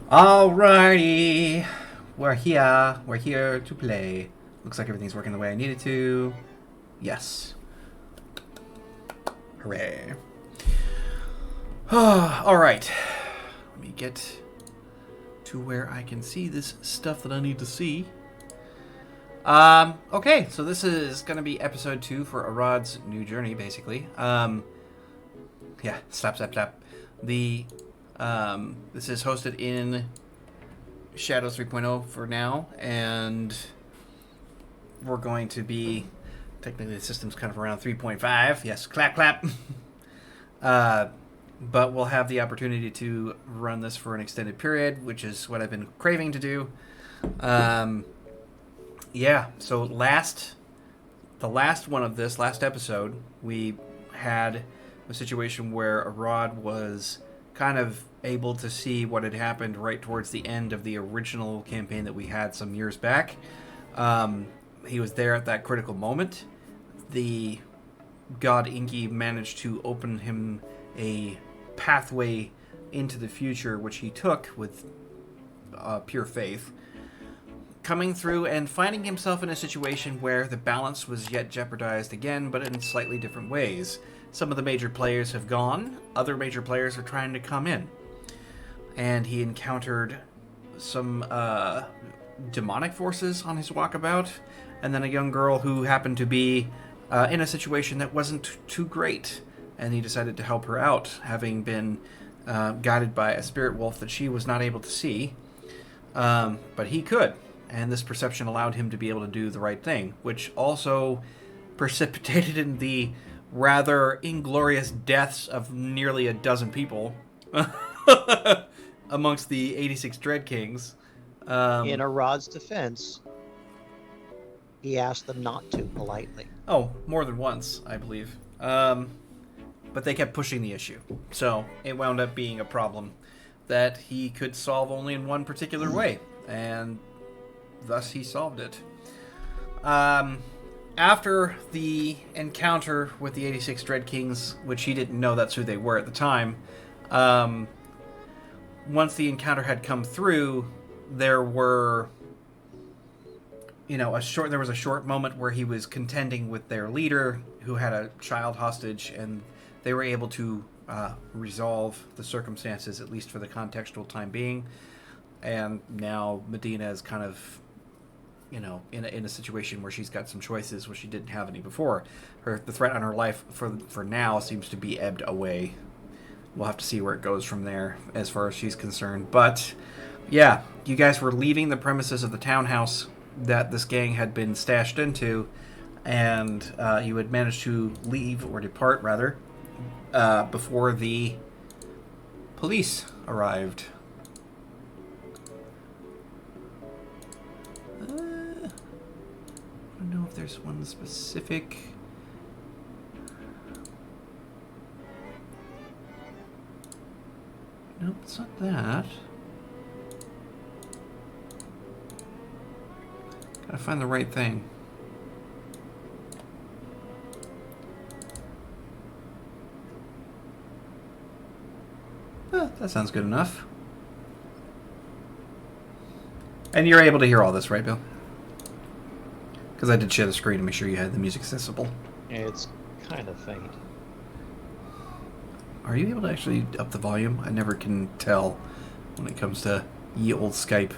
Alrighty, we're here. We're here to play. Looks like everything's working the way I need it to. Yes. Hooray. Alright. Let me get to where I can see this stuff that I need to see. Okay, so this is going to be episode 2 for Arad's new journey, basically. Yeah, slap. This is hosted in Shadows 3.0 for now, and we're going to be, technically the system's kind of around 3.5. Yes, clap. But we'll have the opportunity to run this for an extended period, which is what I've been craving to do. Yeah, so the last one of this, last episode, we had a situation where Arad was kind of able to see what had happened right towards the end of the original campaign that we had some years back. He was there at that critical moment. The god Inky managed to open him a pathway into the future, which he took with pure faith, coming through and finding himself in a situation where the balance was yet jeopardized again, but in slightly different ways. Some of the major players have gone, other major players are trying to come in. And he encountered some demonic forces on his walkabout, and then a young girl who happened to be in a situation that wasn't too great, and he decided to help her out, having been guided by a spirit wolf that she was not able to see, but he could. And this perception allowed him to be able to do the right thing, which also precipitated in the rather inglorious deaths of nearly a dozen people amongst the 86 Dread Kings. In Arad's defense, he asked them not to, politely. Oh, more than once, I believe. But they kept pushing the issue. So it wound up being a problem that he could solve only in one particular way. And thus he solved it. After the encounter with the 86 Dread Kings, which he didn't know that's who they were at the time, once the encounter had come through, there was a short moment where he was contending with their leader, who had a child hostage, and they were able to resolve the circumstances, at least for the contextual time being. And now Medina is kind of, in a situation where she's got some choices where she didn't have any before. The threat on her life for now seems to be ebbed away. We'll have to see where it goes from there as far as she's concerned. But yeah, you guys were leaving the premises of the townhouse that this gang had been stashed into, and you had managed to leave, or depart rather, before the police arrived. I don't know if there's one specific. Nope, it's not that. Gotta find the right thing. That sounds good enough. And you're able to hear all this, right, Bill? Because I did share the screen to make sure you had the music accessible. It's kind of faint. Are you able to actually up the volume? I never can tell when it comes to ye old Skype.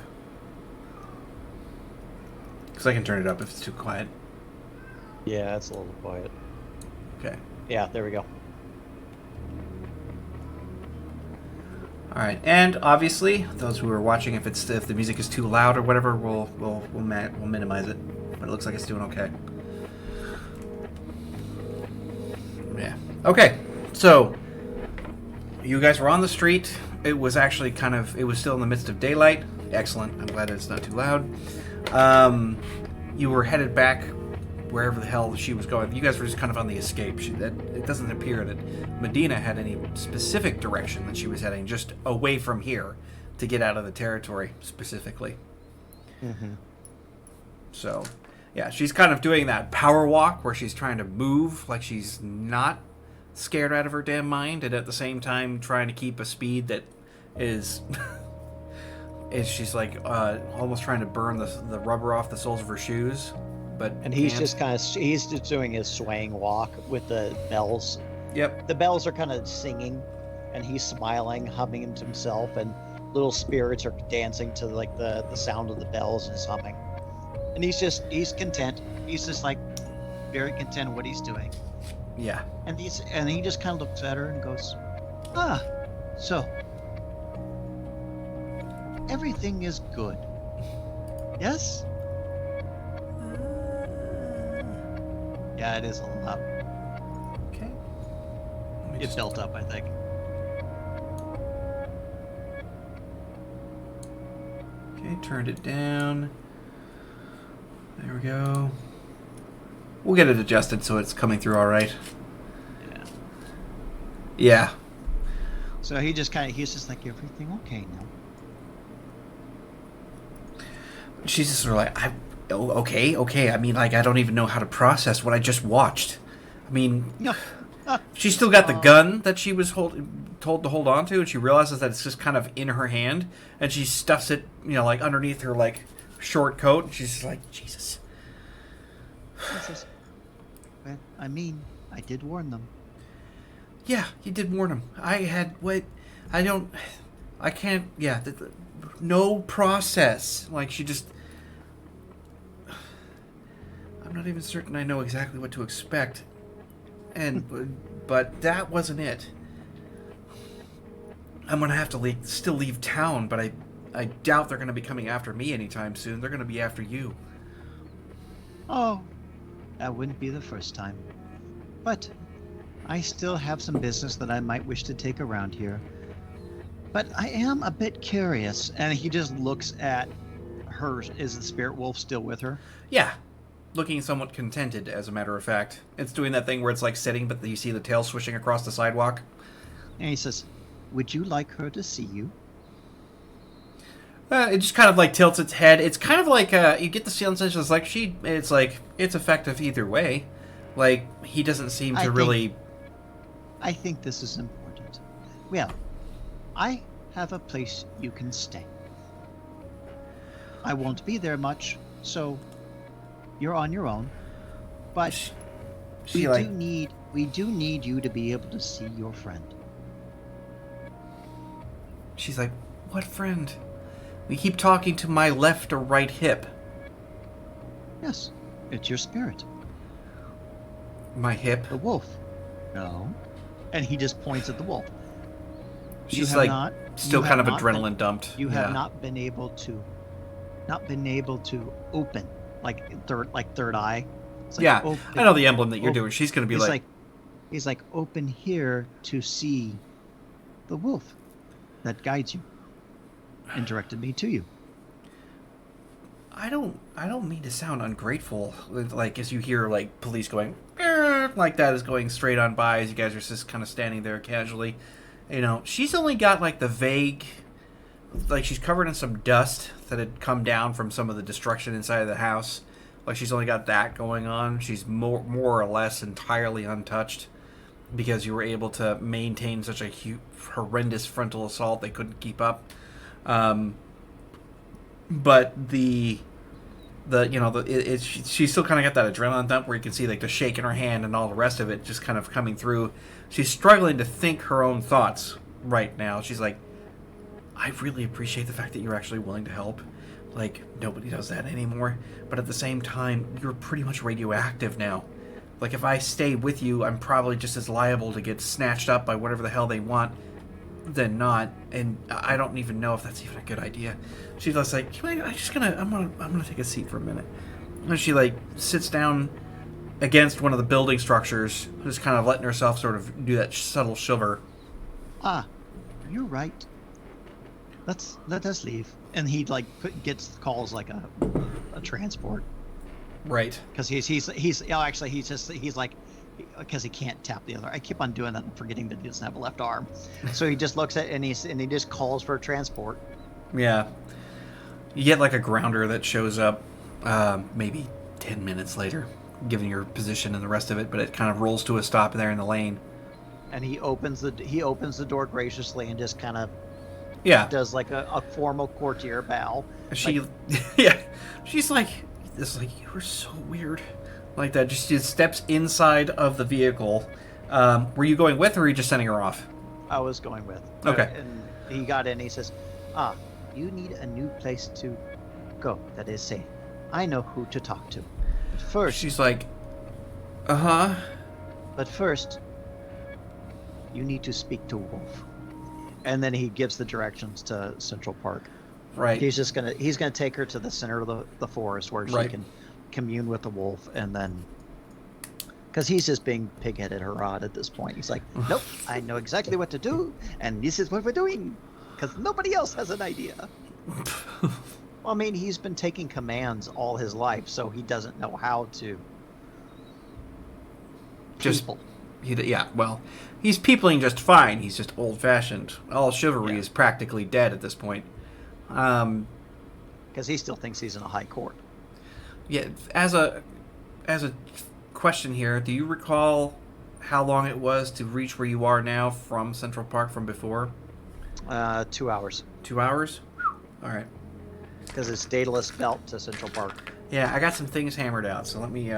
Because I can turn it up if it's too quiet. Yeah, it's a little quiet. Okay. Yeah, there we go. All right, and obviously, those who are watching, if the music is too loud or whatever, we'll minimize it. But it looks like it's doing okay. Yeah. Okay. So you guys were on the street. It was actually it was still in the midst of daylight. Excellent. I'm glad it's not too loud. You were headed back wherever the hell she was going. You guys were just kind of on the escape. It doesn't appear that Medina had any specific direction that she was heading, just away from here to get out of the territory specifically. Mm-hmm. So, yeah, she's kind of doing that power walk where she's trying to move like she's not scared out of her damn mind, and at the same time trying to keep a speed that is she's like almost trying to burn the rubber off the soles of her shoes, but And he's can't. just he's just doing his swaying walk with the bells. Yep. The bells are kind of singing, and he's smiling, humming to himself, and little spirits are dancing to like the sound of the bells and his humming. And he's content. He's just like very content with what he's doing. Yeah. And he just kind of looks at her and goes, "Ah, so everything is good. Yes? Yeah, it is a lot. Okay. Let me It's just- built up, I think." Okay, turned it down. There we go. We'll get it adjusted so it's coming through all right. Yeah. Yeah. So he's just like, "Everything okay now?" She's just sort of like, okay. I mean, like, I don't even know how to process what I just watched. I mean, she still got the gun that she was told to hold on to, and she realizes that it's just kind of in her hand, and she stuffs it, like underneath her like short coat. And she's just like, Jesus. He says, "Well, I mean, I did warn them." Yeah, you did warn him. I can't. Yeah, no process. Like she just. I'm not even certain I know exactly what to expect, but that wasn't it. I'm gonna have to still leave town, but I doubt they're gonna be coming after me anytime soon. They're gonna be after you. Oh, that wouldn't be the first time. But I still have some business that I might wish to take around here. But I am a bit curious. And he just looks at her. Is the spirit wolf still with her? Yeah, looking somewhat contented, as a matter of fact. It's doing that thing where it's like sitting, but you see the tail swishing across the sidewalk. And he says, "Would you like her to see you?" It just kind of like tilts its head. It's kind of like you get the sense it's like it's effective either way. Like he doesn't seem to really. I think this is important. Well, I have a place you can stay. I won't be there much, so you're on your own. But She we do need you to be able to see your friend. She's like, what friend? We keep talking to my left or right hip. Yes, it's your spirit. My hip. The wolf. No. And he just points at the wolf. She's have like not- still you kind have of not adrenaline dumped. You have Yeah. not been able to open third eye. It's like, Yeah, open. I know the emblem that you're Oh, doing. She's gonna be he's like open here to see the wolf that guides you and directed me to you. I don't mean to sound ungrateful. Like as you hear like police going "Grr," like that is going straight on by as you guys are just kind of standing there casually. She's only got like the vague, like she's covered in some dust that had come down from some of the destruction inside of the house. Like she's only got that going on. She's more or less entirely untouched because you were able to maintain such a horrendous frontal assault they couldn't keep up. But she's still kind of got that adrenaline dump where you can see like the shake in her hand and all the rest of it just kind of coming through. She's struggling to think her own thoughts right now. She's like, I really appreciate the fact that you're actually willing to help. Like, nobody does that anymore. But at the same time, you're pretty much radioactive now. Like, if I stay with you, I'm probably just as liable to get snatched up by whatever the hell they want than not. And I don't even know if that's even a good idea. She's just like, I'm gonna take a seat for a minute. And she like sits down against one of the building structures, just kind of letting herself sort of do that subtle shiver. Ah, you're right. Let us leave. And he like calls like a transport Right. because he's like because he can't tap the other. I keep on doing that and forgetting that he doesn't have a left arm. So he just looks at and he just calls for a transport. Yeah. You get like a grounder that shows up maybe 10 minutes later, given your position and the rest of it, but it kind of rolls to a stop there in the lane. And he opens the door graciously and just kind of Yeah. does like a formal courtier bow. She, Like, yeah, she's like, this like you were so weird, like that. Just steps inside of the vehicle. Were you going with her, or were you just sending her off? I was going with. Okay. And he got in. He says, "Ah, you need a new place to go that is safe. I know who to talk to. But first, She's like, uh-huh. but first, you need to speak to Wolf." And then he gives the directions to Central Park. Right. He's gonna take her to the center of the forest where she Right. can commune with the wolf, and then because he's just being pig-headed Harad at this point. He's like, "Nope, I know exactly what to do, and this is what we're doing, because nobody else has an idea." Well, I mean, he's been taking commands all his life, so he doesn't know how to Just- people. Yeah, well, he's peopling just fine. He's just old-fashioned. All chivalry Yeah. is practically dead at this point. Because he still thinks he's in a high court. Yeah, as a question here, do you recall how long it was to reach where you are now from Central Park from before? 2 hours. 2 hours? All right. Because it's Daedalus belt to Central Park. Yeah, I got some things hammered out, so let me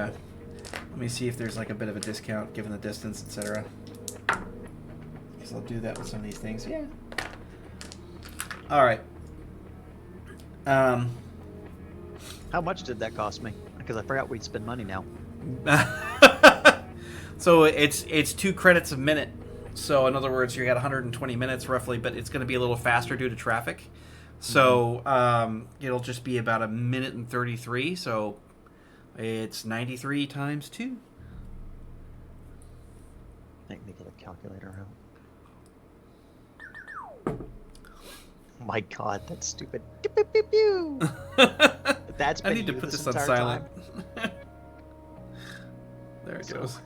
see if there's like a bit of a discount given the distance, etc. Guess I'll do that with some of these things. Yeah. All right. How much did that cost me? Because I forgot we'd spend money now. So it's 2 credits a minute. So in other words, you got 120 minutes roughly, but it's going to be a little faster due to traffic. So it'll just be about 1:33. So it's 93 times 2. Let me get a calculator out. My God, that's stupid. Pew, pew, pew, pew. That's I been need to you put this on entire silent. time? There it So, goes.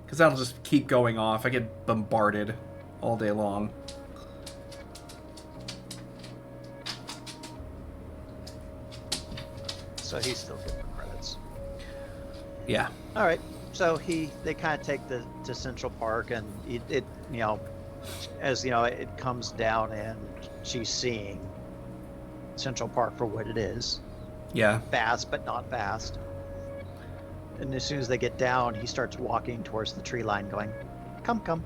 Because that'll just keep going off. I get bombarded all day long. so he's still good for credits. Yeah. All right. So they kind of take to Central Park, and it as it comes down, and she's seeing Central Park for what it is. Yeah. Fast, but not fast. And as soon as they get down, he starts walking towards the tree line, going, "Come, come."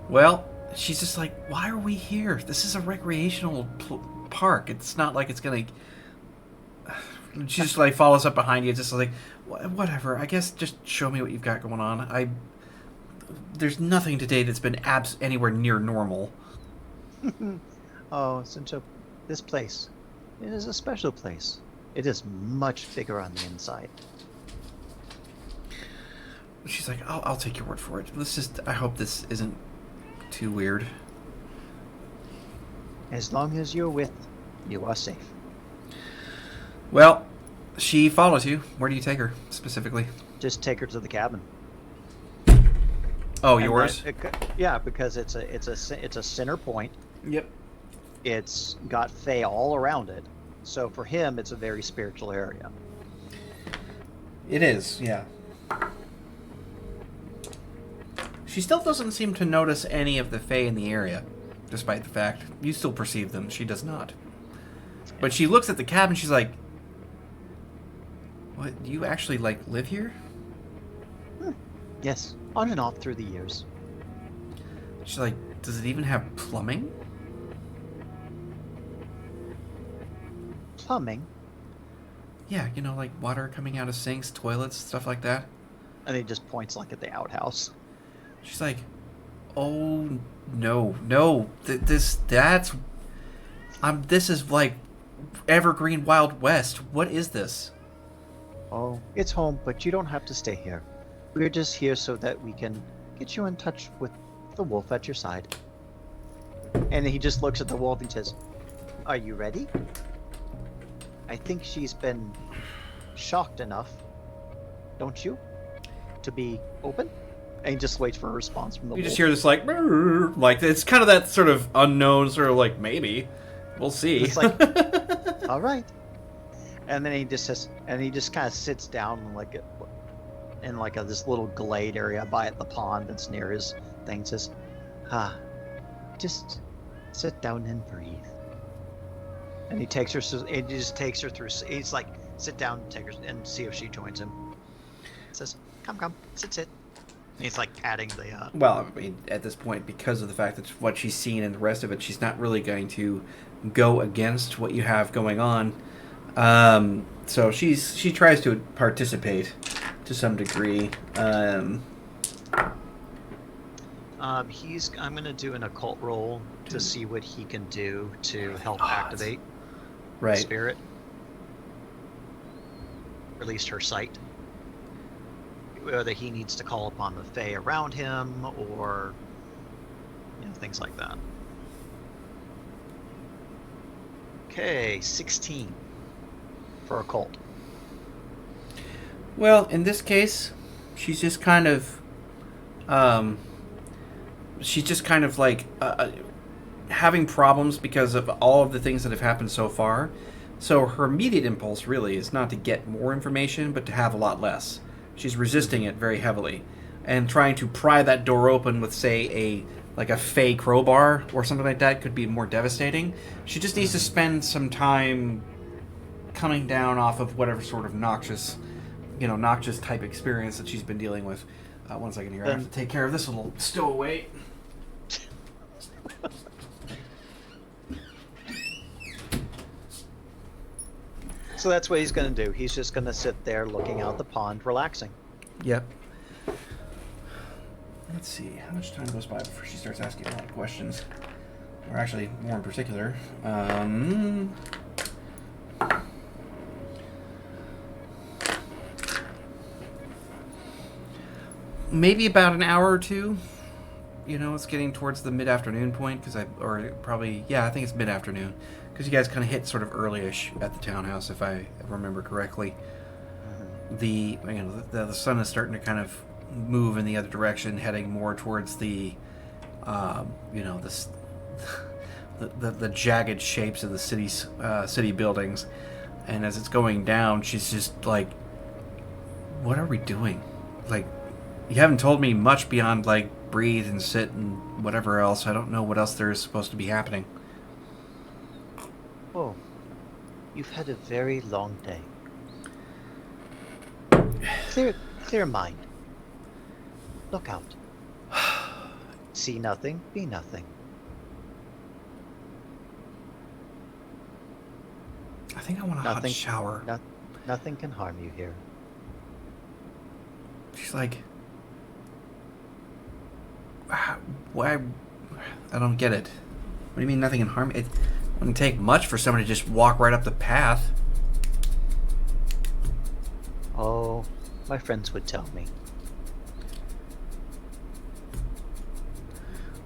Well, she's just like, why are we here? This is a recreational park. It's not like it's going to... She just like follows up behind you, just like, whatever. I guess just show me what you've got going on. There's nothing today that's been anywhere near normal. Oh, Central, this place, it is a special place. It is much bigger on the inside. She's like, I'll take your word for it. I hope this isn't too weird. As long as you're with, you are safe. Well, she follows you. Where do you take her specifically? Just take her to the cabin. Oh, And yours? yeah, because it's a center point. Yep. It's got Fae all around it. So for him, it's a very spiritual area. It is, yeah. She still doesn't seem to notice any of the Fae in the area, despite the fact you still perceive them. She does not. But she looks at the cabin, she's like, what, do you actually, live here? Yes, on and off through the years. She's like, does it even have plumbing? Plumbing. Yeah, like water coming out of sinks, toilets, stuff like that. And he just points like at the outhouse. She's like, oh, no, this is like Evergreen Wild West. What is this? Oh, it's home, but you don't have to stay here. We're just here so that we can get you in touch with the wolf at your side. And he just looks at the wolf and says, "Are you ready?" I think she's been shocked enough, don't you, to be open? And he just waits for a response from the You wolf. just hear this like it's kind of that sort of unknown sort of like maybe we'll see. It's like, all right. And then he just says, and he just kind of sits down in this little glade area by the pond that's near his thing. Says, Ah, just sit down and breathe. And he takes her. He just takes her through. He's like, sit down, take her, and see if she joins him. Says, come, sit. And he's like patting the. Well, I mean, at this point, because of the fact that what she's seen and the rest of it, she's not really going to go against what you have going on. So she tries to participate to some degree. I'm gonna do an occult roll to see what he can do to help activate right. spirit. Release her sight. Whether he needs to call upon the Fae around him or things like that. Okay, 16 for occult. Well, in this case, she's just kind of like having problems because of all of the things that have happened so far. So her immediate impulse really is not to get more information, but to have a lot less. She's resisting it very heavily and trying to pry that door open with, say, a Fey crowbar or something like that could be more devastating. She just needs to spend some time coming down off of whatever sort of noxious type experience that she's been dealing with. One second here. I have to take care of this little stowaway. So that's what he's going to do. He's just going to sit there looking out the pond, relaxing. Yep. Let's see. How much time goes by before she starts asking a lot of questions? Or actually, more in particular. Maybe about an hour or two. It's getting towards the mid-afternoon point, I think it's mid-afternoon. Because you guys kind of hit sort of early-ish at the townhouse, if I remember correctly. The sun is starting to kind of move in the other direction, heading more towards the jagged shapes of the city buildings. And as it's going down, she's just like, "What are we doing? Like, you haven't told me much beyond like breathe and sit and whatever else. I don't know what else there is supposed to be happening." Oh, you've had a very long day. Clear mind. Look out. See nothing, be nothing. I think I want a hot shower. Nothing can harm you here. She's like, why? I don't get it. What do you mean nothing can harm me? It wouldn't take much for somebody to just walk right up the path. Oh, my friends would tell me.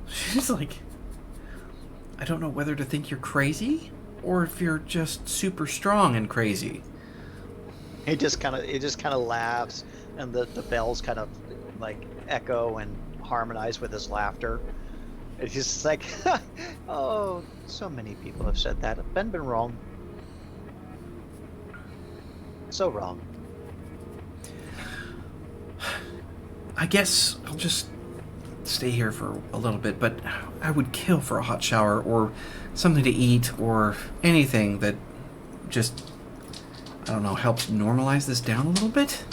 She's like, I don't know whether to think you're crazy or if you're just super strong and crazy. He just kind of laughs, and the bells kind of like echo and harmonize with his laughter. It's just like, oh, so many people have said that. I've been wrong. So wrong. I guess I'll just stay here for a little bit, but I would kill for a hot shower or something to eat or anything that just, I don't know, helps normalize this down a little bit.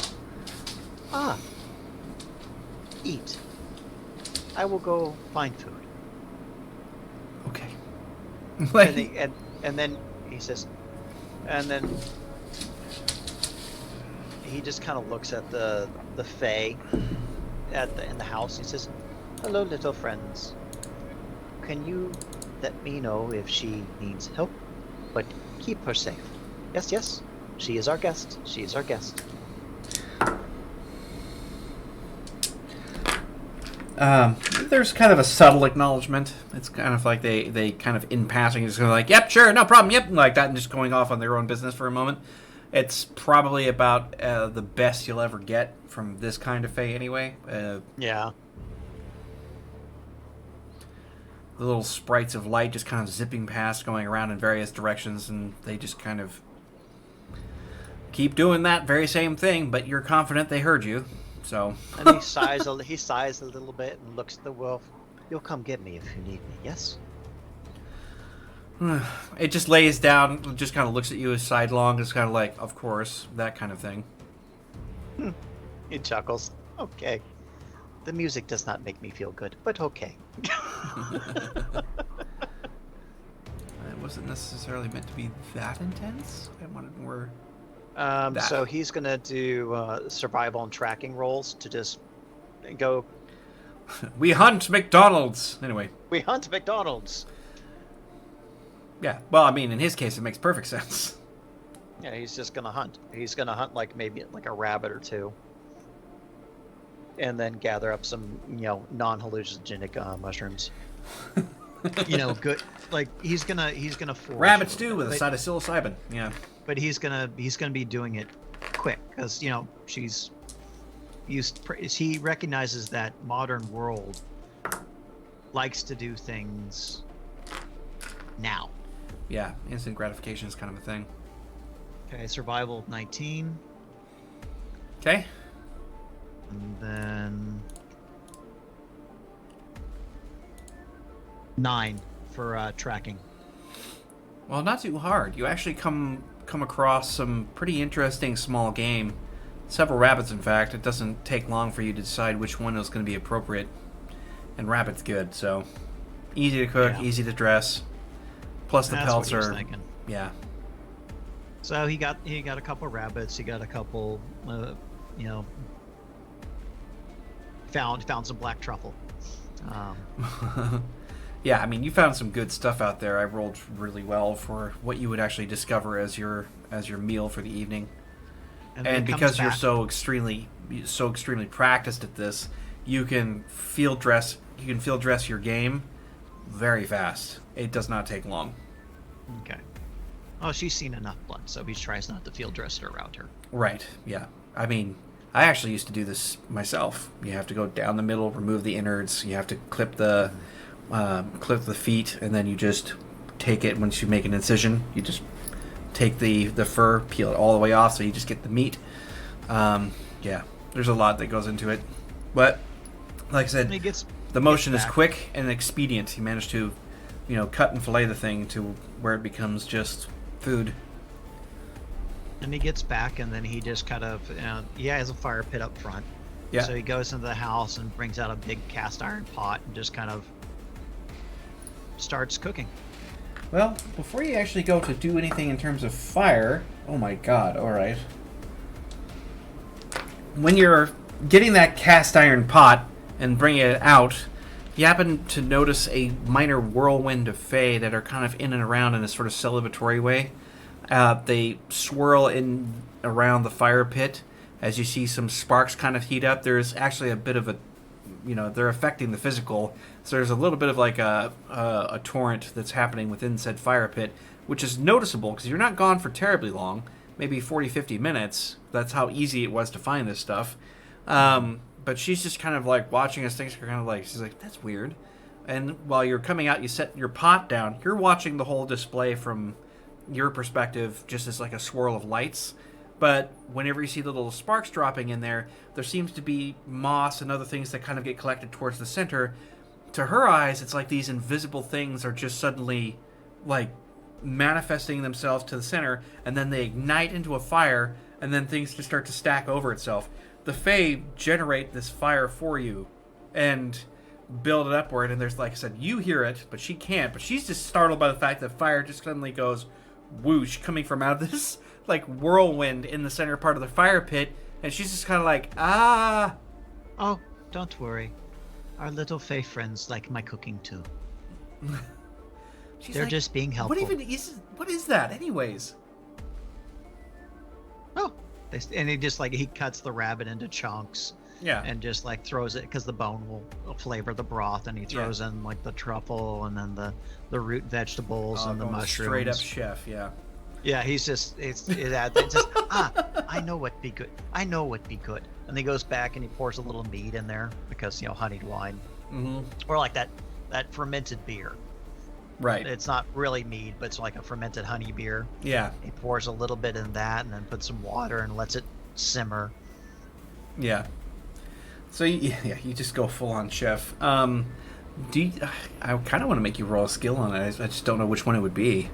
Ah. Eat. I will go find food. Okay. And then he says, and then he just kind of looks at the Fae in the house. He says, "Hello, little friends. Can you let me know if she needs help? But keep her safe. Yes, yes. She is our guest. She is our guest." There's kind of a subtle acknowledgement. It's kind of like they kind of in passing just going like, "Yep, sure, no problem, yep," like that, and just going off on their own business for a moment. It's probably about the best you'll ever get from this kind of Fae anyway. Yeah. The little sprites of light just kind of zipping past, going around in various directions, and they just kind of keep doing that very same thing, but you're confident they heard you. So And he sighs a little bit and looks at the wolf. You'll come get me if you need me, yes? It just lays down, just kind of looks at you as sidelong. It's kind of like, of course, that kind of thing. He chuckles. Okay. The music does not make me feel good, but okay. It wasn't necessarily meant to be that intense. I wanted more. So he's gonna do survival and tracking rolls to just go. We hunt McDonald's. Anyway. We hunt McDonald's. Yeah. Well, I mean, in his case, it makes perfect sense. Yeah, he's just gonna hunt. He's gonna hunt like maybe like a rabbit or two, and then gather up some non-hallucinogenic mushrooms. Good. Like he's gonna forage Rabbit a stew little with a bit, side of psilocybin. Yeah. but he's gonna be doing it quick because she's used. He recognizes that modern world likes to do things now. Yeah. Instant gratification is kind of a thing. Okay, survival 19, Okay. and then 9 for tracking. Well, not too hard. You actually come across some pretty interesting small game. Several rabbits, in fact. It doesn't take long for you to decide which one is going to be appropriate. And rabbit's good, so easy to cook, Yeah. easy to dress. Plus the That's pelts what he was are, thinking. yeah. So he got a couple rabbits. He got a couple, found some black truffle. Yeah, I mean, you found some good stuff out there. I rolled really well for what you would actually discover as your meal for the evening. then And he comes because you're back- so extremely practiced at this, you can field dress your game very fast. It does not take long. Okay. Oh, she's seen enough blood, so he tries not to field dress it around her. Right. Yeah. I mean, I actually used to do this myself. You have to go down the middle, remove the innards. You have to clip the feet, and then you just take it. Once you make an incision, you just take the fur, peel it all the way off, so you just get the meat. Yeah. There's a lot that goes into it, but like I And he said, gets the motion is back. quick and expedient. He managed to, cut and fillet the thing to where it becomes just food. back, and then he just kind of he has a fire pit up front. Yeah. So he goes into the house and brings out a big cast iron pot and just kind of starts cooking. Well, before you actually go to do anything in terms of fire, oh my god, alright. When you're getting that cast iron pot and bringing it out, you happen to notice a minor whirlwind of fae that are kind of in and around in a sort of celebratory way. They swirl in around the fire pit as you see some sparks kind of heat up. There's actually a bit of a, they're affecting the physical. So there's a little bit of like a torrent that's happening within said fire pit, which is noticeable because you're not gone for terribly long, maybe 40, 50 minutes. That's how easy it was to find this stuff. But she's just kind of like watching us. Things are kind of like, she's like, that's weird. And while you're coming out, you set your pot down. You're watching the whole display from your perspective, just as like a swirl of lights. But whenever you see the little sparks dropping in there, there seems to be moss and other things that kind of get collected towards the center. To her eyes, it's like these invisible things are just suddenly like manifesting themselves to the center, and then they ignite into a fire, and then things just start to stack over itself. The Fae generate this fire for you and build it upward, and there's, like I said, you hear it, but she can't. But she's just startled by the fact that fire just suddenly goes whoosh coming from out of this like whirlwind in the center part of the fire pit, and she's just kind of like, ah. Oh, don't worry. Our little Fae friends like my cooking too. She's They're like, just being helpful. What is that, anyways? Oh, and he cuts the rabbit into chunks Yeah. and just like throws it because the bone will flavor the broth, and he throws in like the truffle and then the root vegetables and the going mushrooms. straight up chef, yeah. Yeah, it's just I know what'd be good. I know what'd be good. And he goes back and he pours a little mead in there because honeyed wine, or like that fermented beer. Right. It's not really mead, but it's like a fermented honey beer. Yeah. He pours a little bit in that and then puts some water and lets it simmer. Yeah. So you just go full on chef. I kind of want to make you roll a skill on it. I just don't know which one it would be.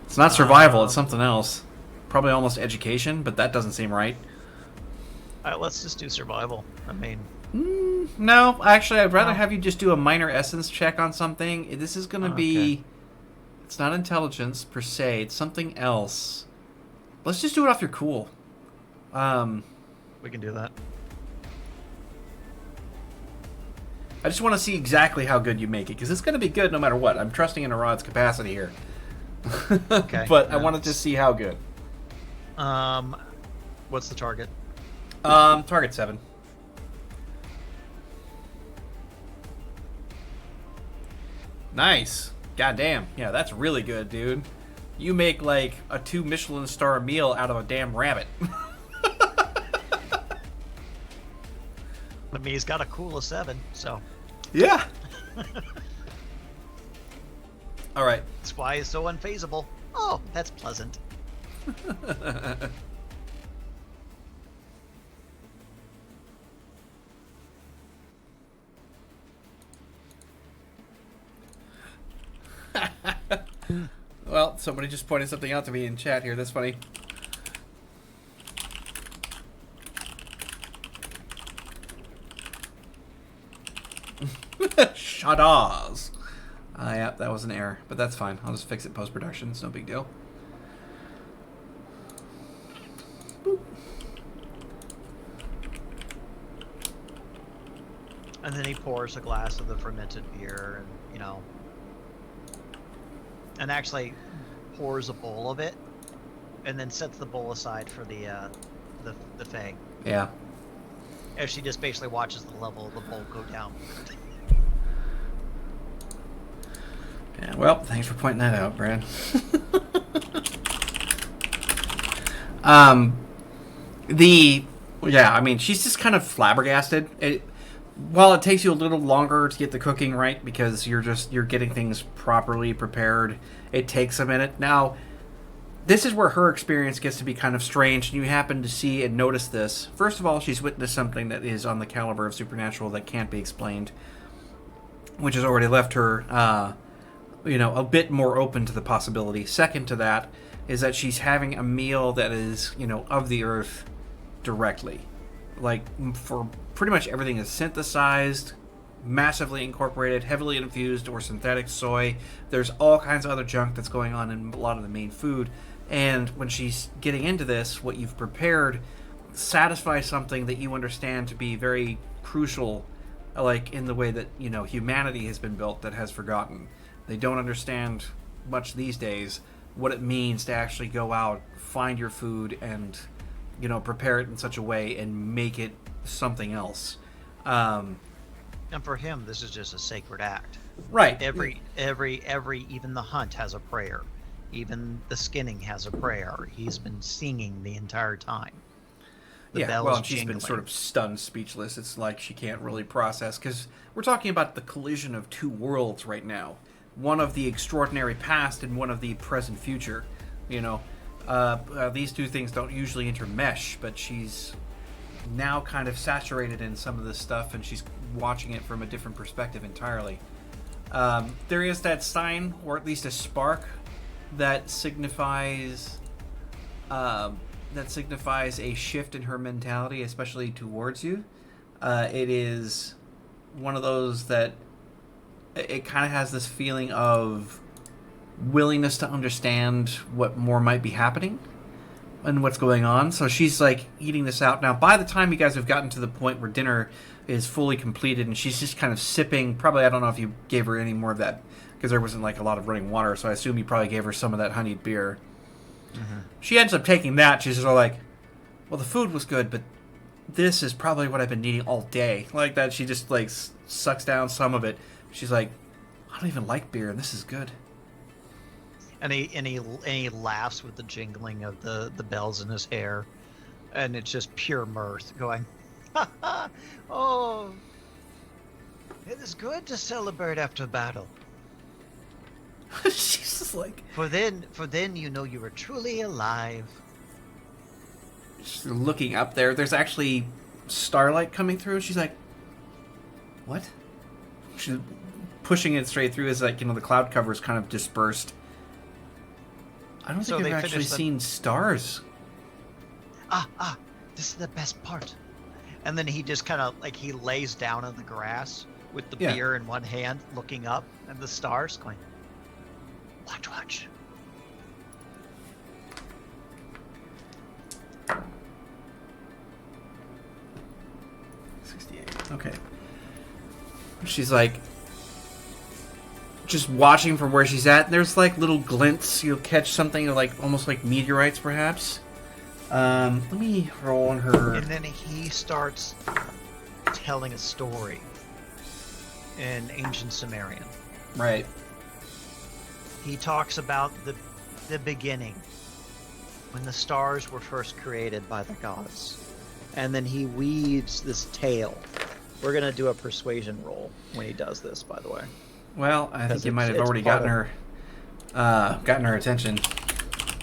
It's not survival. It's something else. Probably almost education, but that doesn't seem right. All right, let's just do survival. I mean, No, actually, I'd rather No. have you just do a minor essence check on something. This is going to be... Okay. It's not intelligence, per se. It's something else. Let's just do it off your cool. we can do that. I just want to see exactly how good you make it, because it's going to be good no matter what. I'm trusting in Arad's capacity here. Okay. But I want to just see how good. What's the target? Target 7. Nice. Goddamn. Yeah, that's really good, dude. You make like a 2 Michelin star meal out of a damn rabbit. I mean, he's got a cool of 7, so Yeah. All right. that's why he's so unfazable. Oh, that's pleasant. Well, somebody just pointed something out to me in chat here. That's funny. Shadows. Yeah, that was an error, but that's fine. I'll just fix it post-production. It's no big deal. Boop. And then he pours a glass of the fermented beer, and and actually pours a bowl of it, and then sets the bowl aside for the Fae. Yeah. As she just basically watches the level of the bowl go down. Yeah. Well, thanks for pointing that out, Brad. I mean, she's just kind of flabbergasted. While it takes you a little longer to get the cooking right because you're getting things properly prepared, it takes a minute. Now, this is where her experience gets to be kind of strange, and you happen to see and notice this. First of all, she's witnessed something that is on the caliber of supernatural that can't be explained, which has already left her, a bit more open to the possibility. Second to that is that she's having a meal that is, of the earth directly. Like, for pretty much everything is synthesized, massively incorporated, heavily infused, or synthetic soy. There's all kinds of other junk that's going on in a lot of the main food. And when she's getting into this, what you've prepared satisfies something that you understand to be very crucial, like in the way that, humanity has been built that has forgotten. They don't understand much these days what it means to actually go out, find your food, and prepare it in such a way and make it something else. And for him, this is just a sacred act. Right. Every even the hunt has a prayer. Even the skinning has a prayer. He's been singing the entire time. The bells she's jingling. been sort of stunned, speechless. It's like she can't really process, because we're talking about the collision of two worlds right now. One of the extraordinary past and one of the present future. These two things don't usually intermesh, but she's now kind of saturated in some of this stuff, and she's watching it from a different perspective entirely. There is that sign, or at least a spark, that signifies a shift in her mentality, especially towards you. It is one of those that it kind of has this feeling of willingness to understand what more might be happening and what's going on. So she's like eating this out. Now, by the time you guys have gotten to the point where dinner is fully completed and she's just kind of sipping, probably, I don't know if you gave her any more of that because there wasn't like a lot of running water, so I assume you probably gave her some of that honeyed beer. Mm-hmm. She ends up taking that. She's just all like, well, the food was good, but this is probably what I've been eating all day. Like that, she just like sucks down some of it. She's like, I don't even like beer, and this is good. And he laughs with the jingling of the bells in his hair, and it's just pure mirth, going, ha ha! Oh, it is good to celebrate after battle. She's just like, for then you are truly alive. She's looking up there. There's actually starlight coming through. She's like, what? She pushing it straight through as like, the cloud cover is kind of dispersed. I don't So think they I've actually finished the- seen stars. This is the best part. And then he just kind of like he lays down on the grass with the Yeah. beer in one hand, looking up at the stars, going, "Watch." 68. Okay. She's like just watching from where she's at. There's like little glints. You'll catch something like almost like meteorites, perhaps. Let me roll on her. And then he starts telling a story in ancient Sumerian. Right. He talks about the beginning, when the stars were first created by the gods. And then he weaves this tale. We're going to do a persuasion roll when he does this, by the way. Well, I think Because you might have it's already part gotten her attention.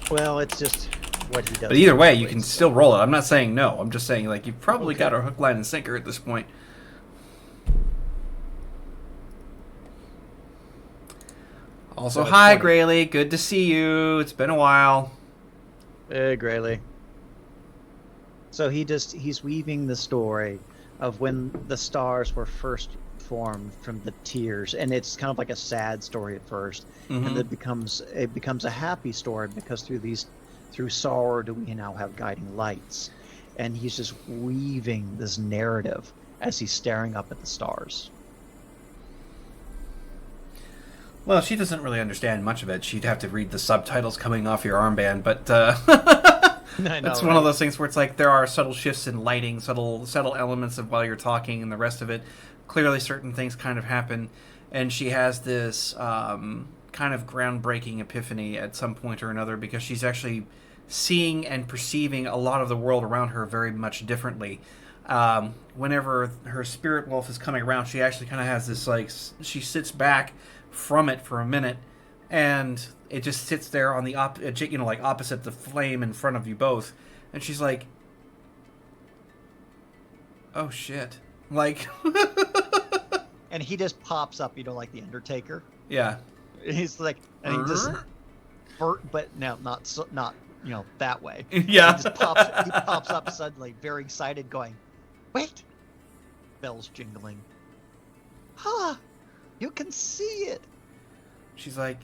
Well, it's just what he does. But either way, you anyway, can so- still roll it. I'm not saying no. I'm just saying like you've probably Okay. got her hook, line, and sinker at this point. Also, So it's hi, 20. Graylee. Good to see you. It's been a while. Hey, Graylee. So he's weaving the story of when the stars were first formed from the tears, and it's kind of like a sad story at 1st Mhm. and it becomes a happy story because through sorrow do we now have guiding lights, and he's just weaving this narrative as he's staring up at the stars. Well, she doesn't really understand much of it. She'd have to read the subtitles coming off your armband, but I know, it's one of those things where it's like there are subtle shifts in lighting, subtle elements of while you're talking, and the rest of it. Clearly, certain things kind of happen, and she has this kind of groundbreaking epiphany at some point or another because she's actually seeing and perceiving a lot of the world around her very much differently. Whenever her spirit wolf is coming around, she actually kind of has this like she sits back from it for a minute, and it just sits there on the opposite the flame in front of you both, and she's like, "Oh shit!" Like, And he just pops up, like the Undertaker. yeah, He's like, and he just, but no, not that way. yeah. He pops up suddenly, very excited, going, "Wait!" Bells jingling. You can see it. She's like,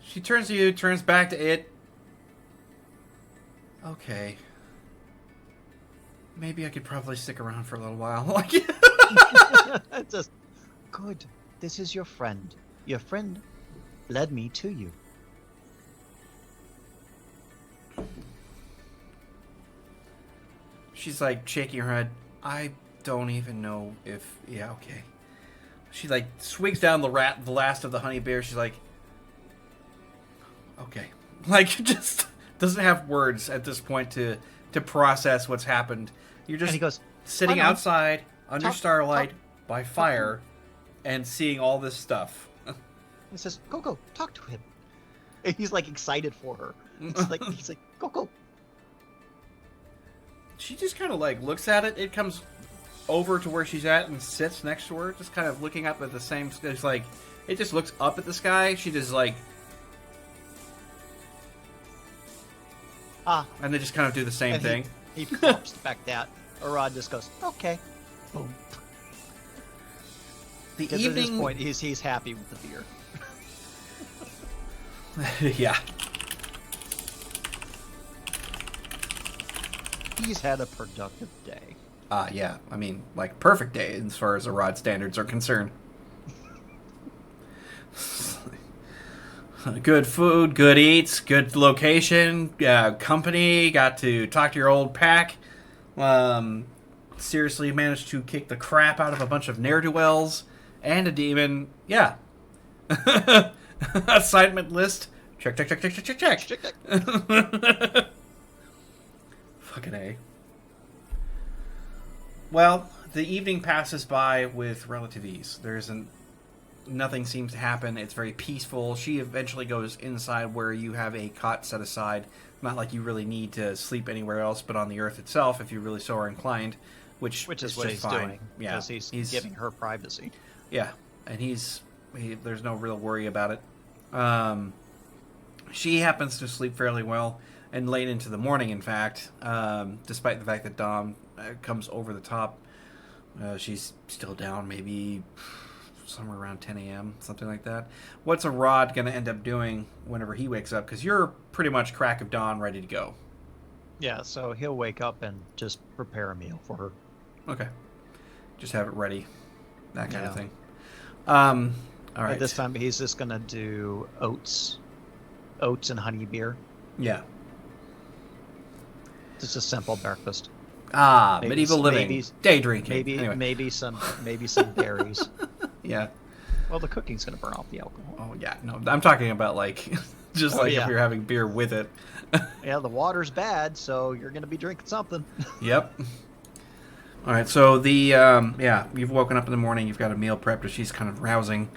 she turns to you, turns back to it. Okay. Maybe I could probably stick around for a little while. Like, It's just good. This is your friend. Your friend led me to you. she's like shaking her head. I don't even know if, yeah, okay. She like swigs down the last of the honey bear. She's like, okay. Like, just doesn't have words at this point to process what's happened. You're And just he goes, sitting "Hold on. outside under Talk- starlight by fire and seeing all this stuff. He says, "Go, talk to him." And he's like excited for her. It's like he's like, "Go." She just kind of like looks at it. It comes over to where she's at and sits next to her, just kind of looking up at the same. It's like it just looks up at the sky. She just like, and they just kind of do the same And thing. He pops back that. Arad just goes, "Okay." Boom. The Because at this evening, point, he's happy with the beer. yeah, He's had a productive day. yeah. I mean, like perfect day as far as the rod standards are concerned. Good food, good eats, good location, company. Got to talk to your old pack. Seriously managed to kick the crap out of a bunch of ne'er-do-wells and a demon. Yeah. Assignment list. Check. Check. Fucking A. Well, the evening passes by with relative ease. Nothing seems to happen. It's very peaceful. She eventually goes inside where you have a cot set aside. Not like you really need to sleep anywhere else but on the earth itself if you really so are inclined. Which Which is is what just he's fine. doing. Yeah. Because he's giving her privacy. Yeah. and there's no real worry about it. She happens to sleep fairly well, and late into the morning, in fact, despite the fact that Dom comes over the top. She's still down, maybe somewhere around 10 a.m., something like that. What's a Rod going to end up doing whenever he wakes up? Because you're pretty much crack of dawn, ready to go. Yeah, so he'll wake up and just prepare a meal for her. Okay. Just have it ready. That kind of Yeah. thing. All right. At this time, he's just gonna do oats and honey beer. Yeah. Just a simple breakfast. Maybe- medieval living. maybe- Day drinking. Maybe Anyway. maybe some berries. Yeah. Well, the cooking's gonna burn off the alcohol. Oh, yeah. No, I'm talking about, like, just like yeah. if you're having beer with it. Yeah, the water's bad, so you're gonna be drinking something. Yep. All right, so you've woken up in the morning, you've got a meal prepped, she's kind of rousing.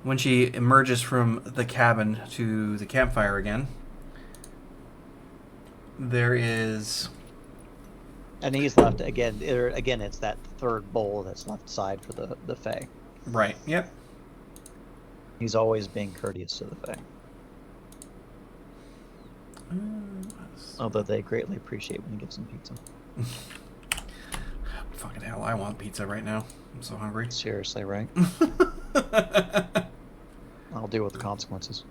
When she emerges from the cabin to the campfire again, there is... And he's left again. Again, it's that third bowl that's left aside for the Fae. Right, yep. He's always being courteous to the Fae, although they greatly appreciate when he gives them pizza. Fucking hell, I want pizza right now. I'm so hungry. Seriously, right? I'll deal with the consequences.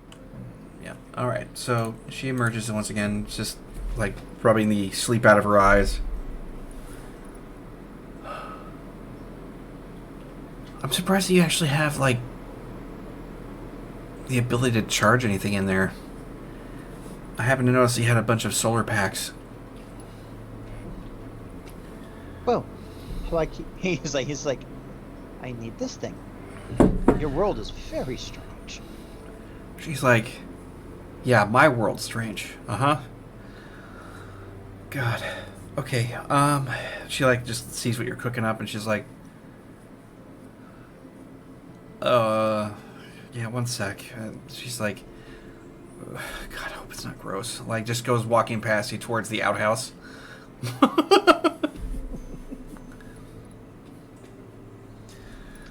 Yeah. All right. So she emerges and once again, just like rubbing the sleep out of her eyes. I'm surprised that you actually have like the ability to charge anything in there. I happen to notice you had a bunch of solar packs. Well, like he's like, I need this thing. Your world is very strange. She's like, yeah, my world's strange. Uh-huh. God. Okay. She like just sees what you're cooking up and she's like, yeah, one sec. She's like, God, I hope it's not gross. Like, just goes walking past you towards the outhouse.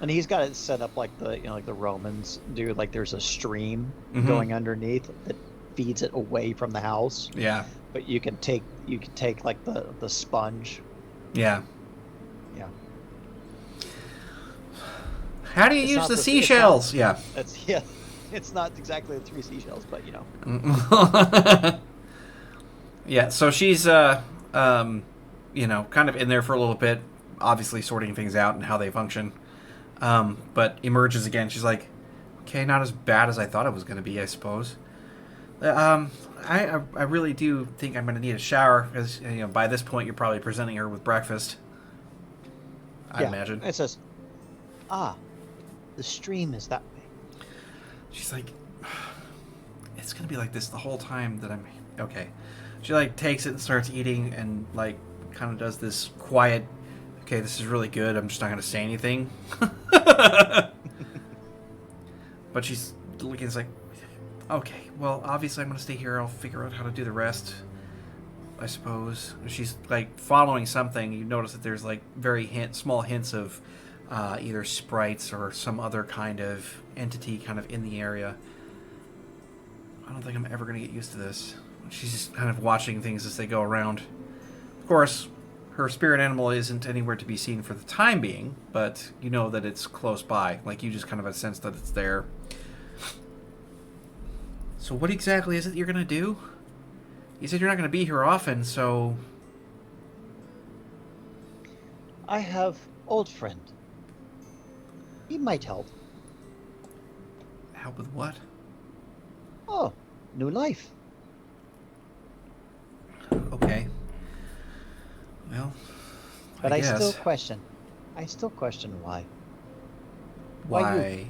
And he's got it set up like the Romans do. Like there's a stream Mhm. going underneath that feeds it away from the house. Yeah. But you can take like the sponge. Yeah. Yeah. How do you It's use not the the- it's seashells? Yeah. That's yeah. It's not exactly the 3 seashells, but you know. Yeah, so she's kind of in there for a little bit, obviously sorting things out and how they function. But emerges again. She's like, okay, not as bad as I thought it was going to be, I suppose. I really do think I'm going to need a shower because by this point you're probably presenting her with breakfast. I imagine. It says, the stream is that way. She's like, it's going to be like this the whole time that I'm okay. She like takes it and starts eating and like kind of does this quiet, okay, this is really good, I'm just not going to say anything. But she's looking, it's like, okay, well, obviously I'm going to stay here. I'll figure out how to do the rest, I suppose. She's like following something. You notice that there's like very small hints of either sprites or some other kind of entity kind of in the area. I don't think I'm ever going to get used to this. She's just kind of watching things as they go around. Of course, her spirit animal isn't anywhere to be seen for the time being, but you know that it's close by. Like, you just kind of have a sense that it's there. So what exactly is it you're going to do? You said you're not going to be here often, so... I have old friend. He might help. Help with what? Oh, new life. Okay. Well, But I guess. still question why. Why?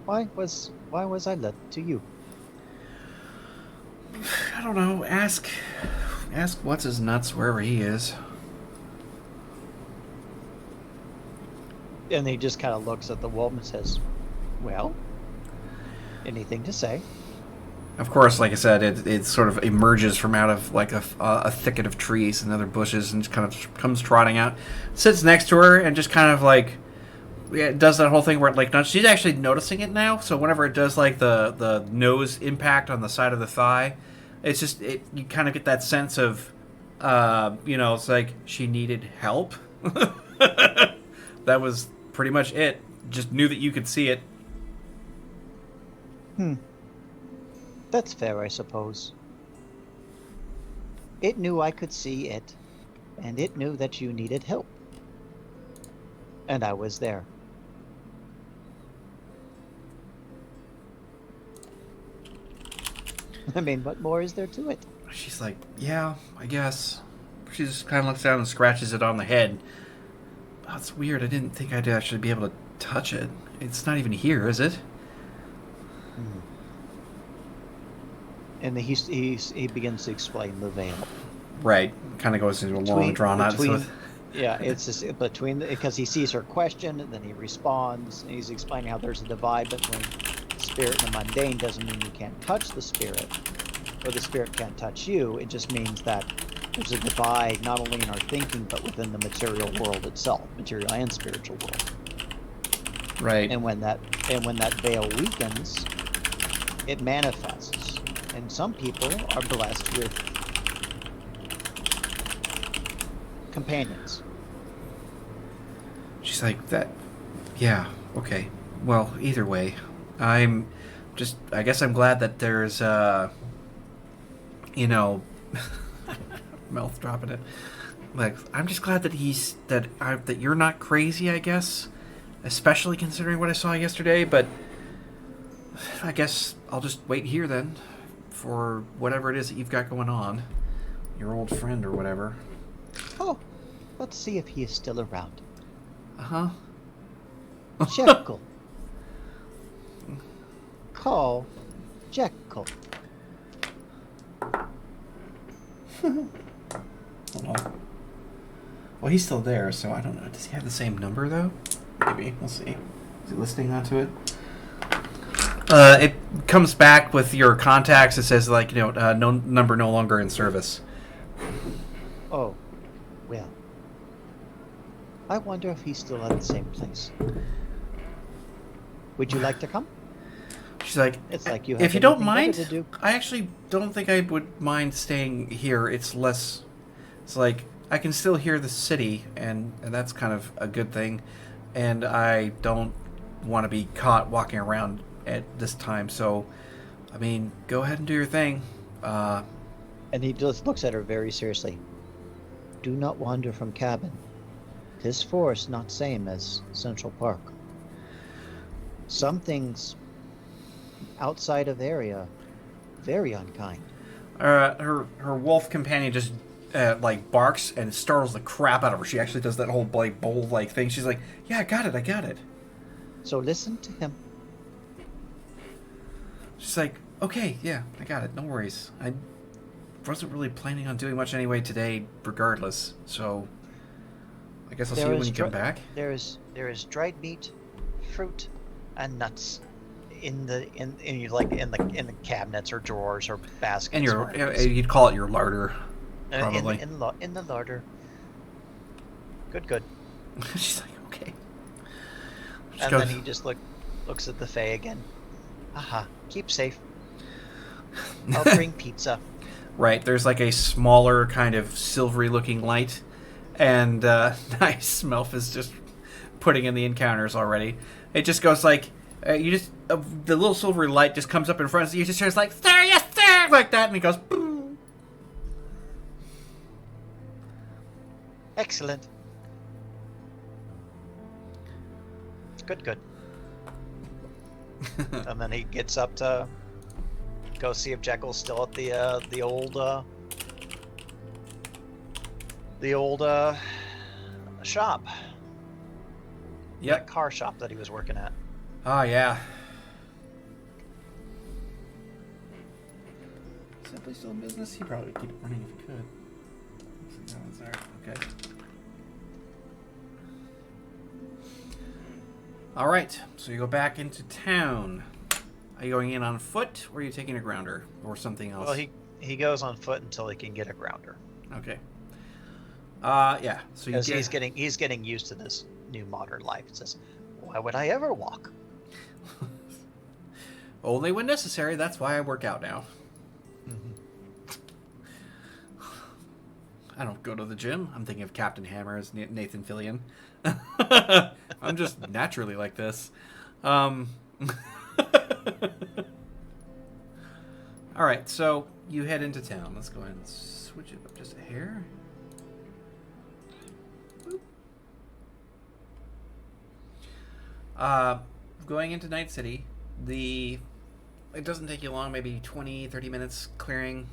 Why was I led to you? I don't know. Ask what's his nuts wherever he is. And he just kind of looks at the wolf and says, "Well, anything to say?" Of course, like I said, it sort of emerges from out of like a thicket of trees and other bushes and just kind of comes trotting out, sits next to her, and just kind of like it does that whole thing where it like she's actually noticing it now. So whenever it does like the nose impact on the side of the thigh, it's just you kind of get that sense of it's like she needed help. That was pretty much it. Just knew that you could see it. That's fair, I suppose. It knew I could see it, and it knew that you needed help. And I was there. I mean, what more is there to it? She's like, yeah, I guess. She just kind of looks down and scratches it on the head. That's weird. I didn't think I'd actually be able to touch it. It's not even here, is it? And he begins to explain the veil. Right. Kind of goes into a long, drawn-out. Yeah, it's just because he sees her question, and then he responds, and he's explaining how there's a divide between the spirit and the mundane. Doesn't mean you can't touch the spirit, or the spirit can't touch you. It just means that there's a divide not only in our thinking, but within the material world itself, material and spiritual world. Right. And when that veil weakens, it manifests. And some people are blessed with companions. She's like, that... Yeah, okay. Well, either way, I guess I'm glad that there's, mouth dropping it. Like, I'm just glad that that you're not crazy, I guess. Especially considering what I saw yesterday, but I guess I'll just wait here then for whatever it is that you've got going on. Your old friend or whatever. Oh, let's see if he is still around. Uh-huh. Jekyll. Call Jekyll. Hold on. Well, he's still there, so I don't know. Does he have the same number, though? Maybe. We'll see. Is he listening onto it? It comes back with your contacts. It says, like, no number no longer in service. Oh, well. I wonder if he's still at the same place. Would you like to come? She's like, It's like you have if you don't anything better mind, to do. I actually don't think I would mind staying here. It's like, I can still hear the city, and that's kind of a good thing. And I don't want to be caught walking around at this time. So, I mean, go ahead and do your thing. And he just looks at her very seriously. Do not wander from cabin. 'Tis forest not same as Central Park. Some things outside of area very unkind. Her wolf companion just barks and startles the crap out of her. She actually does that whole like bowl like thing. She's like, "Yeah, I got it." So listen to him. She's like, "Okay, yeah, I got it. No worries. I wasn't really planning on doing much anyway today, regardless. So I guess I'll see you when you come back." There is dried meat, fruit, and nuts in the cabinets or drawers or baskets. And you'd call it your larder, probably. In the larder. Good. She's like, "Okay." Then he just looks at the Fae again. Aha, keep safe. I'll bring pizza. Right, there's like a smaller kind of silvery looking light, and nice Melf is just putting in the encounters already. It just goes like, the little silvery light just comes up in front of you, just turns like, "Sir, yes sir," like that, and he goes, boom. Excellent. Good. And then he gets up to go see if Jekyll's still at the old shop. Yep. That car shop that he was working at. Oh, yeah. Is that place still in business? He probably would keep it running if he could. Looks like that one's there. Okay. All right, so you go back into town. Are you going in on foot, or are you taking a grounder, or something else? Well, he goes on foot until he can get a grounder. Okay. Yeah. So you Because get... he's getting used to this new modern life. It says, why would I ever walk? Only when necessary. That's why I work out now. I don't go to the gym. I'm thinking of Captain Hammer as Nathan Fillion. I'm just naturally like this. All right, so you head into town. Let's go ahead and switch it up just a hair. Boop. Going into Night City, it doesn't take you long, maybe 20, 30 minutes clearing,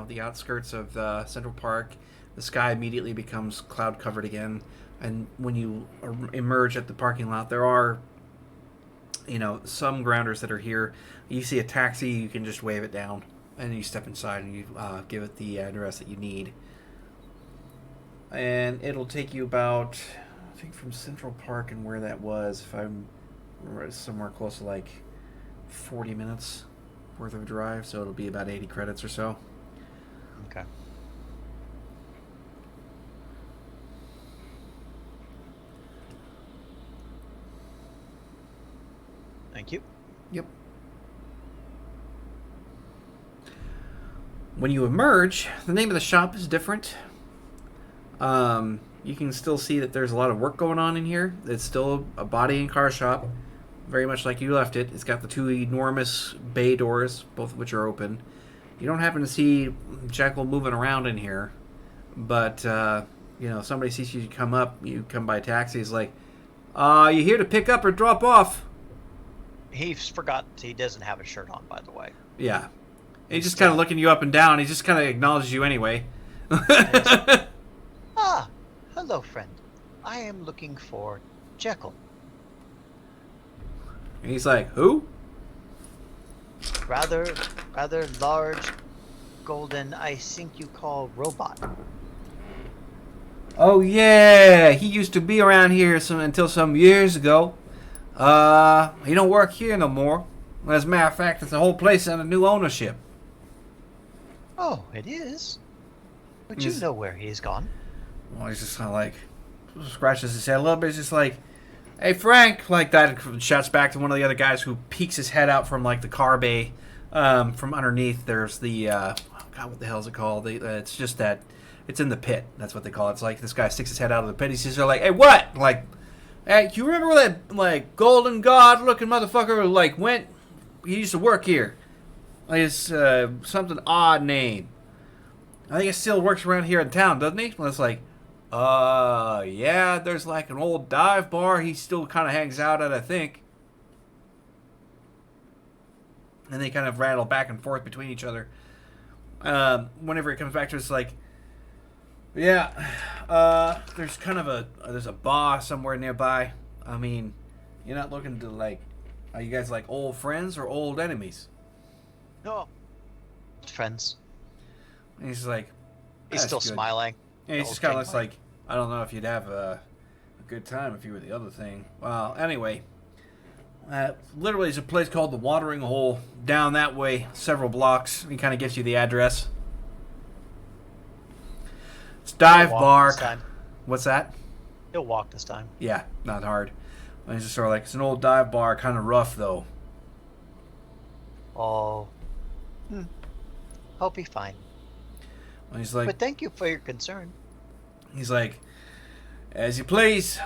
the outskirts of Central Park. The sky immediately becomes cloud covered again, and when you emerge at the parking lot, there are, some grounders that are here. You see a taxi, you can just wave it down, and you step inside and you give it the address that you need. And it'll take you about, I think, from Central Park and where that was, if I'm somewhere close to like 40 minutes worth of a drive, so it'll be about 80 credits or so. Okay. Thank you. Yep. When you emerge, the name of the shop is different. You can still see that there's a lot of work going on in here. It's still a body and car shop, very much like you left it. It's got the two enormous bay doors, both of which are open. You don't happen to see Jekyll moving around in here, but somebody sees you come up, you come by taxi, is like, you here to pick up or drop off? He's forgot he doesn't have a shirt on, by the way. Yeah. He's just kind of looking you up and down. He just kind of acknowledges you anyway. Ah, hello, friend. I am looking for Jekyll. And he's like, who? Rather large, golden, I think you call robot. Oh, yeah. He used to be around here until some years ago. He don't work here no more. As a matter of fact, it's the whole place under new ownership. Oh, it is? But you know where he's gone. Well, he's just kind of like, scratches his head a little bit. He's just like, hey, Frank, like that. And shouts back to one of the other guys who peeks his head out from like the car bay. From underneath, there's the, God, what the hell is it called? It's just that, it's in the pit. That's what they call it. It's like this guy sticks his head out of the pit. He's just like, hey, what? Like, hey, you remember where that, like, golden god looking motherfucker, like, went? He used to work here. Like, it's something odd name. I think he still works around here in town, doesn't he? Well, it's like, yeah, there's like an old dive bar he still kind of hangs out at, I think. And they kind of rattle back and forth between each other. Whenever it comes back to, it's like, yeah, there's kind of there's a bar somewhere nearby. I mean, you're not looking to, like, are you guys like old friends or old enemies? No. Friends. And he's like, He's still good. smiling. And he's just kind of looks like, I don't know if you'd have a good time if you were the other thing. Well, anyway, literally there's a place called the Watering Hole down that way, several blocks. He kind of gets you the address. It's dive bar. What's that? He'll walk this time. Yeah, not hard. And he's just sort of like, it's an old dive bar, kind of rough though. Oh. I'll be fine. And he's like, But thank you for your concern. he's like, as you please.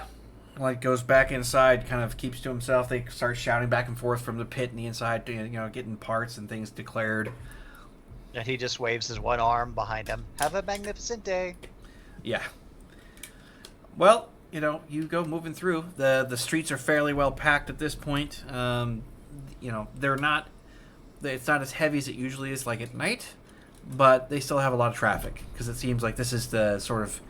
Like, goes back inside, kind of keeps to himself. They start shouting back and forth from the pit and the inside, getting parts and things declared. And he just waves his one arm behind him. Have a magnificent day. Yeah. Well, you go moving through. The streets are fairly well packed at this point. They're not. It's not as heavy as it usually is, like at night, but they still have a lot of traffic because it seems like this is the sort of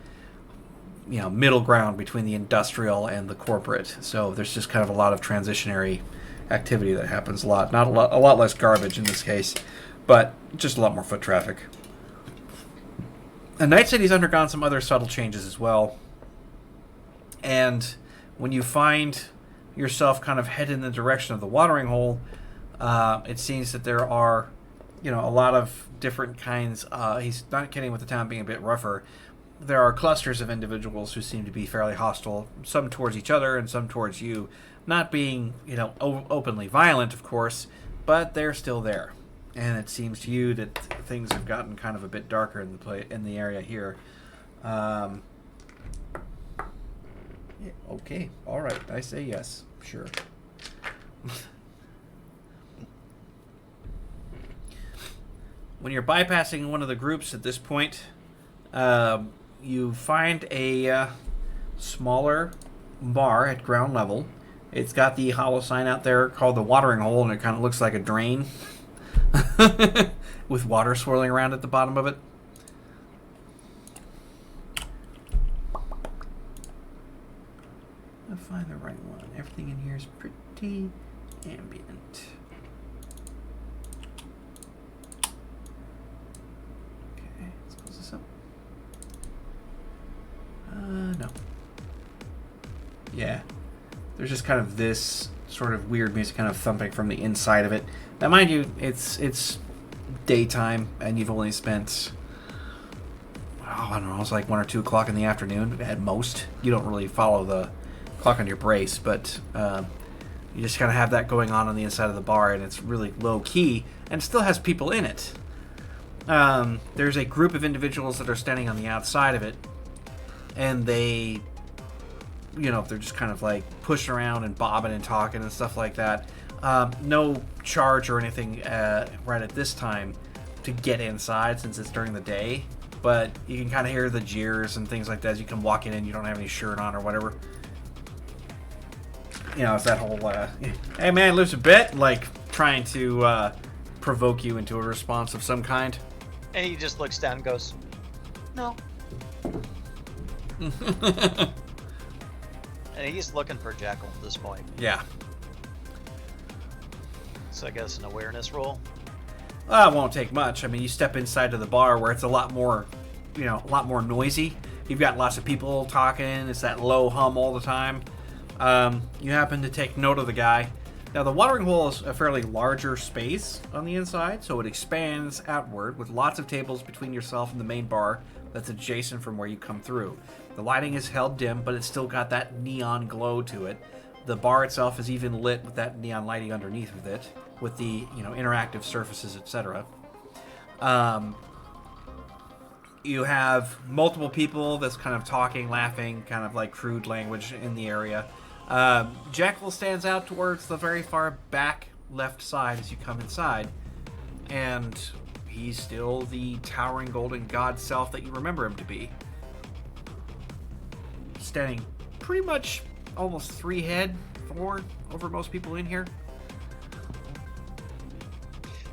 middle ground between the industrial and the corporate. So there's just kind of a lot of transitionary activity that happens a lot. Not a lot less garbage in this case, but just a lot more foot traffic. And Night City's undergone some other subtle changes as well. And when you find yourself kind of head in the direction of the Watering Hole, It seems that there are, a lot of different kinds. He's not kidding with the town being a bit rougher. There are clusters of individuals who seem to be fairly hostile, some towards each other and some towards you. Not being, openly violent, of course, but they're still there. And it seems to you that things have gotten kind of a bit darker in the area here. Yeah, okay, all right, I say yes, sure. When you're bypassing one of the groups at this point, you find a smaller bar at ground level. It's got the hollow sign out there called the Watering Hole, and it kind of looks like a drain with water swirling around at the bottom of it. I'll find the right one. Everything in here is pretty ambient. Okay, let's close this up. No. Yeah. There's just kind of this sort of weird music kind of thumping from the inside of it. Now, mind you, it's daytime, and you've only spent, I don't know, it's like 1 or 2 o'clock in the afternoon at most. You don't really follow the clock on your brace, but you just kind of have that going on the inside of the bar, and it's really low key, and still has people in it. There's a group of individuals that are standing on the outside of it, and they, they're just kind of like pushing around and bobbing and talking and stuff like that. No charge or anything right at this time to get inside since it's during the day, but you can kind of hear the jeers and things like that as you come walking in. You don't have any shirt on or whatever. It's that whole, hey man, lives a bit, like trying to provoke you into a response of some kind. And he just looks down and goes, no. And he's looking for Jekyll at this point. Yeah. So I guess an awareness roll. It won't take much. I mean, you step inside to the bar where it's a lot more, a lot more noisy. You've got lots of people talking. It's that low hum all the time. You happen to take note of the guy. Now, the watering hole is a fairly larger space on the inside, so it expands outward with lots of tables between yourself and the main bar that's adjacent from where you come through. The lighting is held dim, but it's still got that neon glow to it. The bar itself is even lit with that neon lighting underneath of it, with the interactive surfaces, etc. You have multiple people that's kind of talking, laughing, kind of like crude language in the area. Jekyll stands out towards the very far back left side as you come inside, and he's still the towering golden god self that you remember him to be. Standing pretty much almost 4 over most people in here.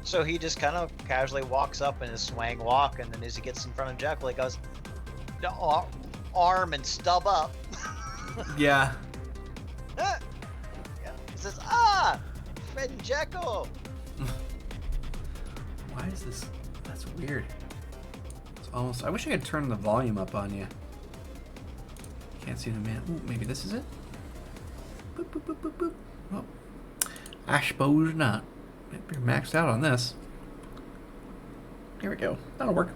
So he just kind of casually walks up in his swang walk, and then as he gets in front of Jekyll, he goes, arm and stub up. Yeah. He says, friend Jekyll. Why is this? That's weird. It's almost. I wish I could turn the volume up on you. Can't see the man. Ooh, maybe this is it. Boop, boop, boop, boop, boop. Oh, I suppose not. Maybe you're maxed out on this. Here we go. That'll work.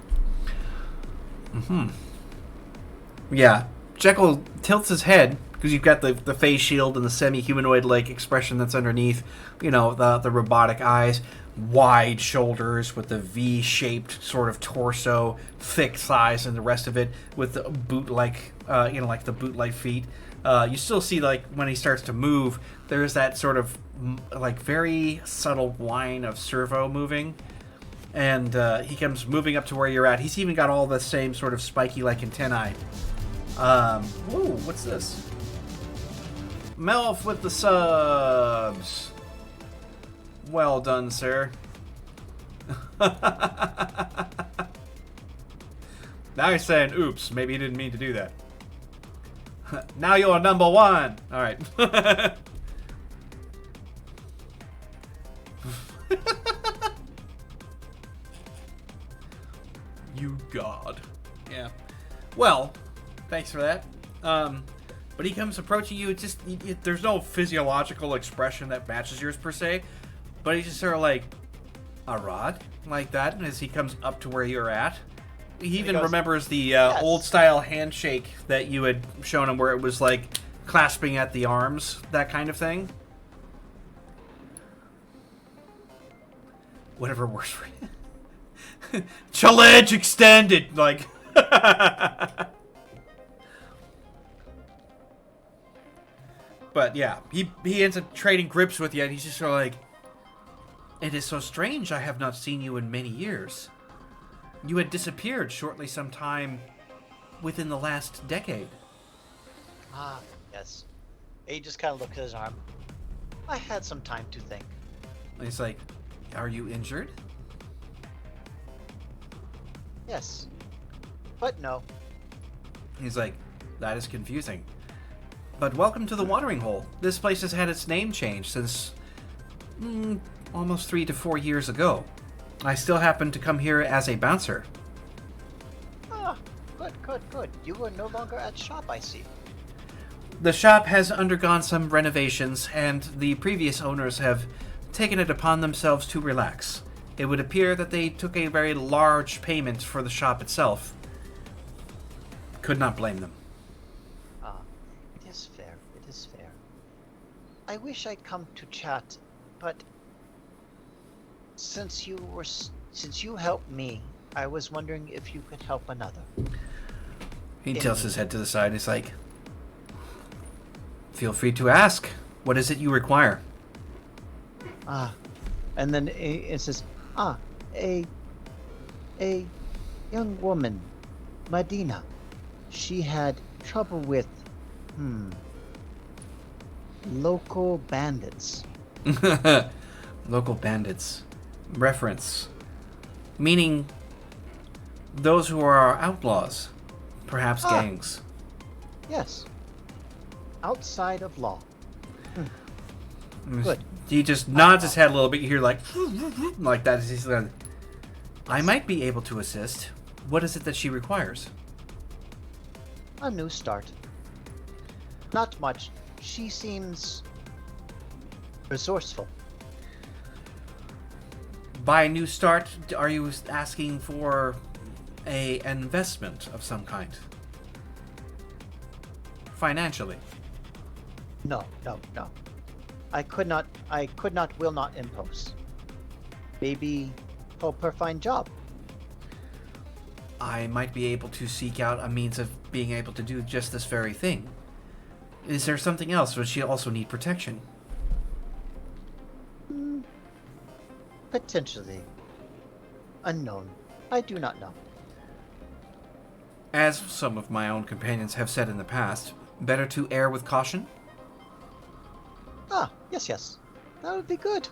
Yeah. Jekyll tilts his head because you've got the face shield and the semi-humanoid-like expression that's underneath. The robotic eyes, wide shoulders with the V-shaped sort of torso, thick thighs, and the rest of it with the boot-like, like the boot-like feet. You still see, like, when he starts to move, there's that sort of, like, very subtle whine of servo moving. And he comes moving up to where you're at. He's even got all the same sort of spiky-like antennae. Whoa, what's this? Melf with the subs. Well done, sir. Now he's saying, oops, maybe he didn't mean to do that. Now you're number 1. All right. You god. Yeah. Well, thanks for that. But he comes approaching you. It's just there's no physiological expression that matches yours per se. But he's just sort of like, Arad? Like that, and as he comes up to where you're at. He even goes, remembers the "Yes." old-style handshake that you had shown him where it was like clasping at the arms, that kind of thing. Whatever works for you. Challenge extended! Like... But yeah, he ends up trading grips with you, and he's just sort of like, it is so strange I have not seen you in many years. You had disappeared shortly sometime within the last decade. Ah, yes. He just kind of looked at his arm. I had some time to think. And he's like, are you injured? Yes. But no. He's like, that is confusing. But welcome to the Watering Hole. This place has had its name changed since almost 3 to 4 years ago. I still happen to come here as a bouncer. Ah, good. You are no longer at shop, I see. The shop has undergone some renovations, and the previous owners have taken it upon themselves to relax. It would appear that they took a very large payment for the shop itself. Could not blame them. Ah, it is fair. I wish I'd come to chat, but since you helped me, I was wondering if you could help another. He tilts his head to the side. He's like, feel free to ask. What is it you require? And then it says, a young woman, Medina. She had trouble with, local bandits. Local bandits. Reference. Meaning those who are outlaws. Perhaps gangs. Yes. Outside of law. Good. He just nods his head a little bit. You hear like that. He's like, I might be able to assist. What is it that she requires? A new start. Not much. She seems resourceful. By a new start, are you asking for an investment of some kind? Financially? No. I could not, will not impose. Maybe help her find job. I might be able to seek out a means of being able to do just this very thing. Is there something else? Would she also need protection? Potentially. Unknown. I do not know. As some of my own companions have said in the past, better to err with caution? Yes. That would be good.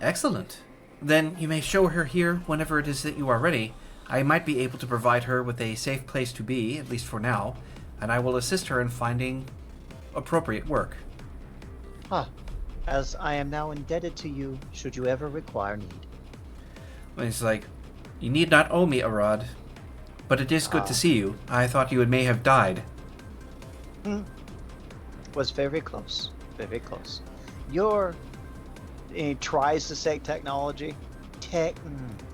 Excellent. Then you may show her here whenever it is that you are ready. I might be able to provide her with a safe place to be, at least for now, and I will assist her in finding appropriate work. As I am now indebted to you, should you ever require need. And he's like, you need not owe me, Arad, but it is good to see you. I thought you may have died. Was very close. Your tries to say technology. Technology.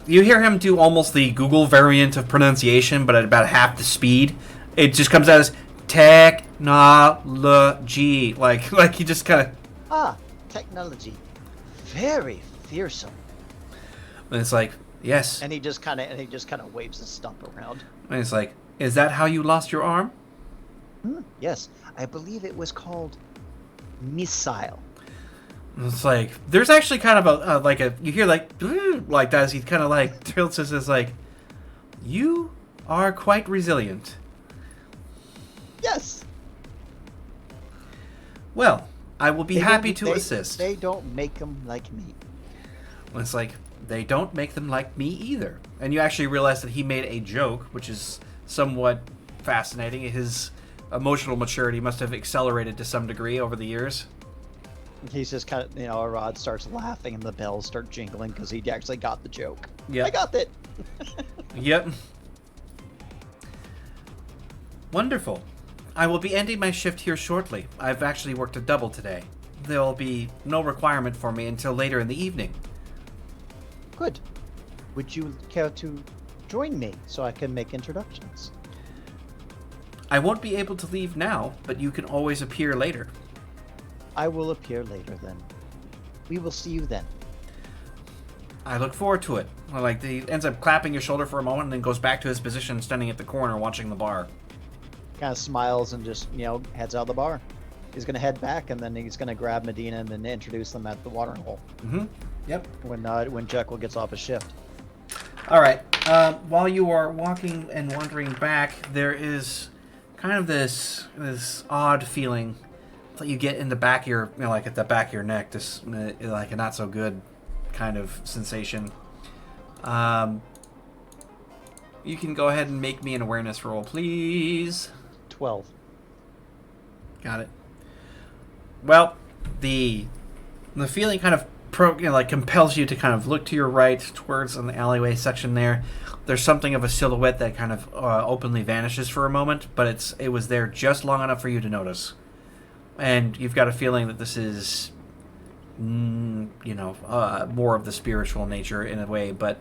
You hear him do almost the Google variant of pronunciation, but at about half the speed. It just comes out as technology. Like he just kind of... Technology. Very fearsome. And it's like, yes. And he just kind of waves his stump around. And it's like, is that how you lost your arm? Yes, I believe it was called missile. It's like, there's actually kind of you hear like that as he kind of like tilts his like, you are quite resilient. Yes. Well, I will be happy to assist. They don't make them like me. It's like, they don't make them like me either. And you actually realize that he made a joke, which is somewhat fascinating. His emotional maturity must have accelerated to some degree over the years. He's just kind of, Arad starts laughing and the bells start jingling because he actually got the joke. Yep. I got it. Yep. Wonderful. I will be ending my shift here shortly. I've actually worked a double today. there'll be no requirement for me until later in the evening. Good. Would you care to join me so I can make introductions? I won't be able to leave now, but you can always appear later. I will appear later then. We will see you then. I look forward to it. Like, he ends up clapping your shoulder for a moment and then goes back to his position standing at the corner watching the bar. Kind of smiles and just, heads out of the bar. He's going to head back, and then he's going to grab Medina and then introduce them at the watering hole. Mm-hmm. Yep. When Jekyll gets off his shift. All right. While you are walking and wandering back, there is kind of this odd feeling that you get in the back of your, like at the back of your neck, this like a not so good kind of sensation. You can go ahead and make me an awareness roll, please. 12. Got it. Well, the feeling kind of compels you to kind of look to your right towards on the alleyway section there. There's something of a silhouette that kind of openly vanishes for a moment, but it was there just long enough for you to notice. And you've got a feeling that this is, more of the spiritual nature in a way, but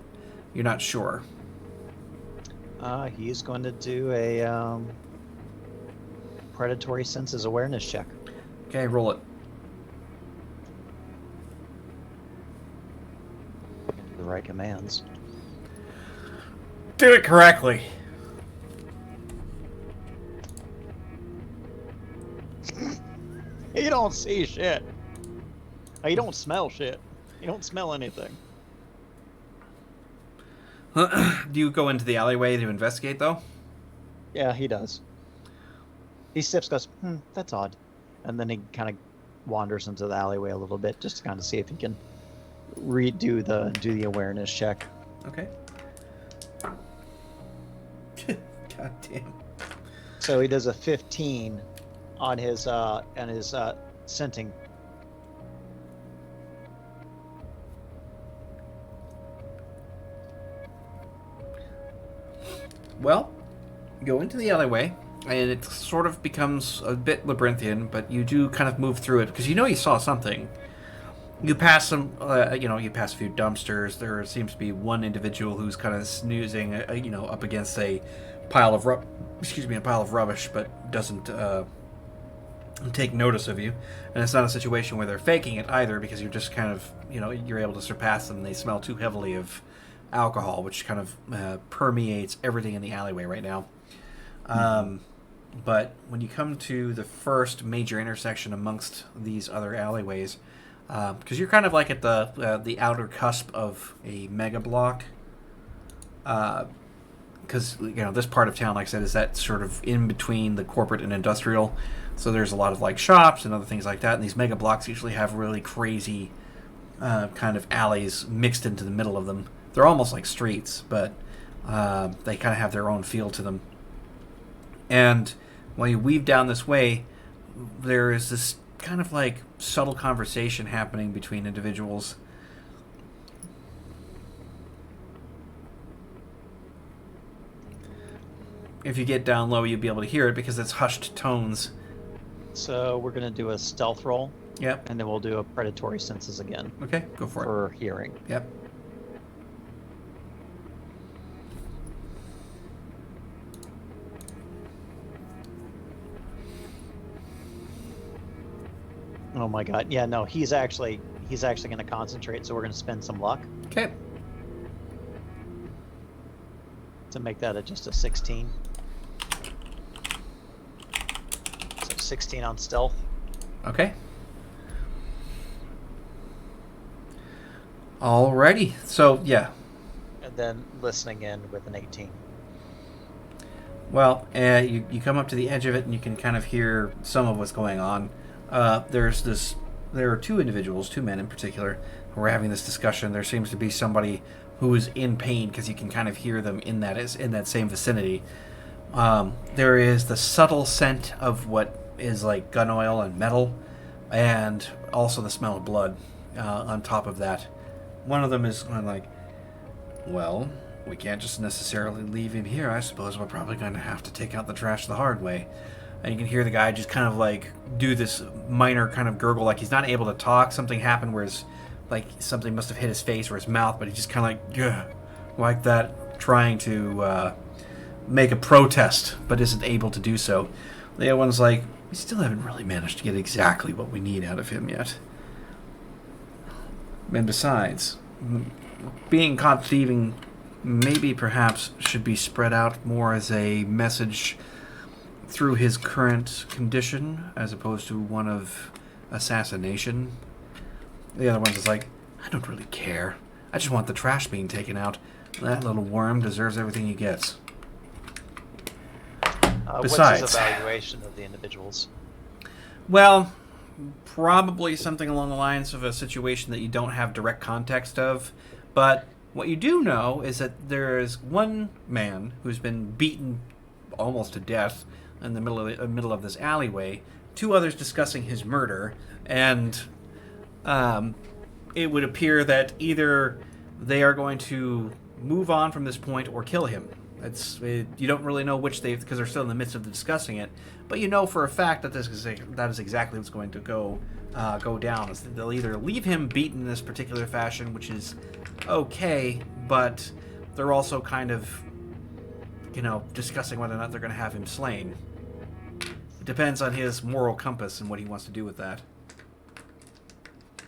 you're not sure. He's going to do a predatory senses awareness check. Okay, roll it. The right commands. Do it correctly. You don't see shit. You don't smell shit. You don't smell anything. Do you go into the alleyway to investigate, though? Yeah, he does. He sips, goes, that's odd. And then he kind of wanders into the alleyway a little bit just to kind of see if he can do the awareness check. Okay. God damn. So he does a 15 on his scenting. Well, you go into the alleyway, and it sort of becomes a bit labyrinthian, but you do kind of move through it, because you saw something. You pass some, you pass a few dumpsters. There seems to be one individual who's kind of snoozing, up against a pile of rubbish, but doesn't take notice of you. And it's not a situation where they're faking it either, because you're just kind of, you're able to surpass them. They smell too heavily of alcohol, which kind of permeates everything in the alleyway right now. But when you come to the first major intersection amongst these other alleyways, because you're kind of like at the outer cusp of a mega block, because this part of town, like I said, is that sort of in between the corporate and industrial. So there's a lot of like shops and other things like that, and these mega blocks usually have really crazy kind of alleys mixed into the middle of them. They're almost like streets, but they kind of have their own feel to them. And when you weave down this way, there is this kind of like subtle conversation happening between individuals. If you get down low, you'll be able to hear it because it's hushed tones. So we're going to do a stealth roll. Yep. And then we'll do a predatory senses again. Okay, go for it. For hearing. Yep. Oh my god. Yeah, no, he's actually going to concentrate, so we're going to spend some luck Okay. to make that just a 16. So 16 on stealth. Okay. Alrighty. So, yeah. And then listening in with an 18. Well, you come up to the edge of it and you can kind of hear some of what's going on. There are two individuals, two men in particular, who are having this discussion. There seems to be somebody who is in pain because you can kind of hear them in that same vicinity. There is the subtle scent of what is like gun oil and metal, and also the smell of blood on top of that. One of them is kind of like, well, we can't just necessarily leave him here. I suppose we're probably going to have to take out the trash the hard way. And you can hear the guy just kind of like do this minor kind of gurgle, like he's not able to talk. Something happened where like something must have hit his face or his mouth, but he's just kind of like, "Gah," like that, trying to make a protest, but isn't able to do so. The other one's like, we still haven't really managed to get exactly what we need out of him yet. And besides, being caught thieving maybe perhaps should be spread out more as a message through his current condition as opposed to one of assassination. The other one's just like, I don't really care. I just want the trash being taken out. That little worm deserves everything he gets. Besides, what's his evaluation of the individuals? Well, probably something along the lines of a situation that you don't have direct context of. But what you do know is that there is one man who's been beaten almost to death in the middle of this alleyway. Two others discussing his murder, and it would appear that either they are going to move on from this point or kill him. You don't really know which because they're still in the midst of discussing it, but you know for a fact that that is exactly what's going to go down. They'll either leave him beaten in this particular fashion, which is okay, but they're also kind of, discussing whether or not they're going to have him slain. It depends on his moral compass and what he wants to do with that.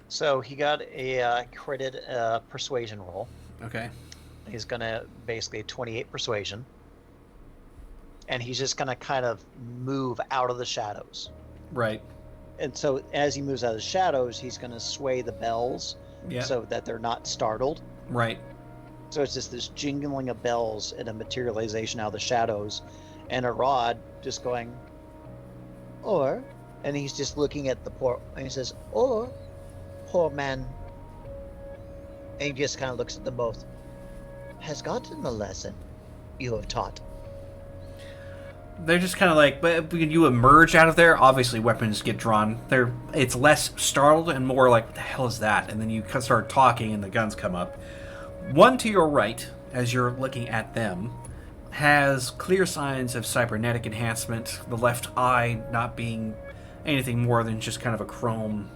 So he got a critted persuasion roll. Okay. He's going to basically 28 persuasion. And he's just going to kind of move out of the shadows. Right. And so as he moves out of the shadows, he's going to sway the bells so that they're not startled. Right. So it's just this jingling of bells and a materialization out of the shadows. And a rod just going, or, and he's just looking at the poor, and he says, or, poor man. And he just kind of looks at them both. Has gotten the lesson you have taught. They're just kind of like, but when you emerge out of there, obviously weapons get drawn. It's less startled and more like, what the hell is that? And then you start talking and the guns come up. One to your right, as you're looking at them, has clear signs of cybernetic enhancement. The left eye not being anything more than just kind of a chrome.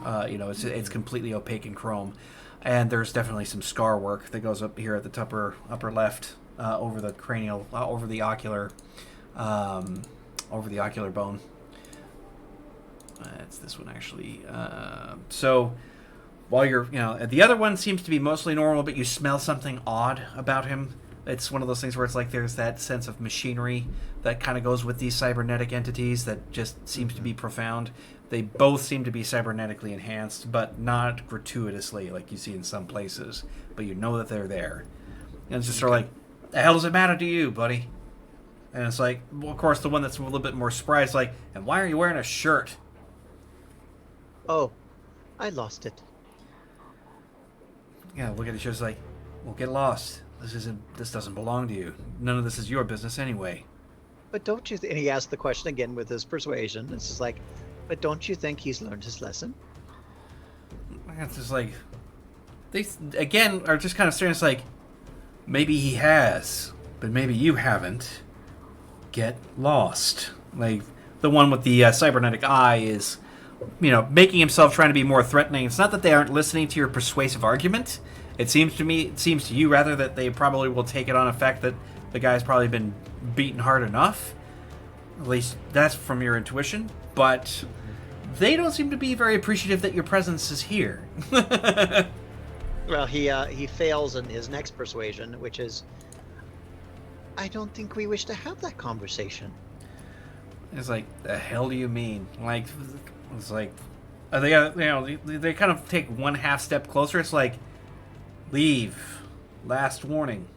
It's completely opaque in chrome. And there's definitely some scar work that goes up here at the upper left, over the cranial, over the ocular bone. It's this one actually. So while you're, the other one seems to be mostly normal, but you smell something odd about him. It's one of those things where it's like there's that sense of machinery that kind of goes with these cybernetic entities that just seems to be profound. They both seem to be cybernetically enhanced, but not gratuitously like you see in some places. But you know that they're there. And it's just sort of like, the hell does it matter to you, buddy? And it's like, well, of course, the one that's a little bit more spry is like, and why are you wearing a shirt? Oh, I lost it. Yeah, look at each other like, well, get lost. This doesn't belong to you. None of this is your business anyway. But don't you and he asked the question again with his persuasion. It's just like, but don't you think he's learned his lesson? It's just like, they again are just kind of staring. It's like, maybe he has, but maybe you haven't. Get lost. Like the one with the cybernetic eye is, making himself trying to be more threatening. It's not that they aren't listening to your persuasive argument. It seems to you rather that they probably will take it on effect that the guy's probably been beaten hard enough. At least that's from your intuition. But they don't seem to be very appreciative that your presence is here. Well, he fails in his next persuasion, which is, I don't think we wish to have that conversation. It's like, the hell do you mean? Like, it's like, they kind of take one half step closer. It's like, leave. Last warning.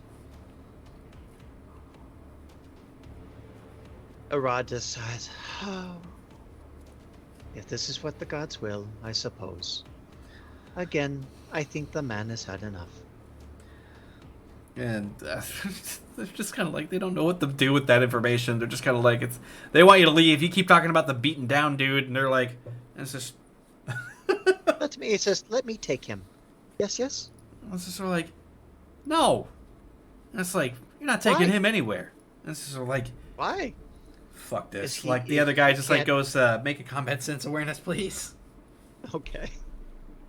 Arad decides, oh, if this is what the gods will, I suppose. Again, I think the man has had enough. And they're just kind of like, they don't know what to do with that information. They're just kind of like, they want you to leave. You keep talking about the beaten down dude, and they're like, it's just... It says, let me take him. Yes, yes? It's just sort of like, no. And it's like, you're not taking Why? him anywhere. And it's just sort of like, Why? fuck this. Is he- Like the if other guy he just like can't- goes, make a combat sense awareness, please. Okay.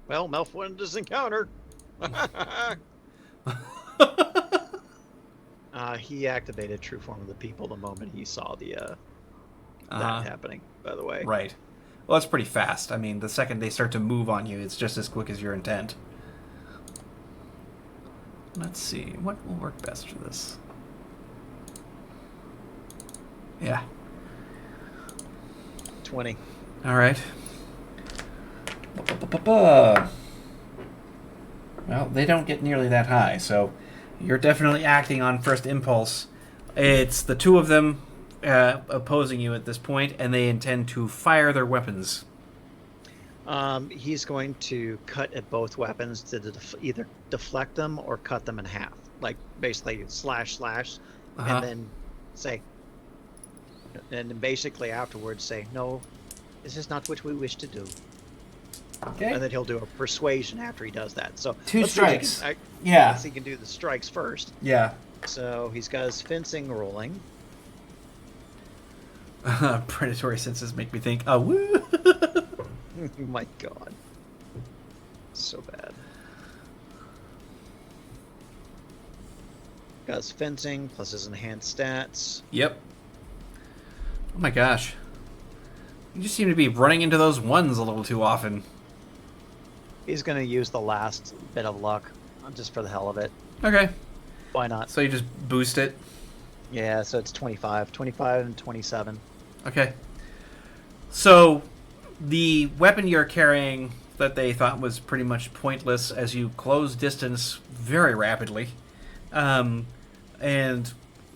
Well, Melf won this encounter. He activated True Form of the People the moment he saw the that happening. By the way, Right. Well, it's pretty fast. I mean, the second they start to move on you, it's just as quick as your intent. Let's see. What will work best for this? Yeah. 20. All right. Well, they don't get nearly that high, so you're definitely acting on first impulse. It's the two of them opposing you at this point, and they intend to fire their weapons. He's going to cut at both weapons to either deflect them or cut them in half. Like basically slash, and then say, and then basically afterwards say, no, this is not what we wish to do. Okay. And then he'll do a persuasion after he does that. So Two let's see if he can- strikes. Yeah. Let's see if he can do the strikes first. Yeah. So he's got his fencing rolling. Predatory senses make me think, oh, woo! My God. So bad. Got his fencing plus his enhanced stats. Yep. Oh my gosh. You just seem to be running into those ones a little too often. He's going to use the last bit of luck just for the hell of it. Okay. Why not? So you just boost it. Yeah, so it's 25. 25 and 27. Okay. So the weapon you're carrying that they thought was pretty much pointless as you close distance very rapidly, and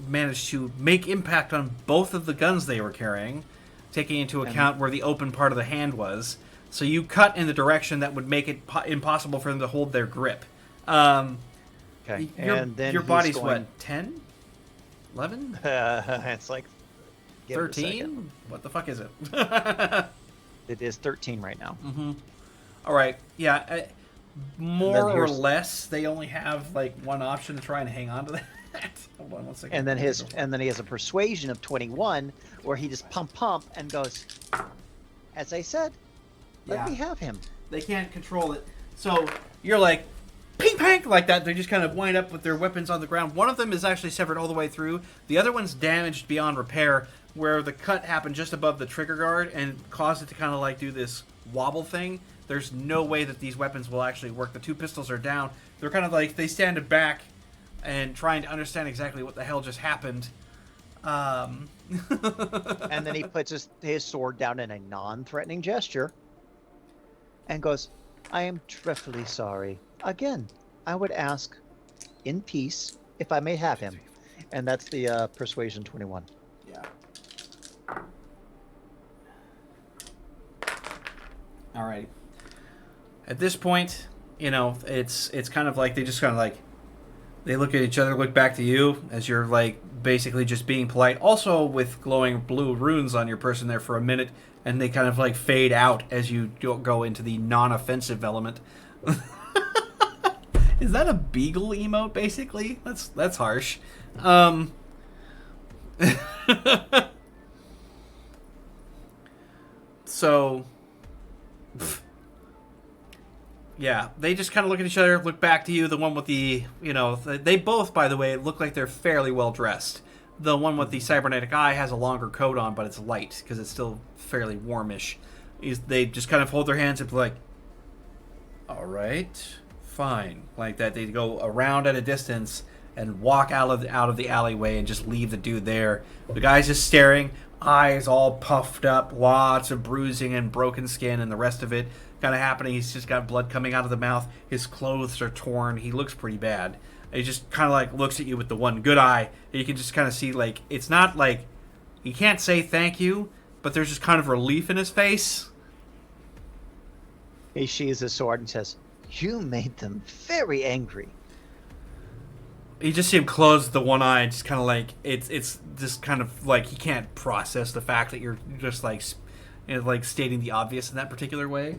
managed to make impact on both of the guns they were carrying, taking into account where the open part of the hand was. So you cut in the direction that would make it impossible for them to hold their grip. Okay. Your, and then your he's body's going, what, 10? 11? it's like give it a second. 13? What the fuck is it? It is 13 right now. Mm-hmm. All right. Yeah. More then or here's- less, they only have like one option to try and hang on to that. Hold on one second. And then he has a persuasion of 21 where he just pump and goes, as I said, let Yeah. me have him. They can't control it. So you're like, ping pang, like that. They just kind of wind up with their weapons on the ground. One of them is actually severed all the way through. The other one's damaged beyond repair, where the cut happened just above the trigger guard and caused it to kind of like do this wobble thing. There's no way that these weapons will actually work. The two pistols are down. They're kind of like, they stand back and trying to understand exactly what the hell just happened. And then he puts his sword down in a non-threatening gesture and goes, I am dreadfully sorry. Again, I would ask in peace if I may have him. And that's the persuasion 21. Yeah. Alrighty. At this point, you know, it's kind of like they just kind of like they look at each other, look back to you as you're like basically just being polite. Also with glowing blue runes on your person there for a minute, and they kind of like fade out as you go into the non-offensive element. Is that a beagle emote basically? That's harsh. So yeah, they just kind of look at each other, look back to you. The one with the, you know, they both, by the way, look like they're fairly well dressed. The one with the cybernetic eye has a longer coat on, but it's light because it's still fairly warmish. They just kind of hold their hands up like, all right, fine, like that. They go around at a distance and walk out of the alleyway and just leave the dude there. The guy's just staring, eyes all puffed up, lots of bruising and broken skin and the rest of it kind of happening. He's just got blood coming out of the mouth. His clothes are torn. He looks pretty bad. He just kind of like looks at you with the one good eye. And you can just kind of see like it's not like he can't say thank you, but there's just kind of relief in his face. He sheathes his sword and says, you made them very angry. You just see him close the one eye, and just kind of like it's just kind of like he can't process the fact that you're just like, you know, like stating the obvious in that particular way.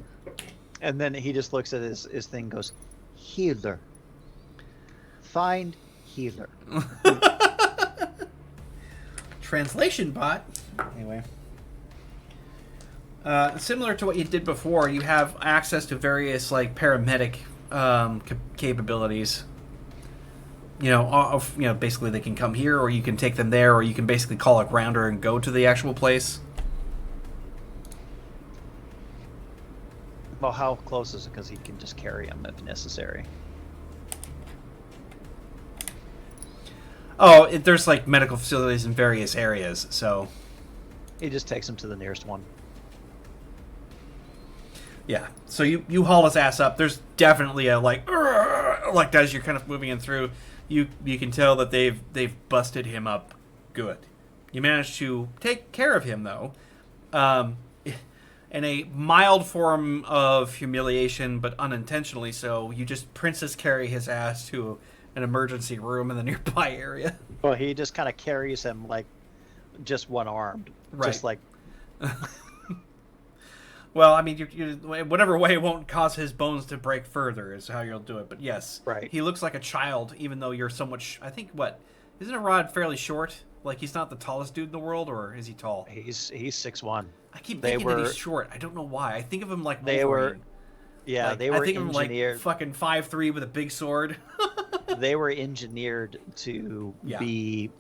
And then he just looks at his thing and goes, healer. Find healer. Translation bot. Anyway. Similar to what you did before, you have access to various like paramedic capabilities. Basically they can come here, or you can take them there, or you can basically call a grounder and go to the actual place. Well, how close is it? Because he can just carry him if necessary. Oh, there's like medical facilities in various areas, so He just takes him to the nearest one. yeah. So you haul his ass up. There's definitely a like as you're kind of moving in through, you can tell that they've busted him up good. You managed to take care of him though, in a mild form of humiliation, but unintentionally so. You just princess carry his ass to an emergency room in the nearby area. Well, he just kind of carries him like just one armed, Right. just like Well, I mean, you whatever way it won't cause his bones to break further is how you'll do it. But yes, Right. he looks like a child, even though you're somewhat. I think isn't Arad fairly short? Like he's not the tallest dude in the world, or is he tall? he's 6'1". I keep They thinking that were- he's short. I don't know why. I think of him like They were- Wolverine. Yeah, Like, they were I think of him like engineered. fucking 5'3" with a big sword. They were engineered to Yeah. be.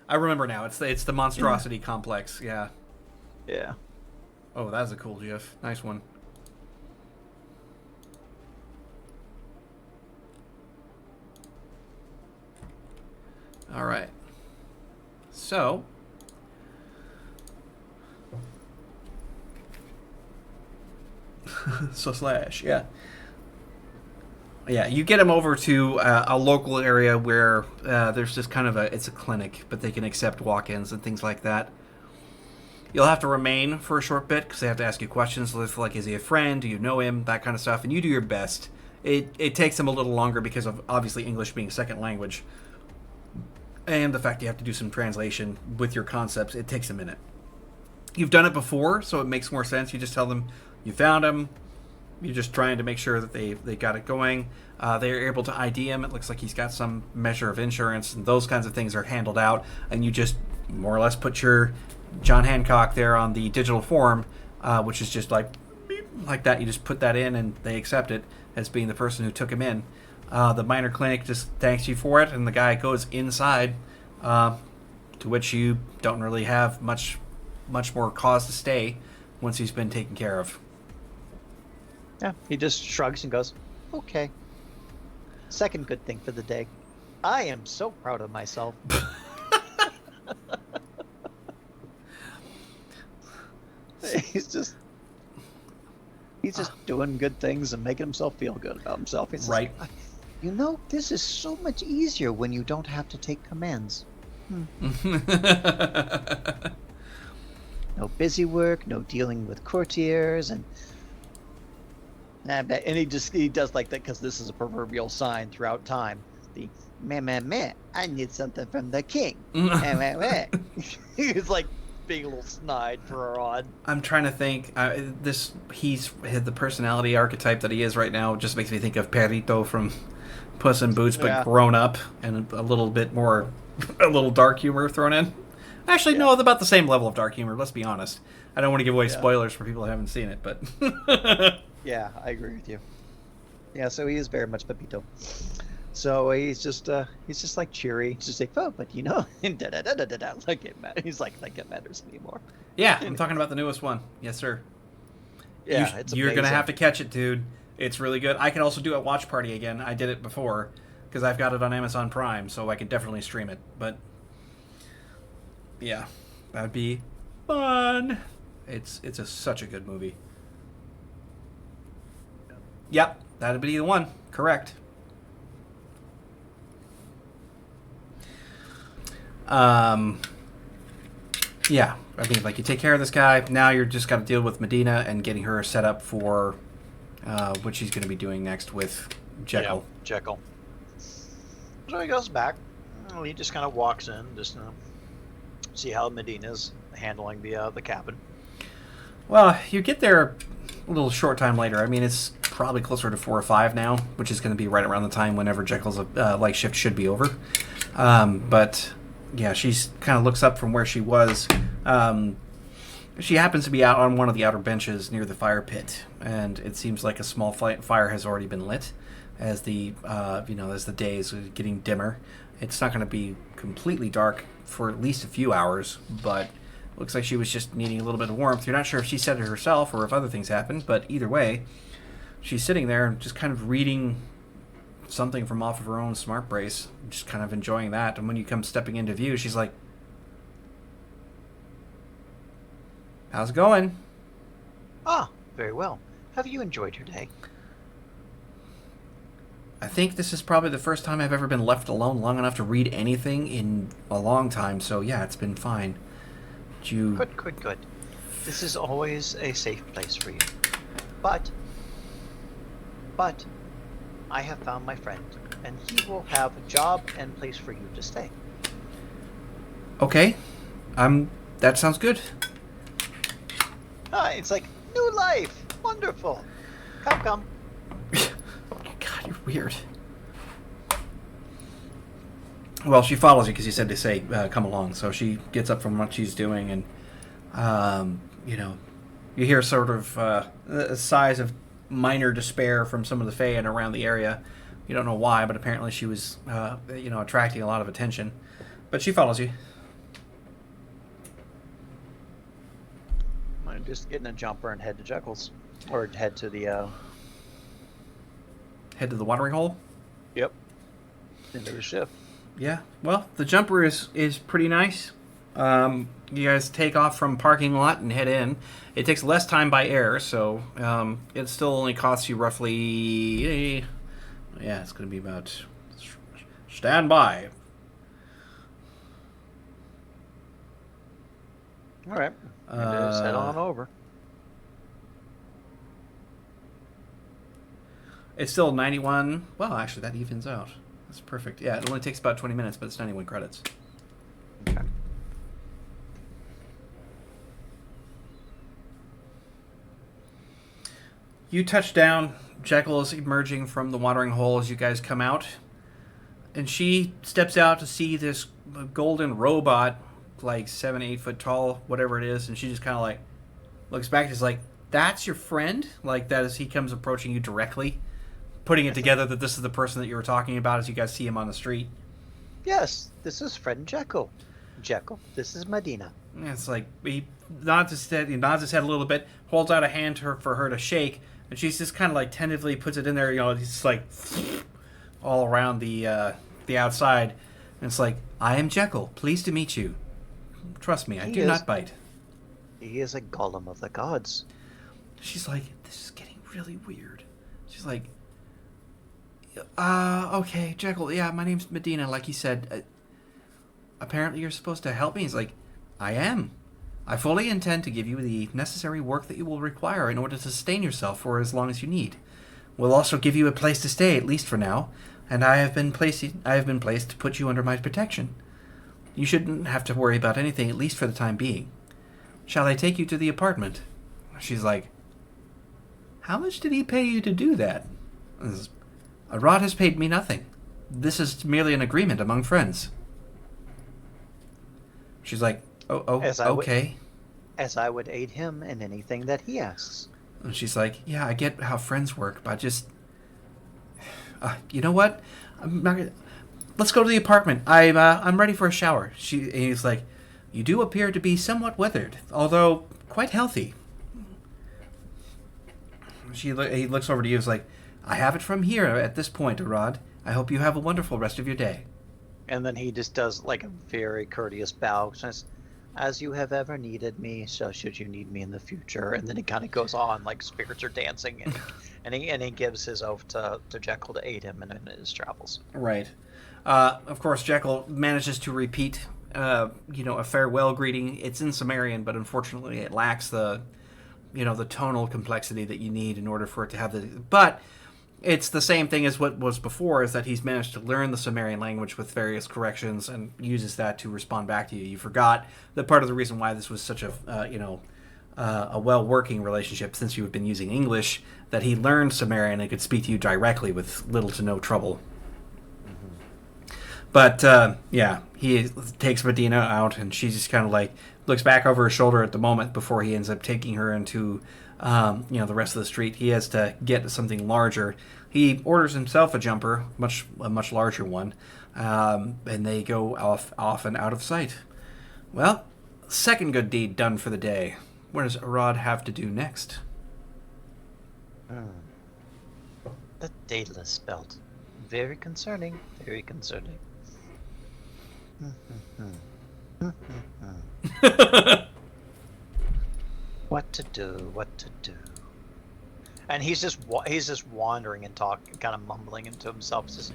I remember now. It's the monstrosity complex. Yeah. Yeah. Oh, that's a cool GIF. Nice one. All right. So, yeah. Yeah, you get him over to a local area where there's just kind of it's a clinic, but they can accept walk-ins and things like that. You'll have to remain for a short bit because they have to ask you questions like, is he a friend? Do you know him? That kind of stuff. And you do your best. It takes them a little longer because of obviously English being second language. And the fact you have to do some translation with your concepts. It takes a minute. You've done it before, so it makes more sense. You just tell them you found him. You're just trying to make sure that they got it going. They're able to ID him. It looks like he's got some measure of insurance, and those kinds of things are handled out. And you just more or less put your John Hancock there on the digital form, which is just like that. You just put that in, and they accept it as being the person who took him in. The minor clinic just thanks you for it, and the guy goes inside, to which you don't really have much more cause to stay once he's been taken care of. Yeah. He just shrugs and goes, "Okay." Second good thing for the day. I am so proud of myself. He's just doing good things and making himself feel good about himself. He's just Right. like, you know, this is so much easier when you don't have to take commands. No busy work, no dealing with courtiers, and he does like that because this is a proverbial sign throughout time. The meh, I need something from the king. Meh. He's like being a little snide for Arad. I'm trying to think. He's the personality archetype that he is right now. Just makes me think of Perrito from Puss in Boots, but Yeah. grown up and a little bit more, a little dark humor thrown in. Actually, no, about the same level of dark humor. Let's be honest. I don't want to give away spoilers for people who haven't seen it, but Yeah, I agree with you. Yeah, so he is very much Pepito. So he's just like cheery. He's just like, oh, but you know, like it matters. He's like it matters anymore. yeah, I'm talking about the newest one. Yes, sir. Yeah, You're gonna amazing. have to catch it, dude. It's really good. I can also do a watch party again. I did it before because I've got it on Amazon Prime, so I can definitely stream it. But yeah, that'd be fun. It's such a good movie. Yep, that'd be the one. Correct. Yeah, I mean, like you take care of this guy. Now you're just got to deal with Medina and getting her set up for what she's going to be doing next with Jekyll. Yeah, Jekyll. So he goes back. Well, he just kind of walks in, just see how Medina's handling the cabin. Well, you get there a little short time later. I mean, it's probably closer to 4 or 5 now, which is going to be right around the time whenever Jekyll's light shift should be over. But yeah, she's kind of looks up from where she was. She happens to be out on one of the outer benches near the fire pit, and it seems like a small fire has already been lit as the as the day is getting dimmer. It's not going to be completely dark for at least a few hours, but it looks like she was just needing a little bit of warmth. You're not sure if she said it herself or if other things happened, but either way, she's sitting there and just kind of reading something from off of her own smart brace, just kind of enjoying that. And when you come stepping into view, she's like, "How's it going?" Ah, very well. Have you enjoyed your day? I think this is probably the first time I've ever been left alone long enough to read anything in a long time, so yeah, it's been fine. Did you... Good. This is always a safe place for you. But I have found my friend, and he will have a job and place for you to stay. Okay. That sounds good. Ah, it's like new life. Wonderful. Come. God, you're weird. Well, she follows you because you said to say, come along. So she gets up from what she's doing, and, you hear sort of sighs of minor despair from some of the Fae and around the area. You don't know why, but apparently she was, attracting a lot of attention. But she follows you. I'm just getting a jumper and head to Jekyll's. Or head to the, Head to the watering hole? Yep. Into the ship. Yeah. Well, the jumper is pretty nice. You guys take off from parking lot and head in. It takes less time by air, so it still only costs you roughly... Yeah, it's going to be about... Stand by. All right. Just head on over. It's still 91... Well, actually, that evens out. That's perfect. Yeah, it only takes about 20 minutes, but it's 91 credits. Okay. You touch down. Jekyll is emerging from the watering hole as you guys come out. And she steps out to see this golden robot, like 7, 8 foot tall, whatever it is. And she just kind of like looks back and is like, "That's your friend?" Like that as he comes approaching you directly, putting it together that this is the person that you were talking about as you guys see him on the street. Yes, this is friend Jekyll. Jekyll, this is Medina. And it's like he nods his head a little bit, holds out a hand for her to shake, and she's just kind of like tentatively puts it in there. He's just like all around the outside, and it's like, "I am Jekyll. Pleased to meet you. Trust me, I do not bite." He is a golem of the gods. She's like, "This is getting really weird." She's like, "Okay, Jekyll. Yeah, my name's Medina. Like you said, apparently you're supposed to help me." He's like, "I am. I fully intend to give you the necessary work that you will require in order to sustain yourself for as long as you need. We'll also give you a place to stay, at least for now, and I have been placed to put you under my protection. You shouldn't have to worry about anything, at least for the time being. Shall I take you to the apartment?" She's like, "How much did he pay you to do that?" "Arad has paid me nothing. This is merely an agreement among friends." She's like, "Oh, okay." As I would aid him in anything that he asks. And she's like, "Yeah, I get how friends work, but just... you know what? I'm not gonna... Let's go to the apartment. I'm ready for a shower." He's like, "You do appear to be somewhat weathered, although quite healthy." He looks over to you. He's like, "I have it from here at this point, Arad. I hope you have a wonderful rest of your day." And then he just does like a very courteous bow. Says, "As you have ever needed me, so should you need me in the future." And then he kind of goes on like spirits are dancing, and he gives his oath to Jekyll to aid him in his travels. Right. Of course, Jekyll manages to repeat, a farewell greeting. It's in Sumerian, but unfortunately, it lacks the tonal complexity that you need in order for it to have the. But it's the same thing as what was before, is that he's managed to learn the Sumerian language with various corrections and uses that to respond back to you. You forgot that part of the reason why this was such a well-working relationship, since you have been using English, that he learned Sumerian and could speak to you directly with little to no trouble. But yeah, he takes Medina out, and she just kind of like looks back over her shoulder at the moment before he ends up taking her into the rest of the street. He has to get something larger. He orders himself a jumper, a much larger one, and they go off and out of sight. Well, second good deed done for the day. What does Arad have to do next? The Daedalus belt. Very concerning. Very concerning. What to do? What to do? And he's just wandering and kind of mumbling into himself. Just,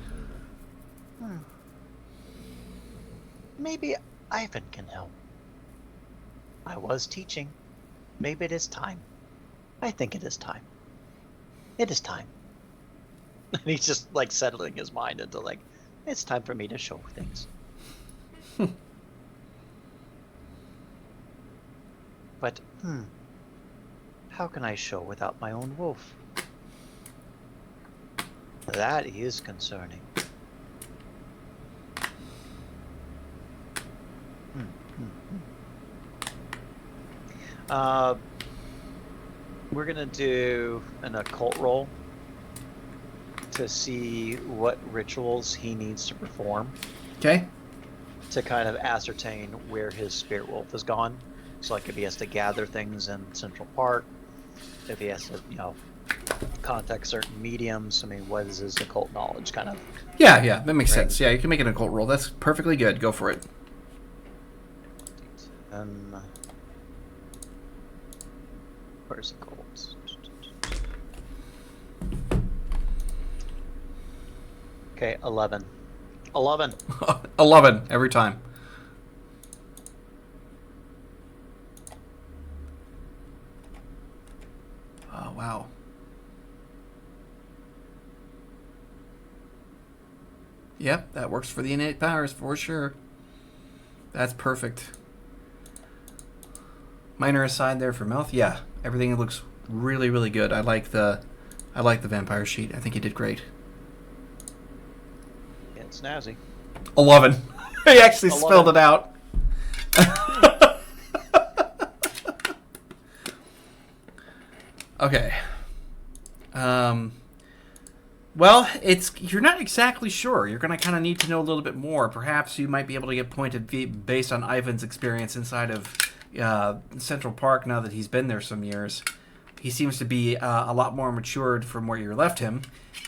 maybe Ivan can help. I was teaching. Maybe it is time. I think it is time. It is time. And he's just like settling his mind into like, it's time for me to show things. But, how can I show without my own wolf? That is concerning. We're gonna do an occult roll to see what rituals he needs to perform Okay. to kind of ascertain where his spirit wolf has gone. So like if he has to gather things in Central Park, if he has to, contact certain mediums, I mean, what is his occult knowledge kind of? Yeah, that makes Right. sense. Yeah, you can make an occult roll. That's perfectly good. Go for it. Where's occult? 11. 11 every time. Oh, wow. Yep, that works for the innate powers for sure. That's perfect. Minor aside there for Melth. Yeah, everything looks really, really good. I like the vampire sheet. I think you did great. Yeah, it's snazzy. 11. He actually 11. spelled it out. Okay. Well, you're not exactly sure. You're going to kind of need to know a little bit more. Perhaps you might be able to get pointed based on Ivan's experience inside of Central Park now that he's been there some years. He seems to be a lot more matured from where you left him,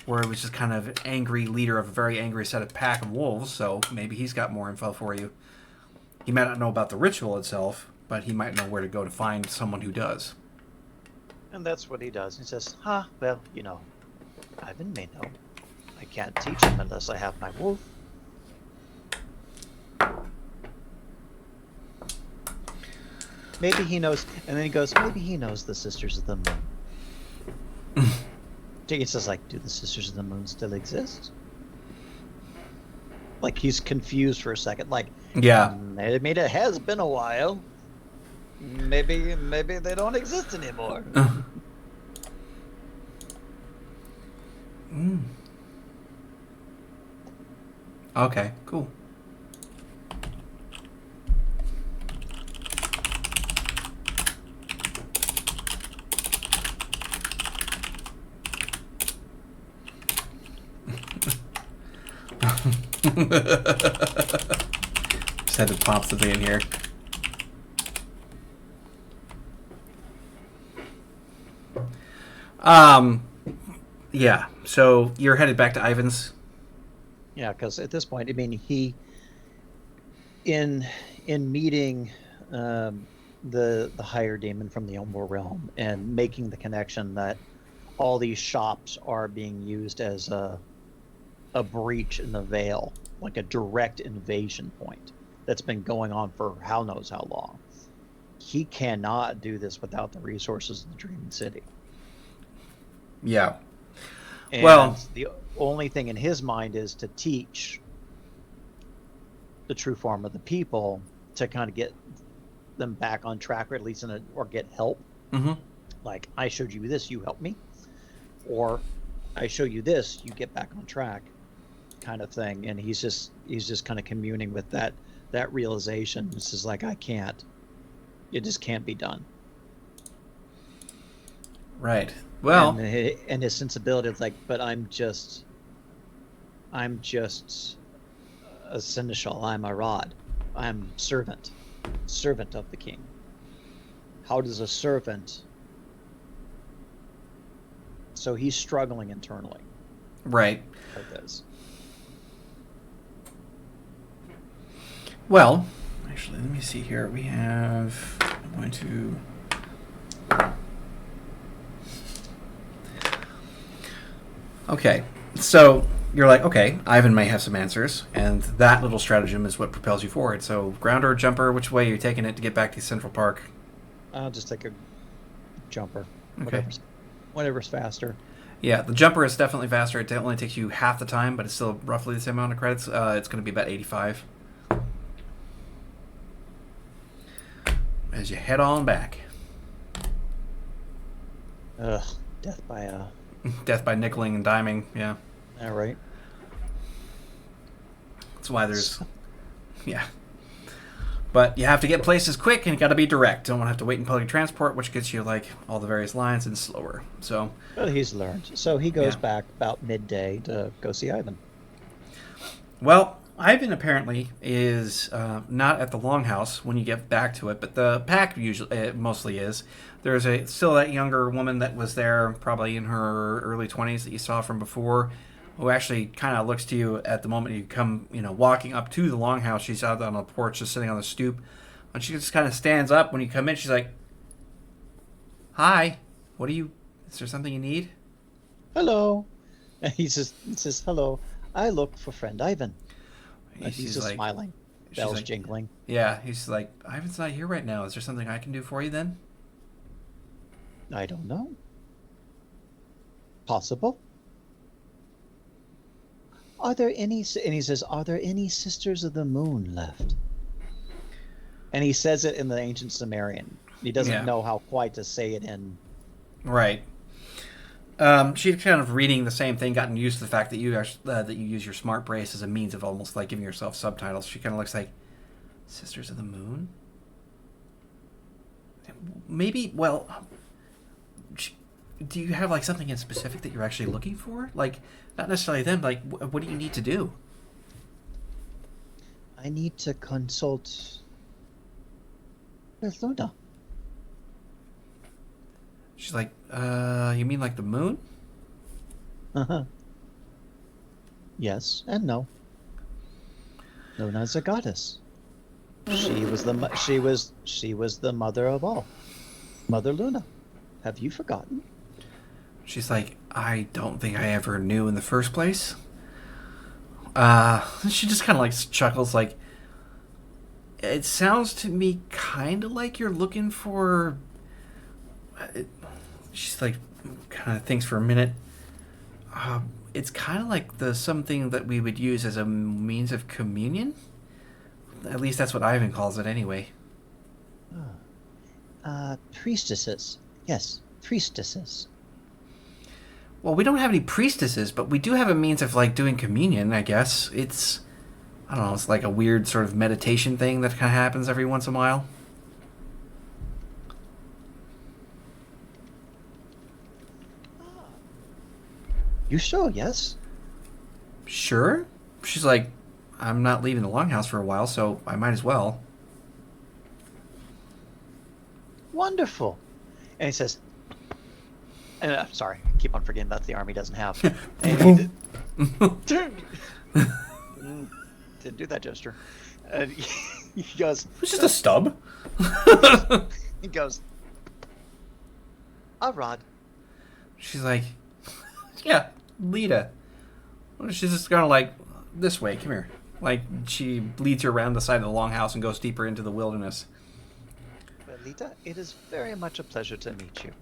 where he was just kind of angry leader of a very angry set of pack of wolves, so maybe he's got more info for you. He might not know about the ritual itself, but he might know where to go to find someone who does. And that's what he does. He says, well, Ivan may know. I can't teach him unless I have my wolf. Maybe he knows, and then he goes, maybe he knows the Sisters of the Moon. He says, like, do the Sisters of the Moon still exist? Like, he's confused for a second. Like, Yeah. maybe it has been a while. Maybe they don't exist anymore. Okay, cool. Just had to pop something in here. Yeah. So you're headed back to Ivan's. Yeah, because at this point, I mean, he, in meeting the higher demon from the Umbral realm and making the connection that all these shops are being used as a breach in the veil, like a direct invasion point that's been going on for how knows how long. He cannot do this without the resources of the Dreaming City. Yeah. And Well- the only thing in his mind is to teach the true form of the people to kind of get them back on track, or at least or get help. Mm-hmm. Like, I showed you this, you help me, or I show you this, you get back on track. kind of thing, and he's just kind of communing with that realization. It's just like, I can't. It just can't be done. Right. Well, And his sensibility is like, but I'm just a seneschal. I'm a rod. I'm servant of the king. How does a servant? So he's struggling internally right. with this. Well, actually, let me see here. We have. I'm going to. Okay, so you're like, okay, Ivan may have some answers, and that little stratagem is what propels you forward. So, grounder or jumper, which way are you taking it to get back to Central Park? I'll just take a jumper. Okay. Whatever's faster. Yeah, the jumper is definitely faster. It only takes you half the time, but it's still roughly the same amount of credits. It's going to be about 85. As you head on back. Ugh, death by Death by nickeling and diming, yeah. all right. That's why there's... Yeah. But you have to get places quick, and you got to be direct. Don't want to have to wait in public transport, which gets you, like, all the various lines and slower. So... Well, he's learned. So he goes Yeah. back about midday to go see Ivan. Well, Ivan apparently is not at the Longhouse when you get back to it, but the pack usually mostly is. There's still that younger woman that was there, probably in her early 20s that you saw from before, who actually kind of looks to you at the moment you come, walking up to the Longhouse. She's out on the porch, just sitting on the stoop, and she just kind of stands up when you come in. She's like, "Hi, is there something you need?" Hello. And he says, hello. I look for friend Ivan. And She's he's just like- smiling. she's Bells like- jingling. Yeah, he's like, "Ivan's not here right now. Is there something I can do for you then?" I don't know. Possible. Are there any? And he says, "Are there any sisters of the moon left?" And he says it in the ancient Sumerian. He doesn't Yeah. know how quite to say it in. Right. She's kind of reading the same thing, gotten used to the fact that you use your smart brace as a means of almost like giving yourself subtitles. She kind of looks like, Sisters of the Moon? Maybe, well, do you have like something in specific that you're actually looking for? Like, not necessarily them, like, what do you need to do? I need to consult with Luna. She's like, you mean like the moon? Uh-huh. Yes and no. Luna's a goddess. She was the mother of all. Mother Luna. Have you forgotten? She's like, I don't think I ever knew in the first place. She just kind of like chuckles, like, it sounds to me kind of like you're looking for. She's like, kind of thinks for a minute. It's kind of like something that we would use as a means of communion. At least that's what Ivan calls it, anyway. Priestesses. Yes, priestesses. Well, we don't have any priestesses, but we do have a means of like doing communion. I guess it's, I don't know. It's like a weird sort of meditation thing that kind of happens every once in a while. You sure? Yes. Sure. She's like, I'm not leaving the Longhouse for a while, so I might as well. Wonderful. And he says, sorry, I keep on forgetting that the army doesn't have. And didn't do that gesture. And he goes, It's just a stub. he goes, a rod. She's like, yeah, Lita. She's just kind of like, this way, come here. Like, she leads her around the side of the Longhouse and goes deeper into the wilderness. Lita, it is very much a pleasure to meet you.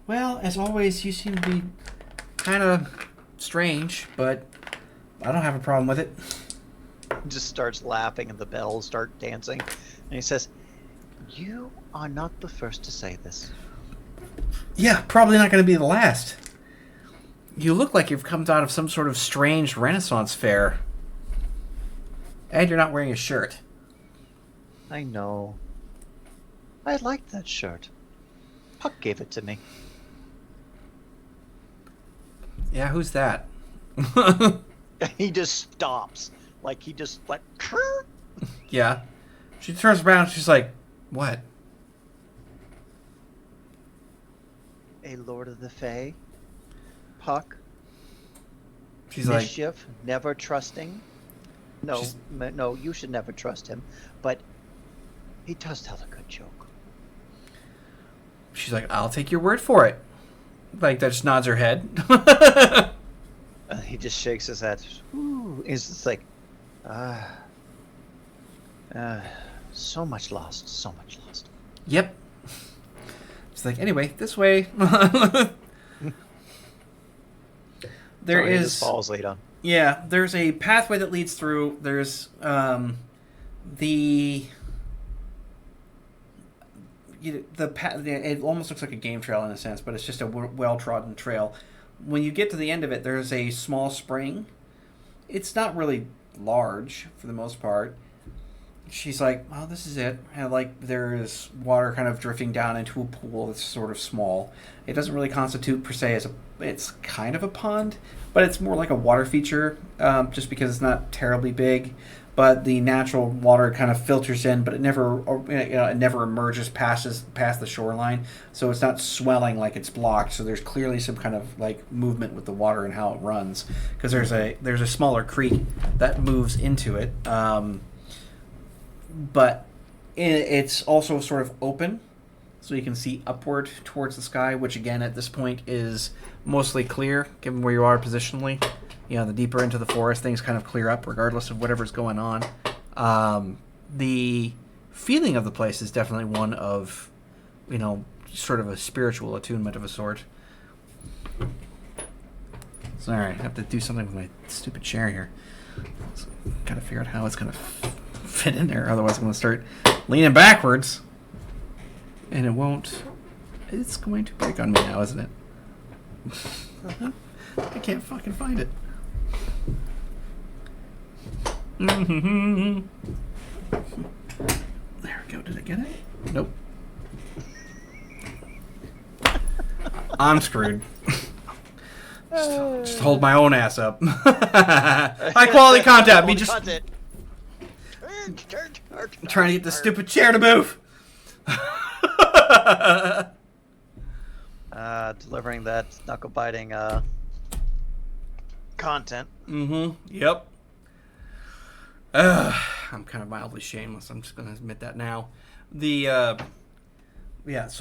Well, as always, you seem to be kind of strange, but I don't have a problem with it. He just starts laughing and the bells start dancing. And he says, you are not the first to say this. Yeah, probably not going to be the last. You look like you've come out of some sort of strange Renaissance fair. And you're not wearing a shirt. I know. I liked that shirt. Puck gave it to me. Yeah, who's that? He just stops. Like, he just, like, Yeah. She turns around, she's like, what? a Lord of the Fae. Puck. She's like, Mischief. Never trusting. No, She's- no, you should never trust him. But he does tell a good joke. she's like, I'll take your word for it. Like, that just nods her head. He just shakes his head. Ooh, it's just like, so much lost, so much lost. Yep. It's like, anyway, this way. There Sorry, he is, just follows Leda. yeah, there's a pathway that leads through. There's the path. It almost looks like a game trail in a sense, but it's just a well-trodden trail. When you get to the end of it, there's a small spring. It's not really large for the most part. She's like, "Oh, this is it." And like, there is water kind of drifting down into a pool that's sort of small. It doesn't really constitute per se as a. It's kind of a pond, but it's more like a water feature, just because it's not terribly big. But the natural water kind of filters in, but it never, it never emerges past the shoreline. So it's not swelling like it's blocked. So there's clearly some kind of like movement with the water and how it runs, because there's a smaller creek that moves into it. But it's also sort of open, so you can see upward towards the sky, which again at this point is mostly clear, given where you are positionally. You know, the deeper into the forest, things kind of clear up, regardless of whatever's going on. The feeling of the place is definitely one of, sort of a spiritual attunement of a sort. Sorry, I have to do something with my stupid chair here. So, gotta figure out how it's gonna fit in there, otherwise I'm going to start leaning backwards and it won't. It's going to break on me now, isn't it? I can't fucking find it. There we go. Did I get it? Nope. I'm screwed. Just hold my own ass up. High quality content. Me just I'm trying to get this stupid chair to move. Delivering that knuckle biting content. Yep. I'm kind of mildly shameless. I'm just going to admit that now. So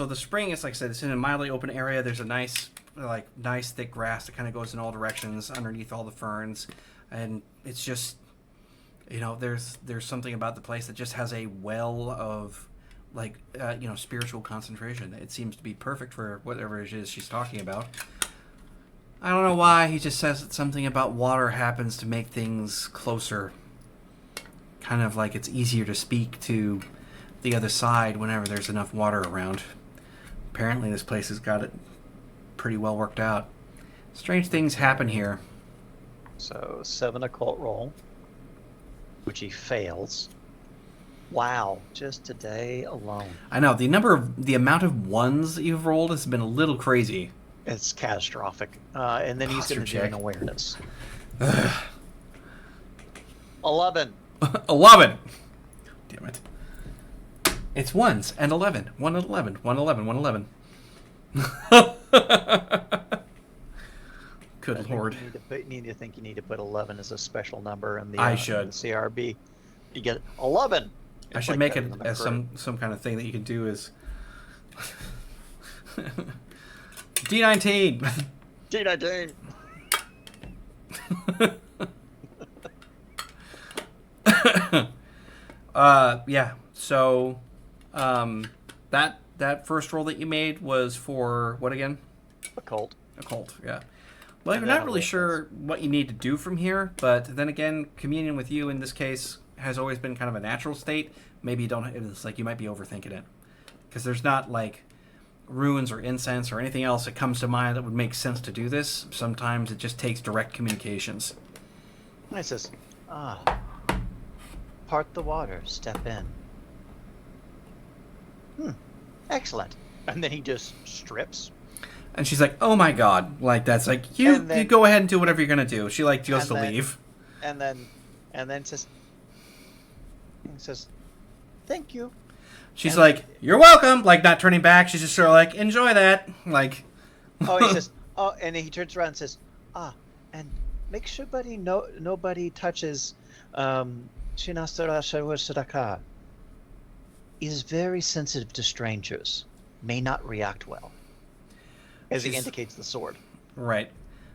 the spring is, like I said, it's in a mildly open area. There's a nice thick grass that kind of goes in all directions underneath all the ferns, and it's just, there's something about the place that just has a well of spiritual concentration. It seems to be perfect for whatever it is she's talking about. I don't know why. He just says that something about water happens to make things closer. Kind of like it's easier to speak to the other side whenever there's enough water around. Apparently this place has got it pretty well worked out. Strange things happen here. So 7 occult roll, which he fails. Wow, just today alone. I know, the amount of ones that you've rolled has been a little crazy. It's catastrophic. And then he's going to do an awareness. 11. 11! Damn it. It's ones and 11. 1 and 11. 1, 11. 1, 11. Good lord. You need to put 11 as a special number in the, I should. in the CRB. You get 11. I should make it as some kind of thing that you can do is D19. D19. Yeah. So, that first roll that you made was for what again? Occult. Occult. Yeah. Well, you're not really sure what you need to do from here, but then again, communion with you in this case has always been kind of a natural state. Maybe you don't. It's like you might be overthinking it, because there's not like runes or incense or anything else that comes to mind that would make sense to do this. Sometimes it just takes direct communications. And he says, part the water, step in. Excellent. And then he just strips. And she's like, "Oh my god!" Like that's like you go ahead and do whatever you're gonna do. She like goes to leave, and then says, "Thank you." She's like, "You're welcome." Like not turning back. She's just sort of like, "Enjoy that." Like, oh, he says, "Oh," and he turns around and says, and make sure nobody touches Shinasara Sadaka. Is very sensitive to strangers. May not react well." As he indicates the sword. Right.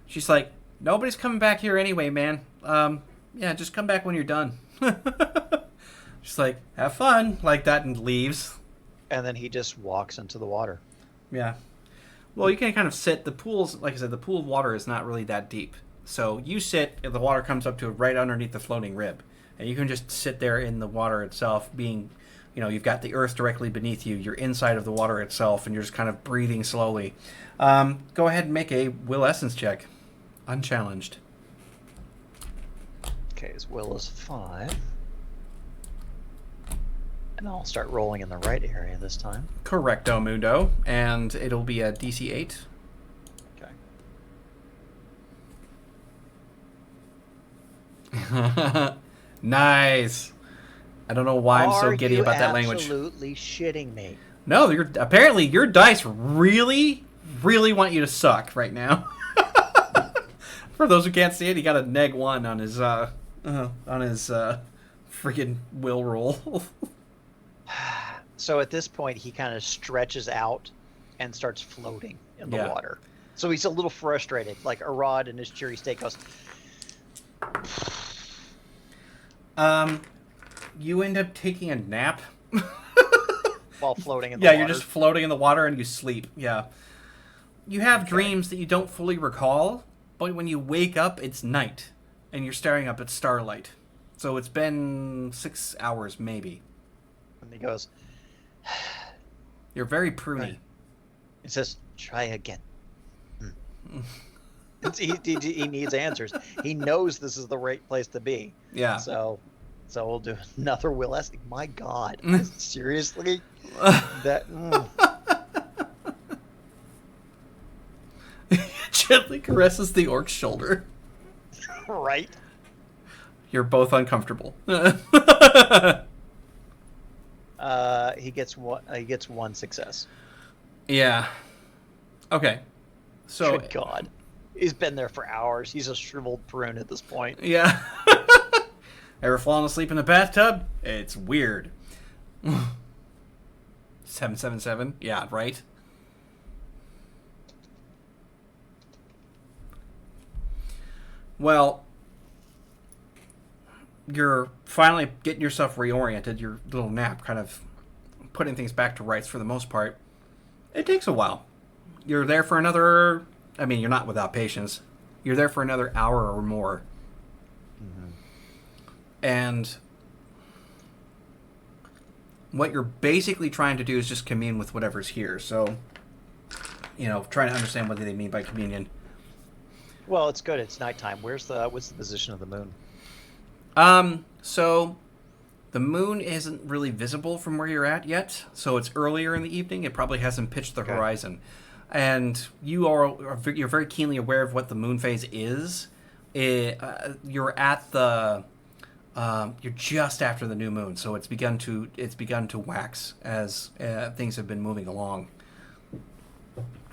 She's like, "Nobody's coming back here anyway, man. Yeah, just come back when you're done." She's like, "Have fun," like that, and leaves. And then he just walks into the water. Yeah. Well, you can kind of sit. The pool's, like I said, the pool of water is not really that deep. So you sit, and the water comes up to right underneath the floating rib. And you can just sit there in the water itself, being, you've got the earth directly beneath you. You're inside of the water itself, and you're just kind of breathing slowly. Go ahead and make a will essence check. Unchallenged. Okay, his will is 5. And I'll start rolling in the right area this time. Correcto mundo. And it'll be a DC 8. Okay. Nice. I don't know why I'm so giddy about that language. Absolutely shitting me. No, apparently your dice really, really want you to suck right now. For those who can't see it, he got a -1 on his freaking will roll. So at this point, he kind of stretches out and starts floating in the water. So he's a little frustrated, like Arad in his cheery state goes. You end up taking a nap. While floating in the water. Yeah, you're just floating in the water and you sleep. Yeah. You have dreams that you don't fully recall, but when you wake up, it's night, and you're staring up at starlight. So it's been 6 hours, maybe. And he goes... You're very pruny. He says, "Try again." He needs answers. He knows this is the right place to be. Yeah. So we'll do another will essence. My God. Seriously? That... Gently caresses the orc's shoulder. Right? You're both uncomfortable. He gets one success. Yeah. Okay. So Good God. He's been there for hours. He's a shriveled prune at this point. Yeah. Ever fallen asleep in the bathtub? It's weird. 777? Yeah, right? Well, you're finally getting yourself reoriented, your little nap, kind of putting things back to rights for the most part. It takes a while. You're there for another... I mean, you're not without patience. You're there for another hour or more. Mm-hmm. And what you're basically trying to do is just commune with whatever's here. So, trying to understand what they mean by communion. Well, it's good. It's nighttime. What's the position of the moon? So the moon isn't really visible from where you're at yet. So it's earlier in the evening. It probably hasn't pitched the horizon. And you're very keenly aware of what the moon phase is. You're at the you're just after the new moon, so it's begun to wax as things have been moving along.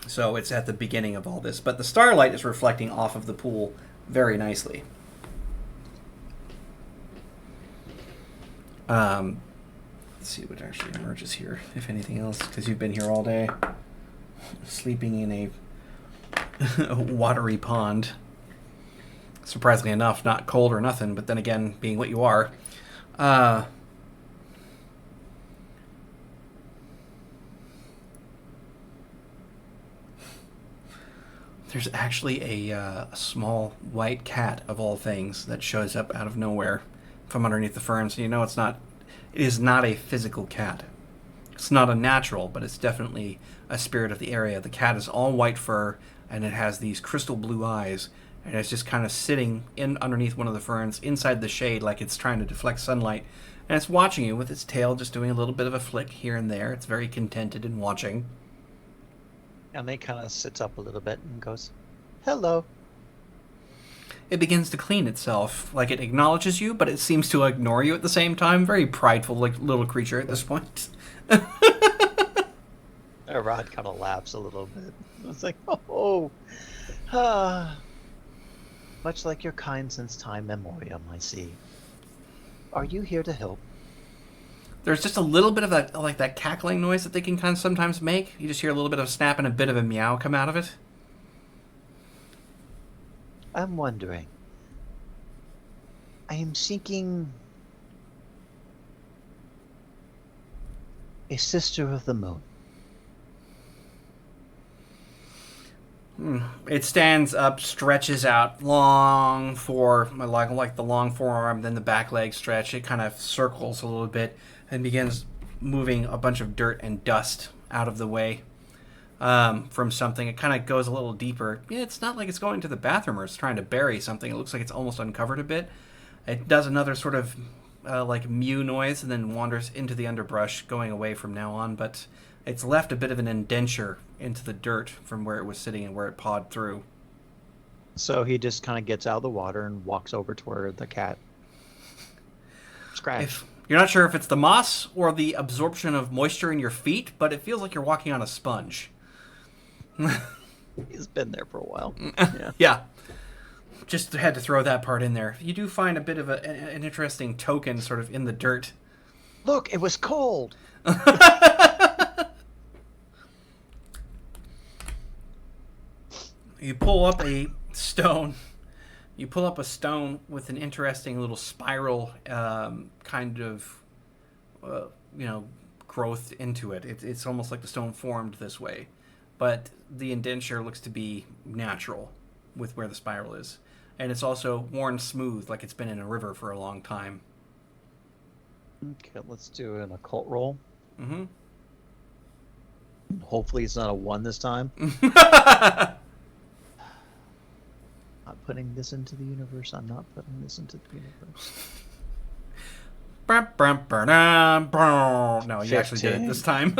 So it's at the beginning of all this, but the starlight is reflecting off of the pool very nicely. Let's see what actually emerges here, if anything else, because you've been here all day. Sleeping in a watery pond. Surprisingly enough, not cold or nothing, but then again, being what you are. There's actually a small white cat, of all things, that shows up out of nowhere from underneath the ferns. It is not a physical cat. It's not unnatural, but it's definitely a spirit of the area. The cat is all white fur, and it has these crystal blue eyes, and it's just kind of sitting in underneath one of the ferns inside the shade like it's trying to deflect sunlight, and it's watching you with its tail just doing a little bit of a flick here and there. It's very contented in watching. And they kind of sits up a little bit and goes, "Hello." It begins to clean itself, like it acknowledges you, but it seems to ignore you at the same time. Very prideful, like little creature at this point. Rod kind of laughs a little bit. It's like, oh, ah. Much like your kind since time memoriam, I see. Are you here to help? There's just a little bit of that, like that cackling noise that they can kind of sometimes make. You just hear a little bit of a snap and a bit of a meow come out of it. I'm wondering. I am seeking a sister of the moon. It stands up, stretches out, long for like the long forearm, then the back leg stretch. It kind of circles a little bit and begins moving a bunch of dirt and dust out of the way from something. It kind of goes a little deeper. Yeah, it's not like it's going to the bathroom or it's trying to bury something. It looks like it's almost uncovered a bit. It does another sort of like mew noise and then wanders into the underbrush, going away from now on, but it's left a bit of an indenture into the dirt from where it was sitting and where it pawed through. So he just kind of gets out of the water and walks over to where the cat scratched. If you're not sure if it's the moss or the absorption of moisture in your feet, but it feels like you're walking on a sponge. He's been there for a while. Yeah. Just had to throw that part in there. You do find a bit of an interesting token sort of in the dirt. Look, it was cold. You pull up a stone. You pull up a stone with an interesting little spiral kind of, growth into it. It's almost like the stone formed this way. But the indenture looks to be natural with where the spiral is. And it's also worn smooth, like it's been in a river for a long time. Okay, let's do an occult roll. Mm-hmm. Hopefully it's not a 1 this time. Not putting this into the universe. I'm not putting this into the universe. No, you actually did it this time.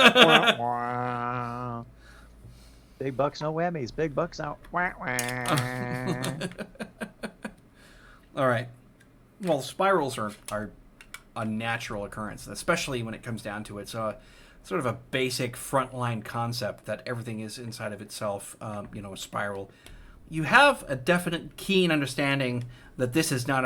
Big bucks, no whammies. Big bucks out. All right. Well, spirals are a natural occurrence, especially when it comes down to it. So, sort of a basic frontline concept that everything is inside of itself. A spiral. You have a definite, keen understanding that this is not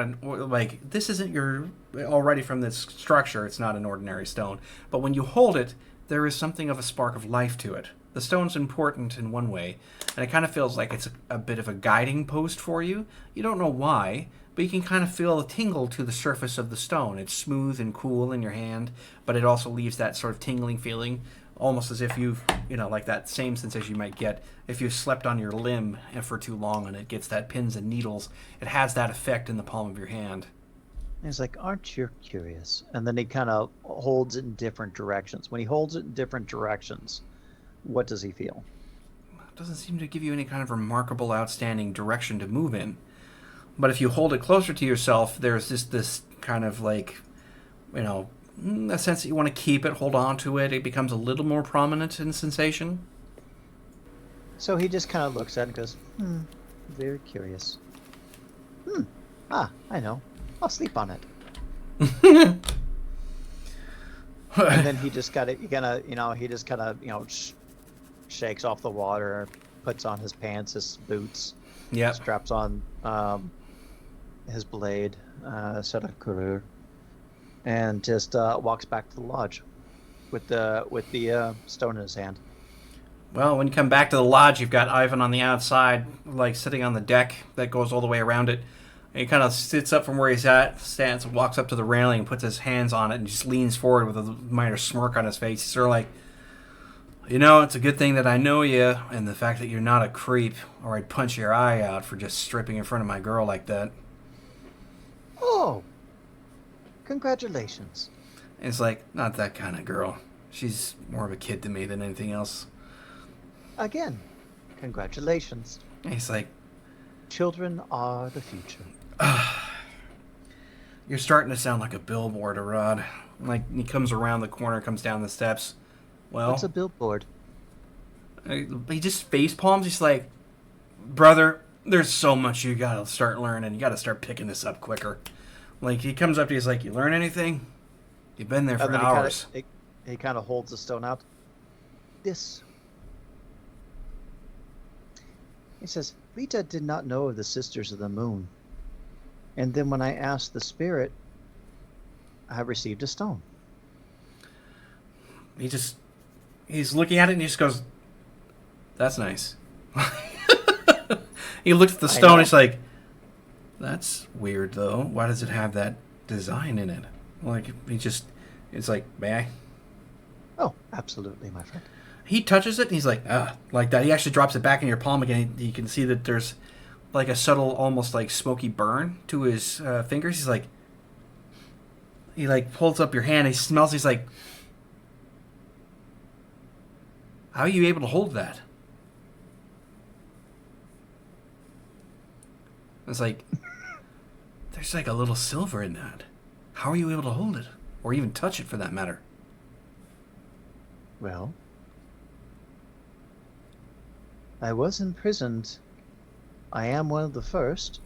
this isn't your already from this structure. It's not an ordinary stone. But when you hold it, there is something of a spark of life to it. The stone's important in one way, and it kind of feels like it's a bit of a guiding post for you. You don't know why, but you can kind of feel a tingle to the surface of the stone. It's smooth and cool in your hand, but it also leaves that sort of tingling feeling, almost as if you've, like that same sensation you might get if you slept on your limb for too long and it gets that pins and needles. It has that effect in the palm of your hand. He's like, aren't you curious? And then he kind of holds it in different directions. When he holds it in different directions, what does he feel? It doesn't seem to give you any kind of remarkable, outstanding direction to move in. But if you hold it closer to yourself, there's this kind of like, a sense that you want to keep it, hold on to it. It becomes a little more prominent in sensation. So he just kind of looks at it and goes, very curious. I know. I'll sleep on it. And then he just got it. He just kind of, shakes off the water, puts on his pants, his boots, straps on his blade, set of career, and just walks back to the lodge with the stone in his hand. Well, when you come back to the lodge, you've got Ivan on the outside, like sitting on the deck that goes all the way around it. And he kind of sits up from where he's at, stands, walks up to the railing, and puts his hands on it, and just leans forward with a minor smirk on his face. He's sort of like, it's a good thing that I know you, and the fact that you're not a creep, or I'd punch your eye out for just stripping in front of my girl like that. Oh, congratulations. And it's like, not that kind of girl. She's more of a kid to me than anything else. Again, congratulations. And he's like, Children are the future. you're starting to sound like a billboard, Arad. Like, he comes around the corner, comes down the steps. Well, What's a billboard? he just face palms. He's like, brother, there's so much you gotta start learning. You gotta start picking this up quicker. Like, he comes up to you, he's like, you learn anything? You've been there for And then hours. he kind of holds the stone out. This. He says, Rita did not know of the Sisters of the Moon. And then when I asked the spirit, I received a stone. He's looking at it and he just goes, that's nice. He looks at the stone and he's like, that's weird though. Why does it have that design in it? Like, it's like, may I? Oh, absolutely, my friend. He touches it and he's like, like that. He actually drops it back in your palm again. You can see that there's like a subtle, almost like smoky burn to his fingers. He's like, he like pulls up your hand. He smells. He's like, how are you able to hold that? It's like, there's like a little silver in that. How are you able to hold it? Or even touch it for that matter? Well, I was imprisoned. I am one of the first.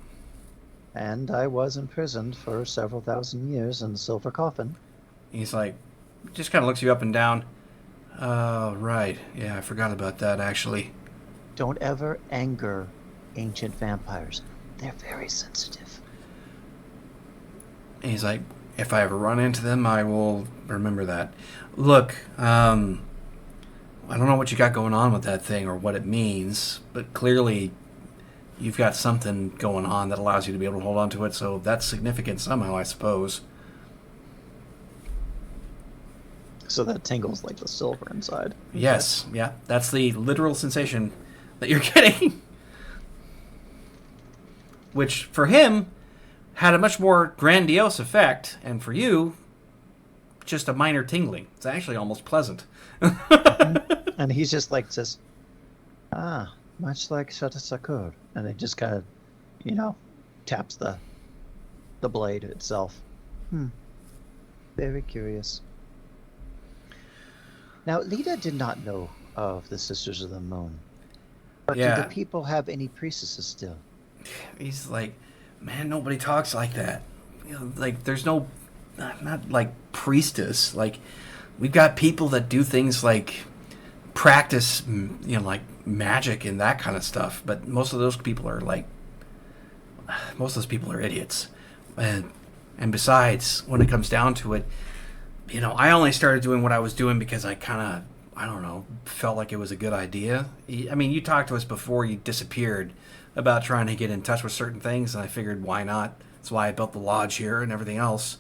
And I was imprisoned for several thousand years in the silver coffin. He's like, just kind of looks you up and down. Oh, right. Yeah, I forgot about that, actually. Don't ever anger ancient vampires. They're very sensitive. And he's like, if I ever run into them, I will remember that. Look, I don't know what you got going on with that thing or what it means, but clearly you've got something going on that allows you to be able to hold on to it, so that's significant somehow, I suppose. So that tingles like the silver inside. Yes, yeah, that's the literal sensation that you're getting. Which, for him, had a much more grandiose effect, and for you, just a minor tingling. It's actually almost pleasant. And he's just like says, much like Shata Sakur. And it just kind of, taps the blade itself. Very curious. Now, Lita did not know of the Sisters of the Moon. But Yeah. do the people have any priestesses still? He's like, man, nobody talks like that. Like, there's no, not like priestess. Like, we've got people that do things like practice, like magic and that kind of stuff. But most of those people are idiots. And besides, when it comes down to it, I only started doing what I was doing because I kind of, I don't know, felt like it was a good idea. I mean, you talked to us before you disappeared about trying to get in touch with certain things, and I figured, why not? That's why I built the lodge here and everything else.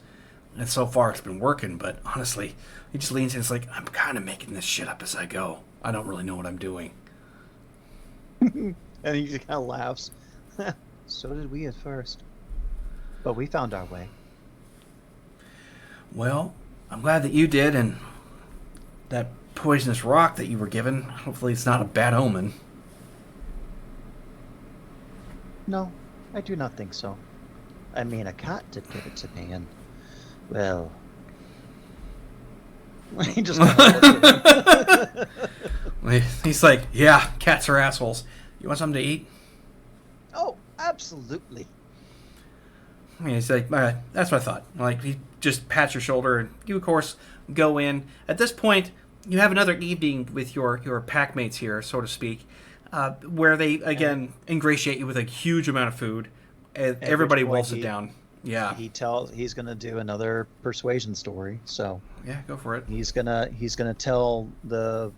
And so far, it's been working, but honestly, he just leans in. It's like, I'm kind of making this shit up as I go. I don't really know what I'm doing. And he just kind of laughs. So did we at first. But we found our way. Well, I'm glad that you did, and that poisonous rock that you were given, hopefully it's not a bad omen. No, I do not think so. I mean, a cat did give it to me, and, well... he just kind of He's like, yeah, cats are assholes. You want something to eat? Oh, absolutely. I mean, he's like, that's what I thought. Like, he just pats your shoulder, and you, of course, go in. At this point, you have another evening with your pack mates here, so to speak, where they, again, ingratiate you with a huge amount of food. Everybody will sit down. Yeah. He's gonna do another persuasion story, so Yeah, go for it. he's gonna tell the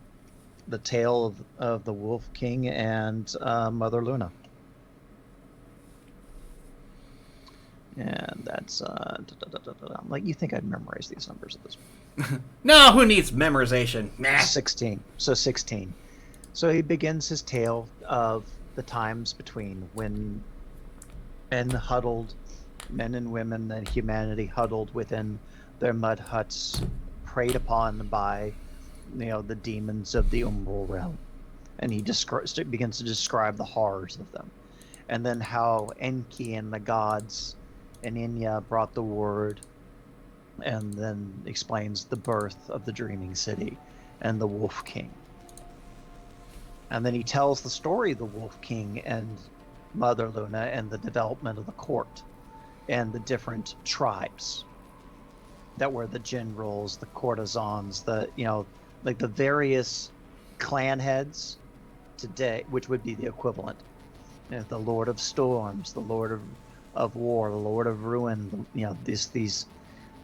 tale of the Wolf King and Mother Luna. And that's I'm like, you think I'd memorize these numbers at this point? No, who needs memorization? Nah. 16. So 16. So he begins his tale of the times between when men and women and humanity huddled within their mud huts, preyed upon by the demons of the umbral realm, and he begins to describe the horrors of them, and then how Enki and the gods and Inya brought the word, and then explains the birth of the Dreaming City and the Wolf King. And then he tells the story of the Wolf King and Mother Luna and the development of the court and the different tribes that were the generals, the courtesans, the like the various clan heads today, which would be the equivalent. The Lord of Storms, the Lord of War, the Lord of Ruin. These,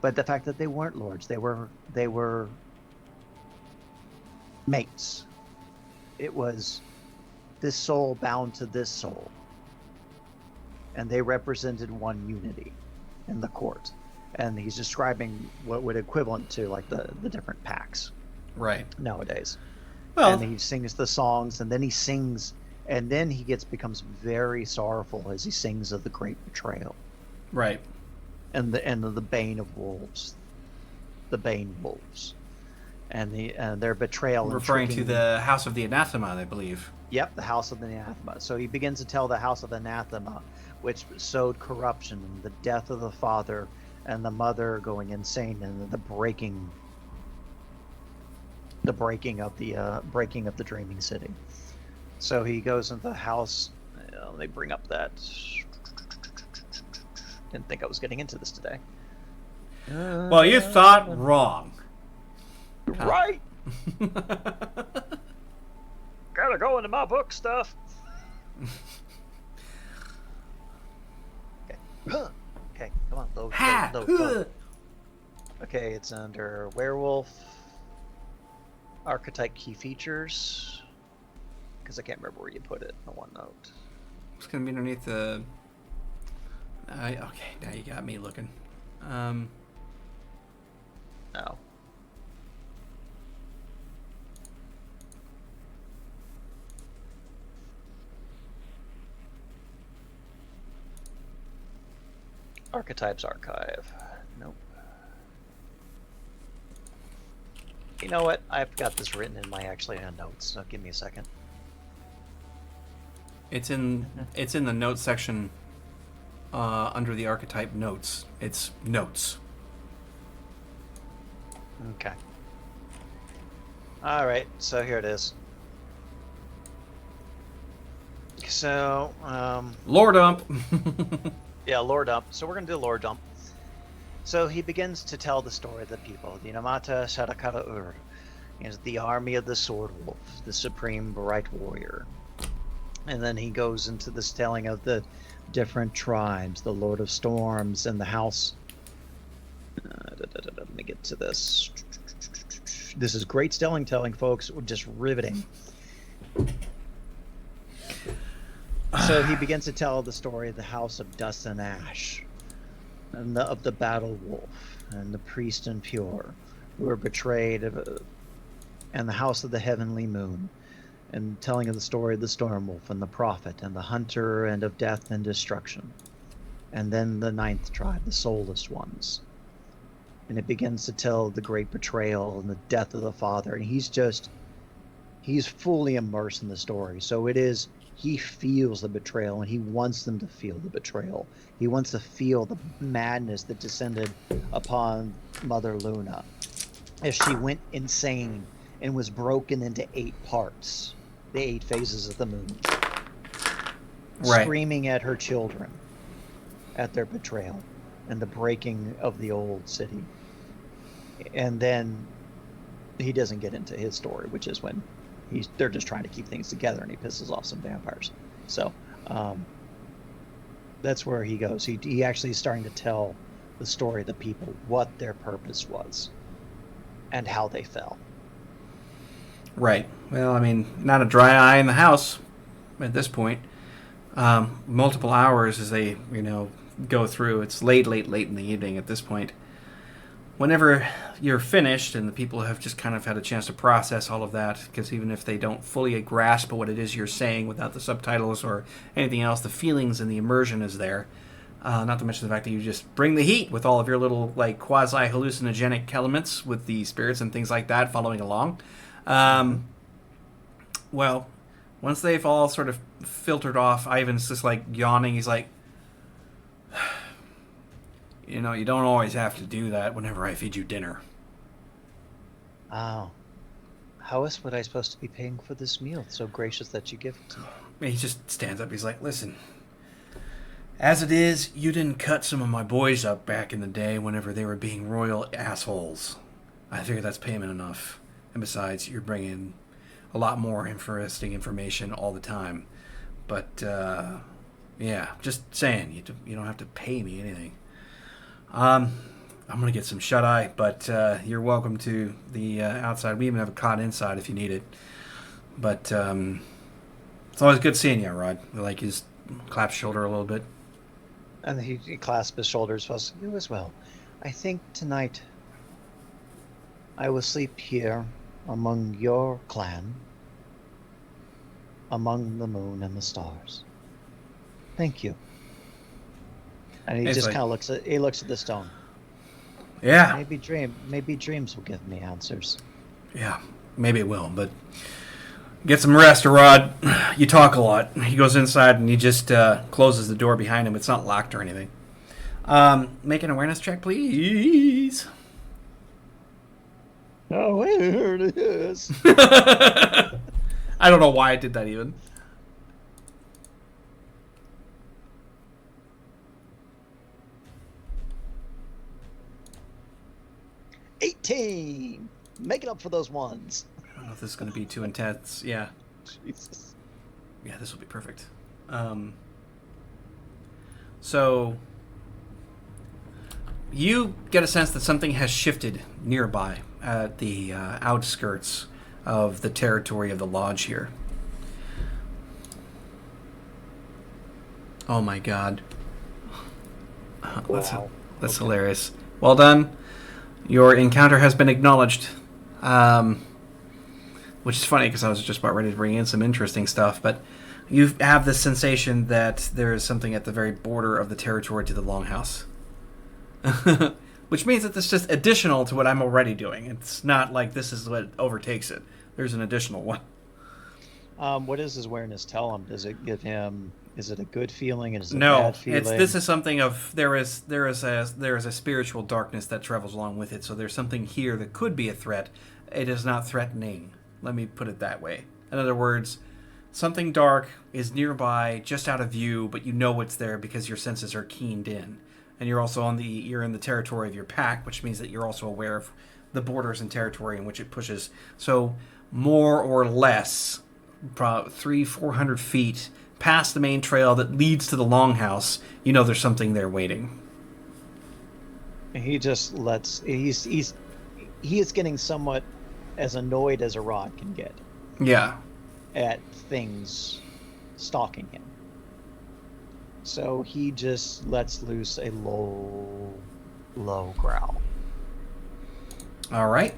but the fact that they weren't lords, they were mates. It was this soul bound to this soul, and they represented one unity in the court. And he's describing what would equivalent to like the different packs Right. nowadays. Well, And he sings the songs, and then he sings, and then he becomes very sorrowful as he sings of the great betrayal right. and the bane of wolves, the bane wolves, and their betrayal. and Referring to tricking- the House of the Anathema, I believe. Yep, the House of the Anathema. So he begins to tell the House of the Anathema, which sowed corruption, and the death of the father and the mother going insane, and the breaking of the Dreaming City. So he goes into the house. Let me bring up that. Didn't think I was getting into this today. Well, you thought wrong. Right. Gotta go into my book stuff. Okay. Okay, come on, load. Okay, it's under werewolf archetype key features. Because I can't remember where you put it in OneNote. It's going to be underneath the... okay, now you got me looking. No. Archetypes archive. Nope. You know what? I've got this written in my notes. So give me a second. It's in the notes section under the archetype notes. It's notes. Okay. All right. So here it is. So Lore dump. yeah, lore dump. So we're gonna do lore dump. So he begins to tell the story of the people. The Namata Shadakara Ur is the army of the Sword Wolf, the supreme bright warrior. And then he goes into this telling of the different tribes, the Lord of Storms, and the House. Let me get to this. This is great storytelling, folks. We're just riveting. So he begins to tell the story of the House of Dust and Ash, and of the Battle Wolf, and the Priest and Pure, who were betrayed, and the House of the Heavenly Moon, and telling of the story of the Storm Wolf, and the Prophet, and the Hunter, and of death and destruction. And then the ninth tribe, the Soulless Ones. And it begins to tell the great betrayal and the death of the father, and he's fully immersed in the story. So he feels the betrayal, and he wants them to feel the betrayal. He wants to feel the madness that descended upon Mother Luna as she went insane and was broken into 8 parts, the 8 phases of the moon, Right. screaming at her children, at their betrayal and the breaking of the old city. And then he doesn't get into his story, which is when they're just trying to keep things together, and he pisses off some vampires. So that's where he goes. He actually is starting to tell the story of the people, what their purpose was, and how they fell. Right. Well, I mean, not a dry eye in the house at this point. Multiple hours as they, go through. It's late in the evening at this point. Whenever you're finished and the people have just kind of had a chance to process all of that, because even if they don't fully grasp what it is you're saying without the subtitles or anything else, the feelings and the immersion is there. Not to mention the fact that you just bring the heat with all of your little like quasi hallucinogenic elements with the spirits and things like that following along. Well, once they've all sort of filtered off, Ivan's just like yawning. He's like, you know, you don't always have to do that whenever I feed you dinner. Oh. How else would I supposed to be paying for this meal? So gracious that you give it to me. And he just stands up. He's like, listen, as it is, you didn't cut some of my boys up back in the day whenever they were being royal assholes. I figure that's payment enough. And besides, you're bringing a lot more interesting information all the time. But, yeah, just saying, you don't have to pay me anything. I'm going to get some shut-eye, but you're welcome to the outside. We even have a cot inside if you need it. But it's always good seeing you, Rod. Like, he just claps shoulder a little bit. And he clasped his shoulders. Was you as well. I think tonight I will sleep here among your clan, among the moon and the stars. Thank you. And he It's just like- kind of looks at the stone. Yeah, Maybe dreams will give me answers. yeah, maybe it will, but get some rest, Rod. You talk a lot. He goes inside and he just closes the door behind him. It's not locked or anything. Make an awareness check, please. Oh, here it is. I don't know why I did that even. $18. Make it up for those ones. I don't know if this is going to be too intense. Yeah. Jesus. Yeah, this will be perfect. So you get a sense that something has shifted nearby at the outskirts of the territory of the lodge here. Oh my god. Wow. That's hilarious. Well done. Your encounter has been acknowledged. Which is funny because I was just about ready to bring in some interesting stuff, but you have this sensation that there is something at the very border of the territory to the Longhouse. Which means that it's just additional to what I'm already doing. It's not like this is what overtakes it. There's an additional one. What does his awareness tell him? Does it give him? Is it a good feeling? Is it a No, bad feeling? this is something of there is a spiritual darkness that travels along with it. So there's something here that could be a threat. It is not threatening. Let me put it that way. In other words, something dark is nearby, just out of view, but you know it's there because your senses are keened in, and you're also you're in the territory of your pack, which means that you're also aware of the borders and territory in which it pushes. So more or less, 300-400 feet past the main trail that leads to the Longhouse, you know there's something there waiting. He just lets. He is getting somewhat as annoyed as a rod can get Yeah. at things stalking him. So he just lets loose a low growl. All right.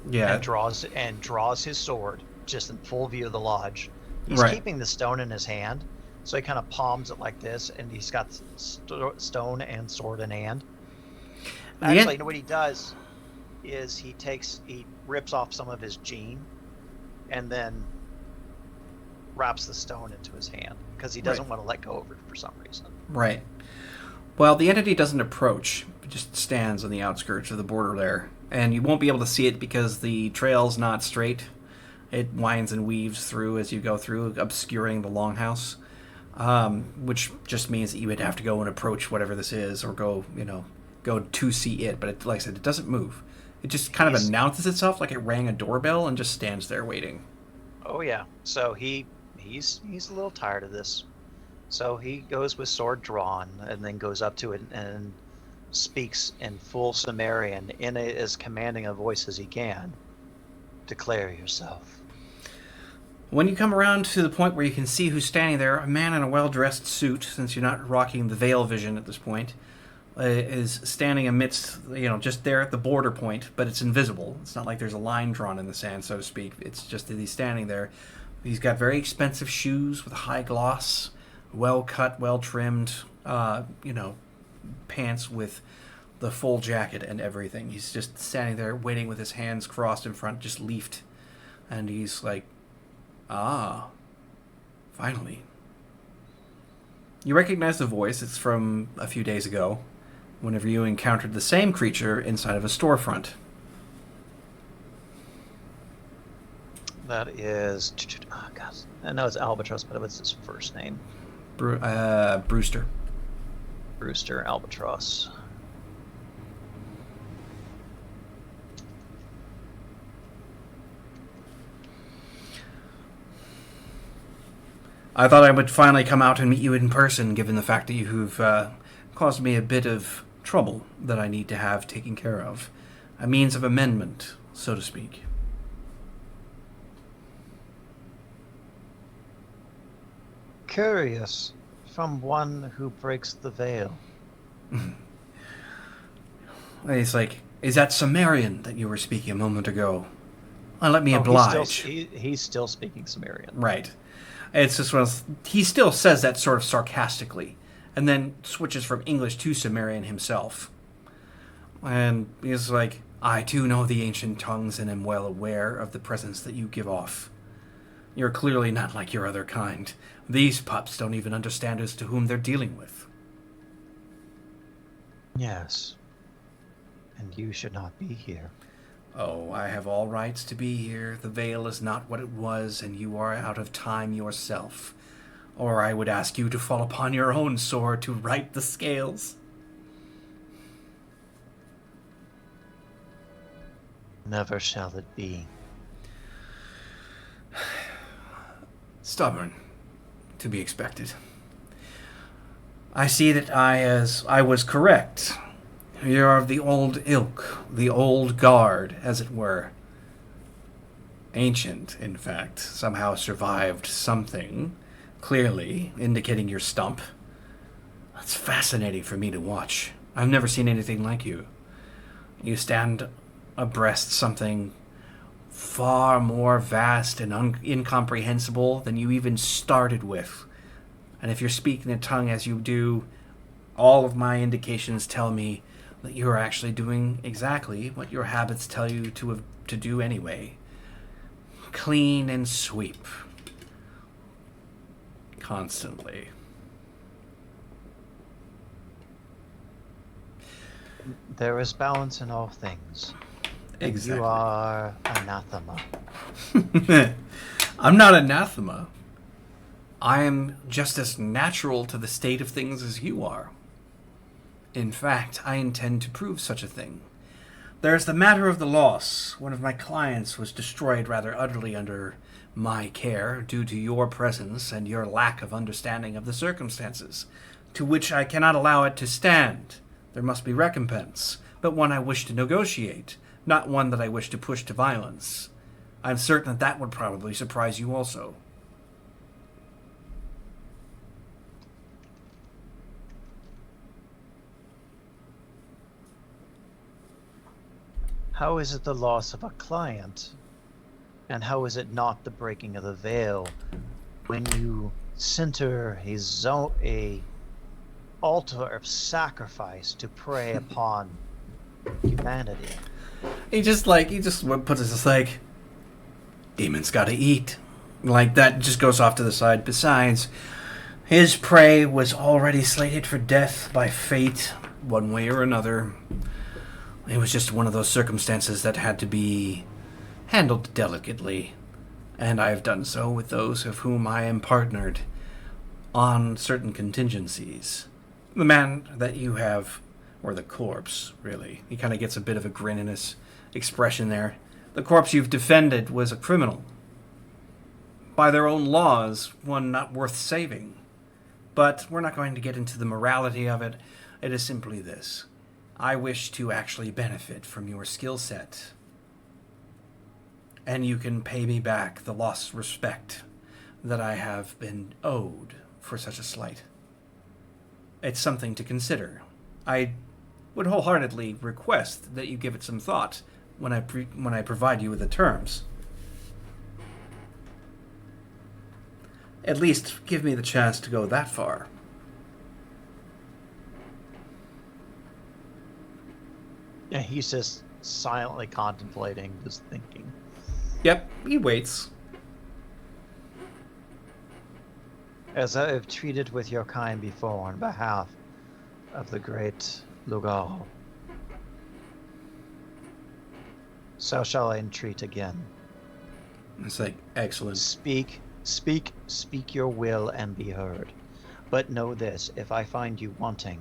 Yeah. And draws his sword just in full view of the lodge. He's Right. keeping the stone in his hand, so he kind of palms it like this, and he's got stone and sword in hand. Actually, you know what he does is he rips off some of his jean, and then wraps the stone into his hand because he doesn't want to let go of it for some reason. Right. Well, the entity doesn't approach. It just stands on the outskirts of the border there. And you won't be able to see it because the trail's not straight. It winds and weaves through as you go through, obscuring the Longhouse. Which just means that you would have to go and approach whatever this is or go to see it. But it, like I said, it doesn't move. It just kind of announces itself like it rang a doorbell and just stands there waiting. Oh yeah. So he's a little tired of this. So he goes with sword drawn and then goes up to it and speaks in full Sumerian in as commanding a voice as he can. Declare yourself. When you come around to the point where you can see who's standing there, a man in a well-dressed suit, since you're not rocking the veil vision at this point, is standing amidst, just there at the border point, but it's invisible. It's not like there's a line drawn in the sand, so to speak. It's just that he's standing there. He's got very expensive shoes with high gloss, well cut, well trimmed, pants with the full jacket and everything. He's just standing there waiting with his hands crossed in front, just leafed. And he's like, "Ah, finally." You recognize the voice. It's from a few days ago, whenever you encountered the same creature inside of a storefront. That is. Oh, God. I know it's Albatross, but what's his first name? Brewster. Brewster Albatross. I thought I would finally come out and meet you in person, given the fact that you've caused me a bit of trouble that I need to have taken care of. A means of amendment, so to speak. Curious, from one who breaks the veil. He's like, "Is that Sumerian that you were speaking a moment ago?" Let me oblige. He's still speaking Sumerian. Right. It's just he still says that sort of sarcastically, and then switches from English to Sumerian himself. And he's like, "I too know the ancient tongues and am well aware of the presence that you give off. You're clearly not like your other kind. These pups don't even understand as to whom they're dealing with." Yes. And you should not be here. "Oh, I have all rights to be here. The veil is not what it was, and you are out of time yourself. Or I would ask you to fall upon your own sword to right the scales." Never shall it be. Stubborn, to be expected. I see that I was correct. You're of the old ilk, the old guard, as it were. Ancient, in fact, somehow survived something, clearly indicating your stump. That's fascinating for me to watch. I've never seen anything like you. You stand abreast something far more vast and incomprehensible than you even started with. And if you're speaking a tongue as you do, all of my indications tell me that you're actually doing exactly what your habits tell you to do anyway. Clean and sweep. Constantly. There is balance in all things. Exactly. You are anathema. I'm not anathema. I am just as natural to the state of things as you are. In fact, I intend to prove such a thing. There's the matter of the loss. One of my clients was destroyed rather utterly under my care due to your presence and your lack of understanding of the circumstances, to which I cannot allow it to stand. There must be recompense, but one I wish to negotiate, not one that I wish to push to violence. I'm certain that would probably surprise you also. How is it the loss of a client? And how is it not the breaking of the veil when you center a altar of sacrifice to prey upon humanity? He just puts it just like, demons gotta eat. Like, that just goes off to the side. Besides, his prey was already slated for death by fate, one way or another. It was just one of those circumstances that had to be handled delicately, and I have done so with those of whom I am partnered on certain contingencies. The man that you have, or the corpse, really, he kind of gets a bit of a grin in his expression there. The corpse you've defended was a criminal. By their own laws, one not worth saving. But we're not going to get into the morality of it. It is simply this. I wish to actually benefit from your skill set. And you can pay me back the lost respect that I have been owed for such a slight. It's something to consider. I would wholeheartedly request that you give it some thought when I provide you with the terms. at least give me the chance to go that far. Yeah, he's just silently contemplating, just thinking. Yep, he waits. As I have treated with your kind before on behalf of the great Lugal, so shall I entreat again. It's like, excellent. Speak your will and be heard. But know this, if I find you wanting,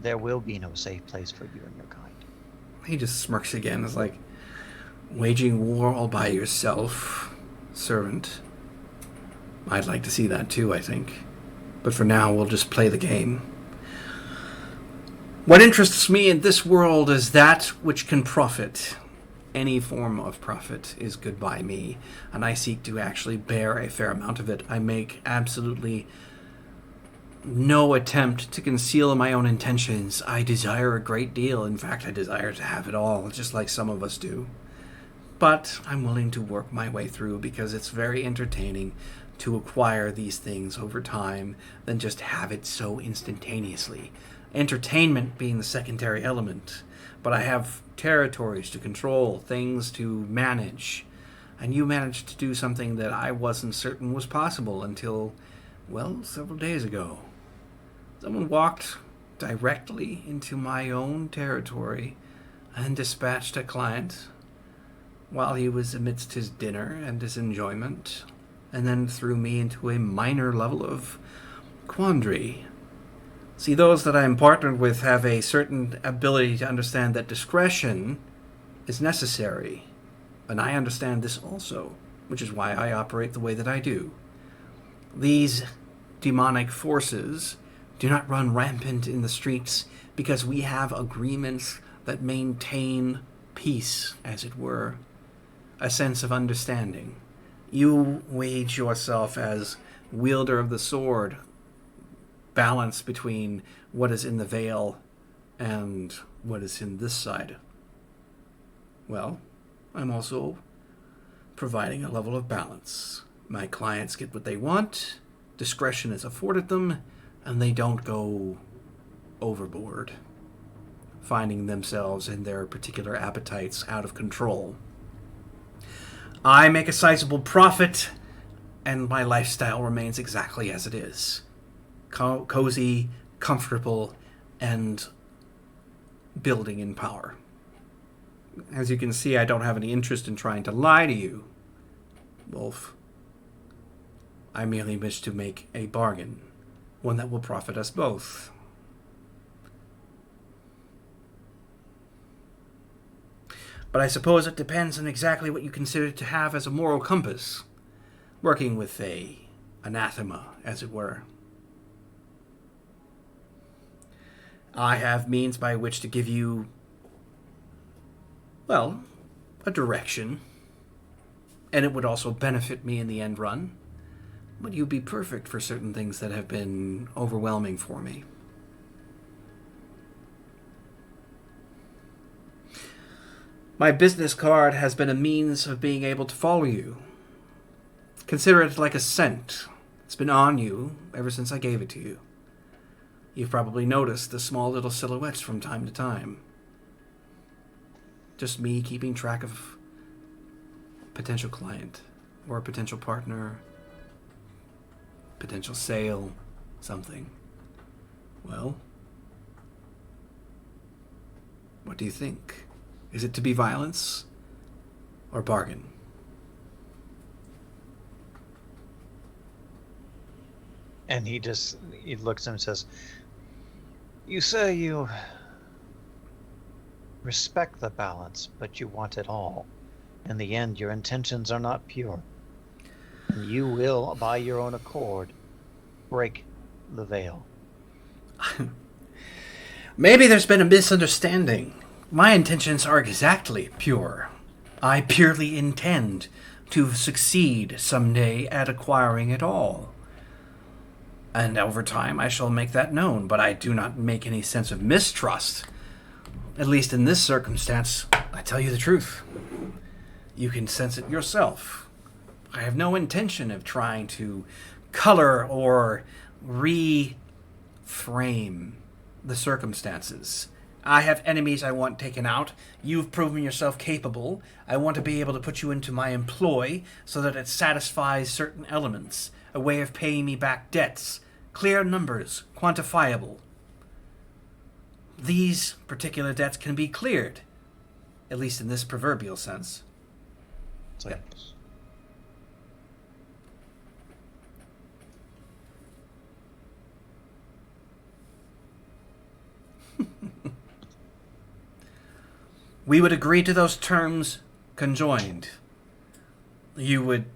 there will be no safe place for you and your kind. He just smirks again. It's like, waging war all by yourself, servant. I'd like to see that too, I think. But for now, we'll just play the game. What interests me in this world is that which can profit. Any form of profit is good by me, and I seek to actually bear a fair amount of it. I make absolutely no attempt to conceal my own intentions. I desire a great deal. In fact, I desire to have it all, just like some of us do. But I'm willing to work my way through because it's very entertaining to acquire these things over time than just have it so instantaneously. Entertainment being the secondary element. But I have territories to control, things to manage. And you managed to do something that I wasn't certain was possible until, well, several days ago. Someone walked directly into my own territory and dispatched a client while he was amidst his dinner and his enjoyment, and then threw me into a minor level of quandary. See, those that I am partnered with have a certain ability to understand that discretion is necessary, and I understand this also, which is why I operate the way that I do. These demonic forces do not run rampant in the streets because we have agreements that maintain peace, as it were, a sense of understanding. You wage yourself as wielder of the sword, balance between what is in the veil and what is in this side. Well, I'm also providing a level of balance. My clients get what they want, discretion is afforded them, and they don't go overboard, finding themselves and their particular appetites out of control. I make a sizable profit, and my lifestyle remains exactly as it is. Cozy, comfortable, and building in power. As you can see, I don't have any interest in trying to lie to you, Wolf. I merely wish to make a bargain, one that will profit us both. But I suppose it depends on exactly what you consider to have as a moral compass, working with a anathema, as it were. I have means by which to give you, well, a direction, and it would also benefit me in the end run, but you'd be perfect for certain things that have been overwhelming for me. My business card has been a means of being able to follow you. Consider it like a scent. It's been on you ever since I gave it to you. You've probably noticed the small little silhouettes from time to time. Just me keeping track of a potential client or a potential partner, potential sale, something. Well, what do you think? Is it to be violence or bargain? And he looks at him and says, "You say you respect the balance, but you want it all. In the end, your intentions are not pure. And you will, by your own accord, break the veil." Maybe there's been a misunderstanding. My intentions are exactly pure. I purely intend to succeed someday at acquiring it all. And over time I shall make that known, but I do not make any sense of mistrust. At least in this circumstance, I tell you the truth. You can sense it yourself. I have no intention of trying to color or reframe the circumstances. I have enemies I want taken out. You've proven yourself capable. I want to be able to put you into my employ so that it satisfies certain elements. A way of paying me back debts. Clear numbers, quantifiable. These particular debts can be cleared, at least in this proverbial sense. So, Yeah. We would agree to those terms conjoined. You would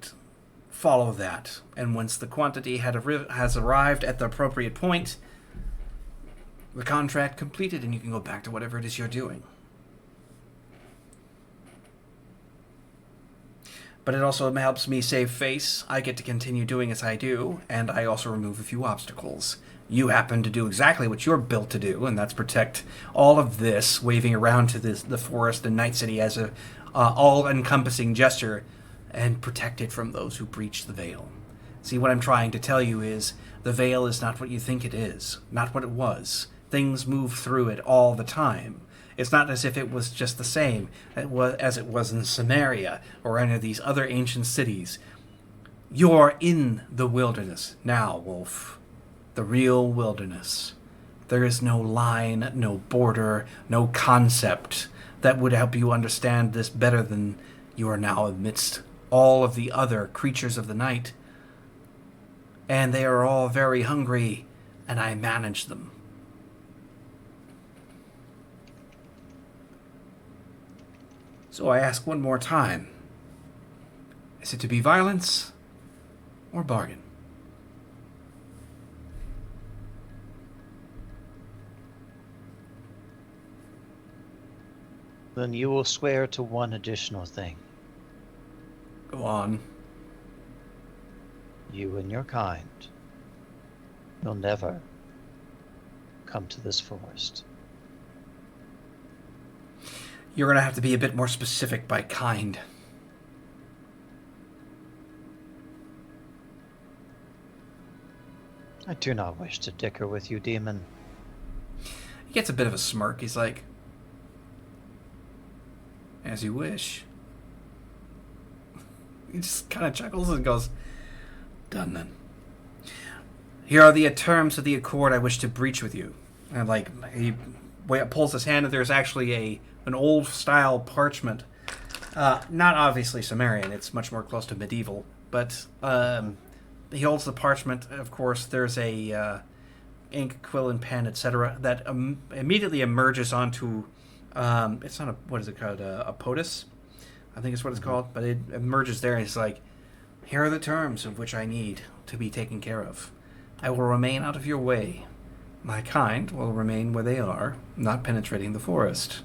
follow that, and once the quantity has arrived at the appropriate point, the contract completed, and you can go back to whatever it is you're doing. But it also helps me save face. I get to continue doing as I do, and I also remove a few obstacles. You happen to do exactly what you're built to do, and that's protect all of this, waving around to the forest and Night City as a all-encompassing gesture, and protect it from those who breach the veil. See, what I'm trying to tell you is the veil is not what you think it is, not what it was. Things move through it all the time. It's not as if it was just the same as it was in Samaria or any of these other ancient cities. You're in the wilderness now, Wolf. The real wilderness. There is no line, no border, no concept that would help you understand this better than you are now amidst all of the other creatures of the night. And they are all very hungry, and I manage them. So I ask one more time. Is it to be violence or bargain? then you will swear to one additional thing. Go on. You and your kind will never come to this forest. You're going to have to be a bit more specific by kind. I do not wish to dicker with you, demon. He gets a bit of a smirk. He's like, as you wish. He just kind of chuckles and goes, done then. Here are the terms of the accord I wish to breach with you. And he pulls his hand, and there's actually an old style parchment. Not obviously Sumerian, it's much more close to medieval. But he holds the parchment. Of course, there's a ink, quill, and pen, etc. that immediately emerges onto. It's not a, what is it called? A POTUS, I think is what it's called. But it emerges there, and it's like, here are the terms of which I need to be taken care of. I will remain out of your way. My kind will remain where they are, not penetrating the forest.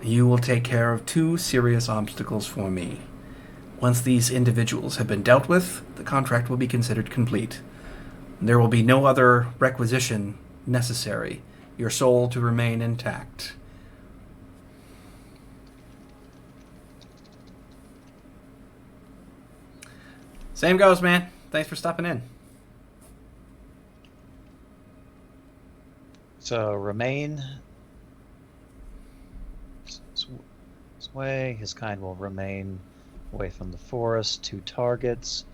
You will take care of 2 serious obstacles for me. Once these individuals have been dealt with, the contract will be considered complete. There will be no other requisition necessary. Your soul to remain intact. Same goes, man. Thanks for stopping in. So remain way. His kind will remain away from the forest. 2 targets.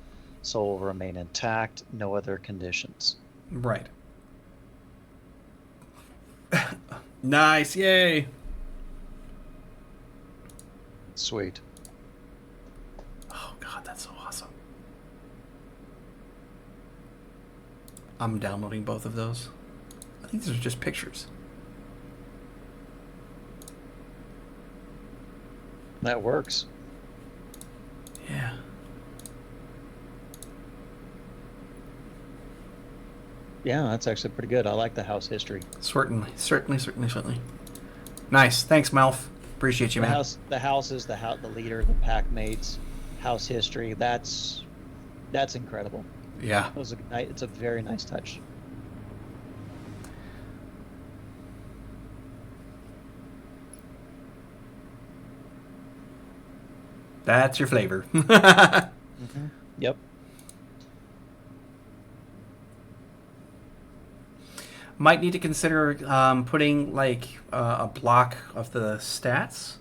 Soul will remain intact. No other conditions. Right. Nice, yay! Sweet. Oh god, that's so awesome. I'm downloading both of those. I think these are just pictures. That works. Yeah. Yeah, that's actually pretty good. I like the house history. Certainly. Nice. Thanks, Malf. Appreciate you, The man. house is the leader, the pack mates, house history. That's incredible. Yeah. It's a very nice touch. That's your flavor. Yep. Might need to consider putting like a block of the stats,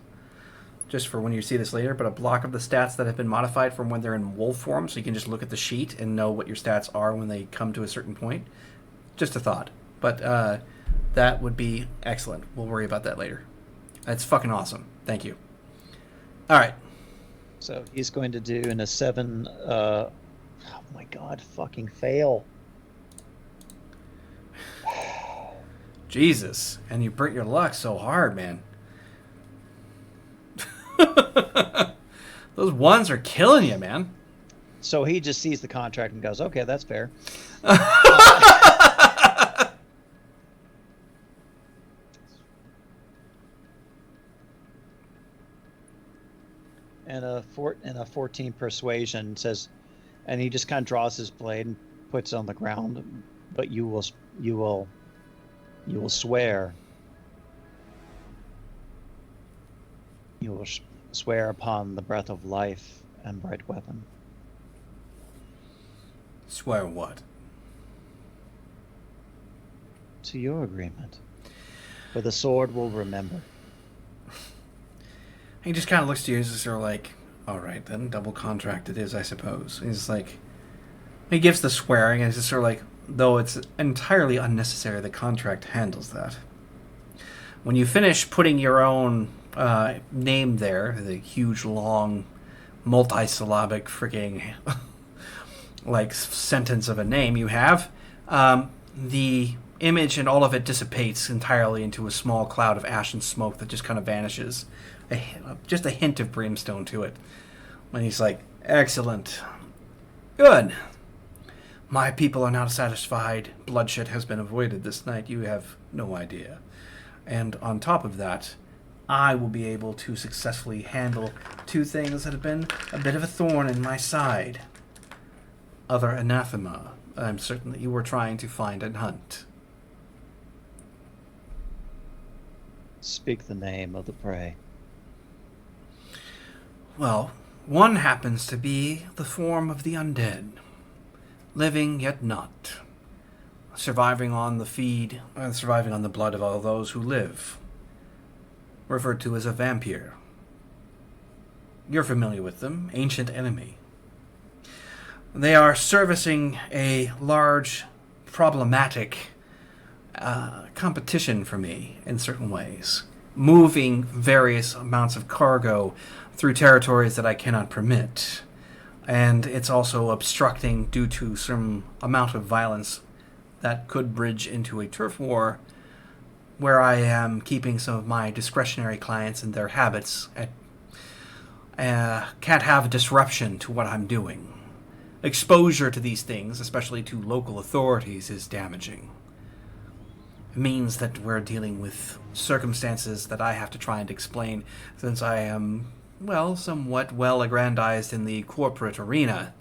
just for when you see this later, but a block of the stats that have been modified from when they're in wolf form, so you can just look at the sheet and know what your stats are when they come to a certain point. Just a thought. But that would be excellent. We'll worry about that later. That's fucking awesome. Thank you. All right. So he's going to do in a 7. Oh my god, fucking fail. Jesus. And you burnt your luck so hard, man. Those ones are killing you, man. So he just sees the contract and goes, okay, that's fair. And a 14 persuasion says, and he just kind of draws his blade and puts it on the ground. But you will swear. You will swear upon the breath of life and bright weapon. Swear what? To your agreement. For the sword will remember. He just kind of looks to you and is sort of like, all right, then, double contract it is, I suppose. He's like, he gives the swearing, and he's just sort of like, though it's entirely unnecessary, the contract handles that. When you finish putting your own name there, the huge, long, multi-syllabic freaking like sentence of a name you have, the image and all of it dissipates entirely into a small cloud of ash and smoke that just kind of vanishes. Just a hint of brimstone to it. When he's like, excellent. Good. My people are now satisfied. Bloodshed has been avoided this night. You have no idea. And on top of that, I will be able to successfully handle 2 things that have been a bit of a thorn in my side. Other anathema I'm certain that you were trying to find and hunt. Speak the name of the prey. Well, one happens to be the form of the undead. Living yet not. Surviving on the blood of all those who live. Referred to as a vampire. You're familiar with them, ancient enemy. They are servicing a large, problematic competition for me in certain ways. Moving various amounts of cargo through territories that I cannot permit. And it's also obstructing due to some amount of violence that could bridge into a turf war where I am keeping some of my discretionary clients and their habits can't have disruption to what I'm doing. Exposure to these things, especially to local authorities, is damaging. It means that we're dealing with circumstances that I have to try and explain since I am, well, somewhat well-aggrandized in the corporate arena.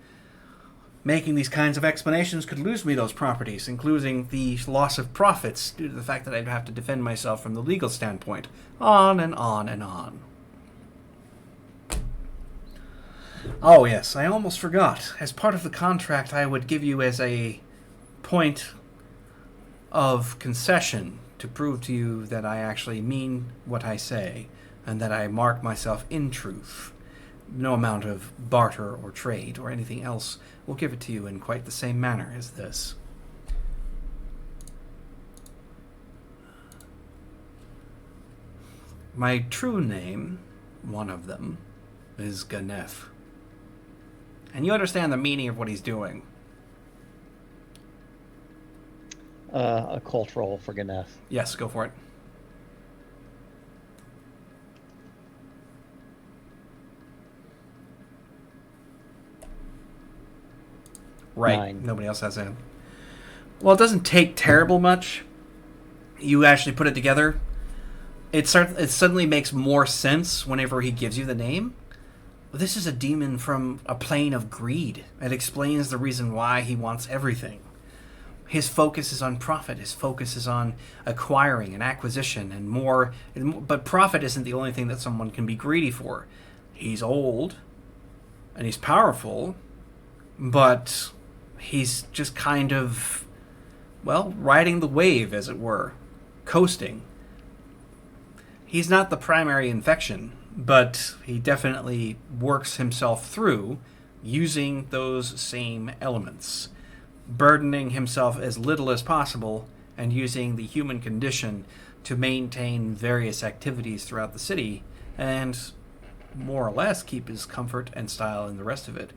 Making these kinds of explanations could lose me those properties, including the loss of profits due to the fact that I'd have to defend myself from the legal standpoint. On and on and on. Oh yes, I almost forgot. As part of the contract, I would give you as a point of concession to prove to you that I actually mean what I say, and that I mark myself in truth. No amount of barter or trade or anything else will give it to you in quite the same manner as this. My true name, one of them, is Ganef. And you understand the meaning of what he's doing. A cultural for Ganef. Yes, go for it. Right. 9. Nobody else has a... Well, it doesn't take terrible much. You actually put it together. It suddenly makes more sense whenever he gives you the name. This is a demon from a plane of greed. It explains the reason why he wants everything. His focus is on profit. His focus is on acquiring and acquisition and more. But profit isn't the only thing that someone can be greedy for. He's old and he's powerful, but he's just kind of well, riding the wave, as it were, coasting. He's not the primary infection, but he definitely works himself through using those same elements, burdening himself as little as possible and using the human condition to maintain various activities throughout the city and more or less keep his comfort and style and the rest of it,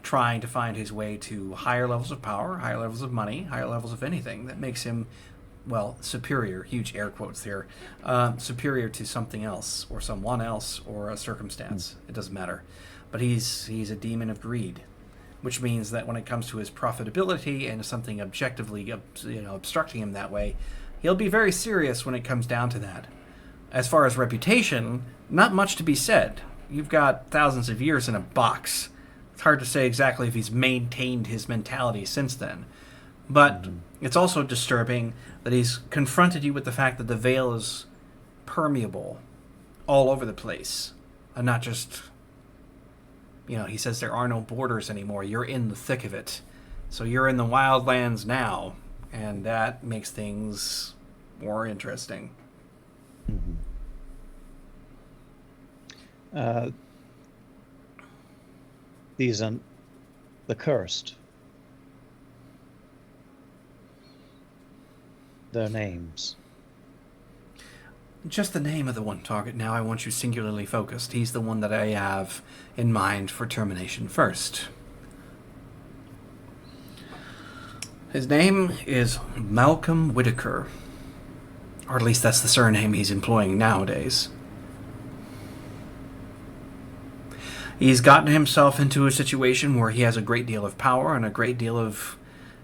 trying to find his way to higher levels of power, higher levels of money, higher levels of anything that makes him, well, superior, huge air quotes here, superior to something else or someone else or a circumstance. It doesn't matter. But he's a demon of greed, which means that when it comes to his profitability and something objectively obstructing him that way, he'll be very serious when it comes down to that. As far as reputation, not much to be said. You've got thousands of years in a box. It's hard to say exactly if he's maintained his mentality since then. But it's also disturbing that he's confronted you with the fact that the veil is permeable all over the place. And not just, he says there are no borders anymore. You're in the thick of it. So you're in the wildlands now. And that makes things more interesting. These are the cursed. Their names. Just the name of the one target now. I want you singularly focused. He's the one that I have in mind for termination first. His name is Malcolm Whitaker. Or at least that's the surname he's employing nowadays. He's gotten himself into a situation where he has a great deal of power and a great deal of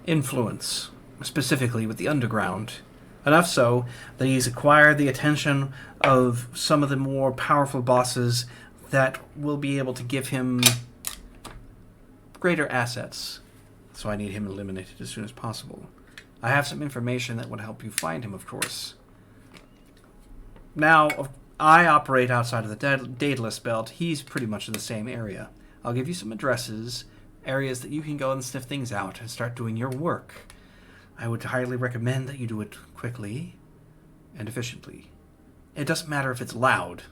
influence, specifically with the underground. Enough so that he's acquired the attention of some of the more powerful bosses that will be able to give him greater assets. So I need him eliminated as soon as possible. I have some information that would help you find him, of course. Now, I operate outside of the Daedalus Belt. He's pretty much in the same area. I'll give you some addresses, areas that you can go and sniff things out and start doing your work. I would highly recommend that you do it quickly and efficiently. It doesn't matter if it's loud.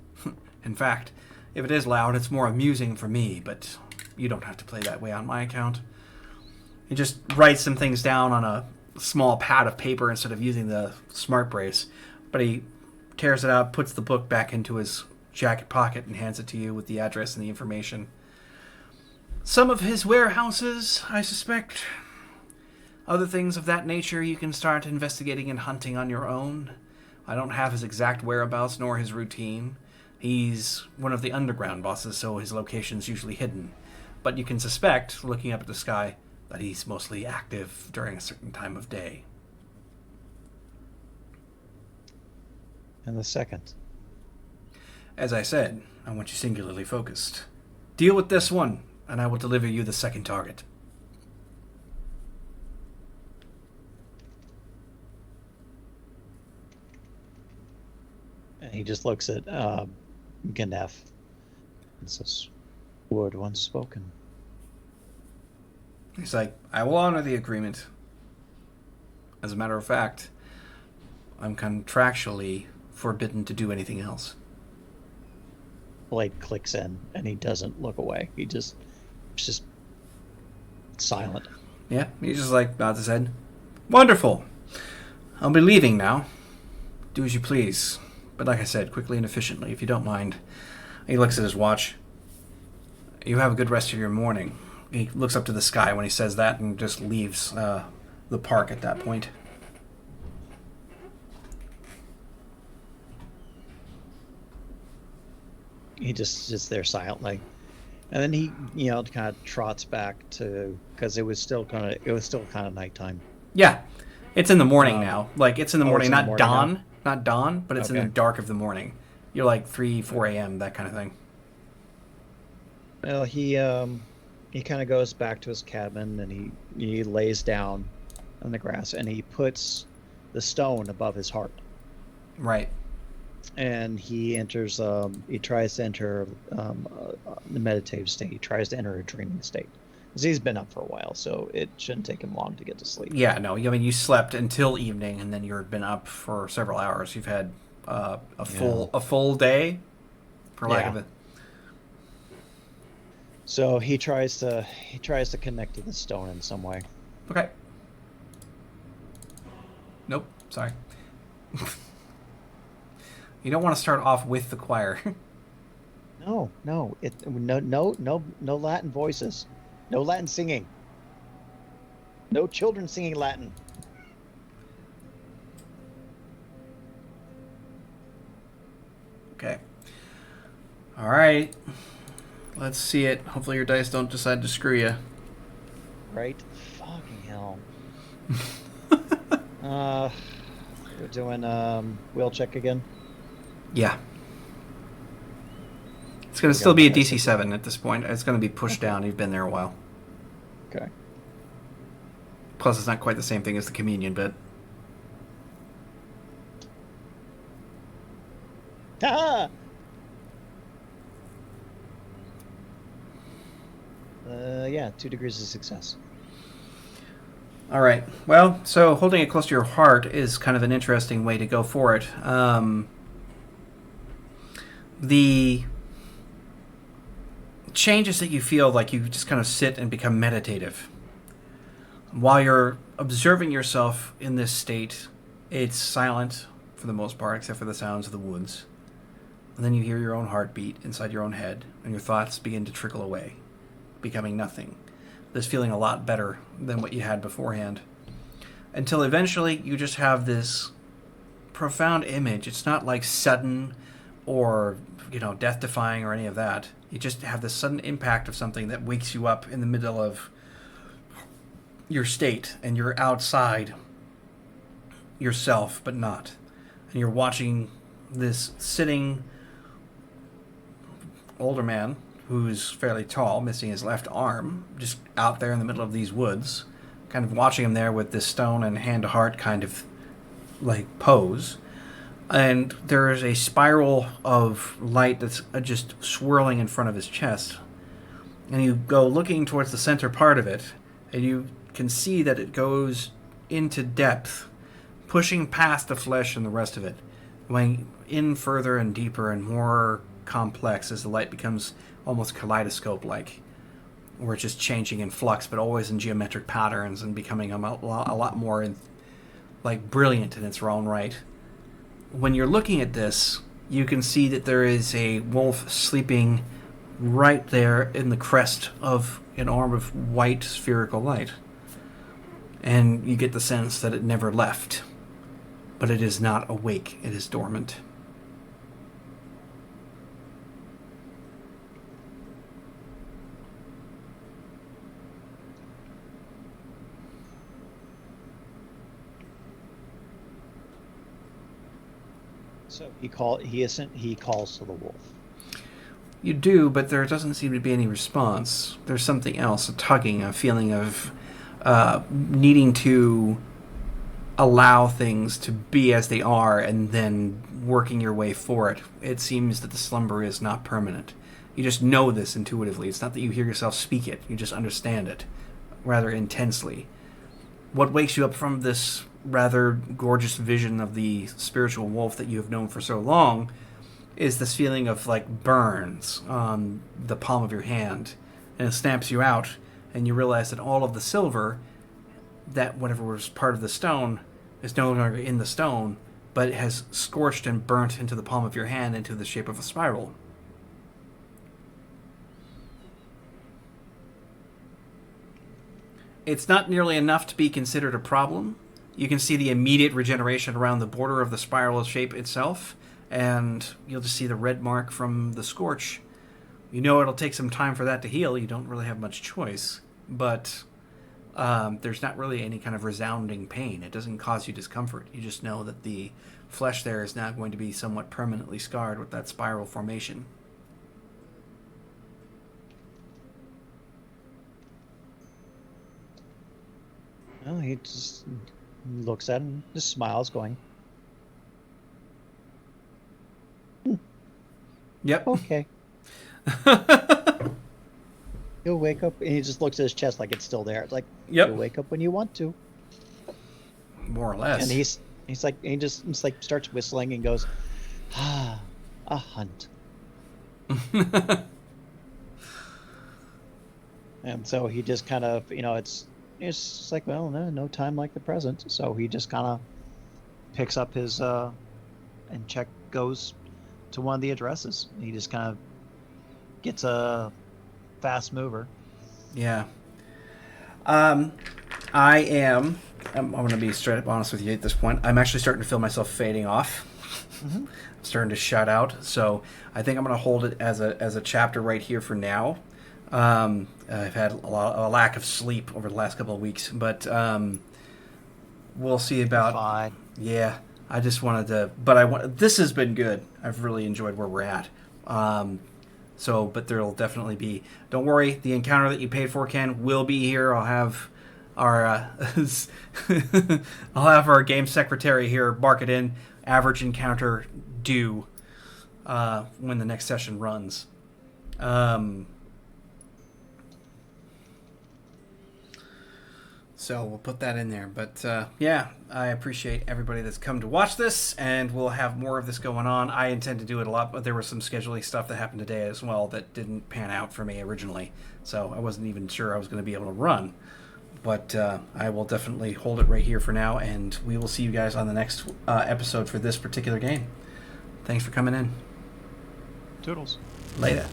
In fact, if it is loud, it's more amusing for me, but you don't have to play that way on my account. He just writes some things down on a small pad of paper instead of using the smart brace, but he tears it out, puts the book back into his jacket pocket, and hands it to you with the address and the information. Some of his warehouses, I suspect. Other things of that nature you can start investigating and hunting on your own. I don't have his exact whereabouts nor his routine. He's one of the underground bosses, so his location's usually hidden. But you can suspect, looking up at the sky, that he's mostly active during a certain time of day. And the second. As I said, I want you singularly focused. Deal with this one, and I will deliver you the second target. And he just looks at Ganef and says, "Word once spoken." He's like, I will honor the agreement. As a matter of fact, I'm contractually forbidden to do anything else. Blade clicks in, and he doesn't look away. He's just silent. Yeah, he's just like, nods his head. Wonderful. I'll be leaving now. Do as you please. But like I said, quickly and efficiently, if you don't mind. He looks at his watch. You have a good rest of your morning. He looks up to the sky when he says that and just leaves the park at that point. He just sits there silently, and then he, kind of trots back to, because it was still kind of nighttime. Yeah, it's in the morning now. Like it's in the morning, it's in the not morning dawn, now? not dawn, but it's in Okay. the dark of the morning. You're like 3, 4 a.m. that kind of thing. Well, he kind of goes back to his cabin, and he lays down on the grass, and he puts the stone above his heart, Right. and he enters. He tries to enter the meditative state. He tries to enter a dreaming state, 'Cause he's been up for a while, so it shouldn't take him long to get to sleep. Yeah, no. I mean, you slept until evening, and then you've been up for several hours. You've had a full day, for lack of it. So he tries to connect to the stone in some way. Okay. Nope. Sorry. You don't want to start off with the choir. No, no Latin voices, no Latin singing, no children singing Latin. Okay. All right. Let's see it. Hopefully your dice don't decide to screw you. Right? Fucking hell. We're doing will check again. Yeah. It's going to still be a DC 7 at this point. It's going to be pushed down. You've been there a while. Okay. Plus, it's not quite the same thing as the communion bit. Ha! Yeah, 2 degrees of success. All right. Well, so holding it close to your heart is kind of an interesting way to go for it. The changes that you feel, like you just kind of sit and become meditative. While you're observing yourself in this state, it's silent for the most part, except for the sounds of the woods. And then you hear your own heartbeat inside your own head, and your thoughts begin to trickle away, becoming nothing. This feeling a lot better than what you had beforehand. Until eventually you just have this profound image. It's not like sudden or, death-defying or any of that. You just have this sudden impact of something that wakes you up in the middle of your state, and you're outside yourself, but not. And you're watching this sitting older man who's fairly tall, missing his left arm, just out there in the middle of these woods, kind of watching him there with this stone and hand to heart kind of like pose. And there is a spiral of light that's just swirling in front of his chest. And you go looking towards the center part of it, and you can see that it goes into depth, pushing past the flesh and the rest of it, going in further and deeper and more complex as the light becomes almost kaleidoscope-like, where it's just changing in flux, but always in geometric patterns and becoming a lot more brilliant in its own right. When you're looking at this, you can see that there is a wolf sleeping right there in the crest of an orb of white spherical light. And you get the sense that it never left. But it is not awake, it is dormant. So he calls to the wolf. You do, but there doesn't seem to be any response. There's something else, a tugging, a feeling of needing to allow things to be as they are and then working your way for it. It seems that the slumber is not permanent. You just know this intuitively. It's not that you hear yourself speak it. You just understand it rather intensely. What wakes you up from this rather gorgeous vision of the spiritual wolf that you have known for so long is this feeling of burns on the palm of your hand, and it snaps you out, and you realize that all of the silver, that whatever was part of the stone, is no longer in the stone, but it has scorched and burnt into the palm of your hand into the shape of a spiral. It's not nearly enough to be considered a problem. You can see the immediate regeneration around the border of the spiral shape itself, and you'll just see the red mark from the scorch. You know it'll take some time for that to heal. You don't really have much choice, but there's not really any kind of resounding pain. It doesn't cause you discomfort. You just know that the flesh there is now going to be somewhat permanently scarred with that spiral formation. Well, he just looks at him, just smiles, going, Yep. okay. He'll wake up and he just looks at his chest like it's still there. It's like Yep. you'll wake up when you want to. More or less. And he's like he just like starts whistling and goes, ah, a hunt. And so he just kind of, it's just like, well, no time like the present. So he just kind of picks up his and goes to one of the addresses. He just kind of gets a fast mover. Yeah. I'm going to be straight up honest with you at this point. I'm actually starting to feel myself fading off. Mm-hmm. I'm starting to shut out. So I think I'm going to hold it as a chapter right here for now. I've had a lack of sleep over the last couple of weeks, but we'll see about. Fine. Yeah, I just wanted to, this has been good. I've really enjoyed where we're at. But there'll definitely be. Don't worry, the encounter that you paid for, Ken, will be here. I'll have our game secretary here mark it in. Average encounter due when the next session runs. So we'll put that in there. But yeah, I appreciate everybody that's come to watch this, and we'll have more of this going on. I intend to do it a lot, but there was some scheduling stuff that happened today as well that didn't pan out for me originally. So I wasn't even sure I was going to be able to run. But I will definitely hold it right here for now, and we will see you guys on the next episode for this particular game. Thanks for coming in. Toodles. Later.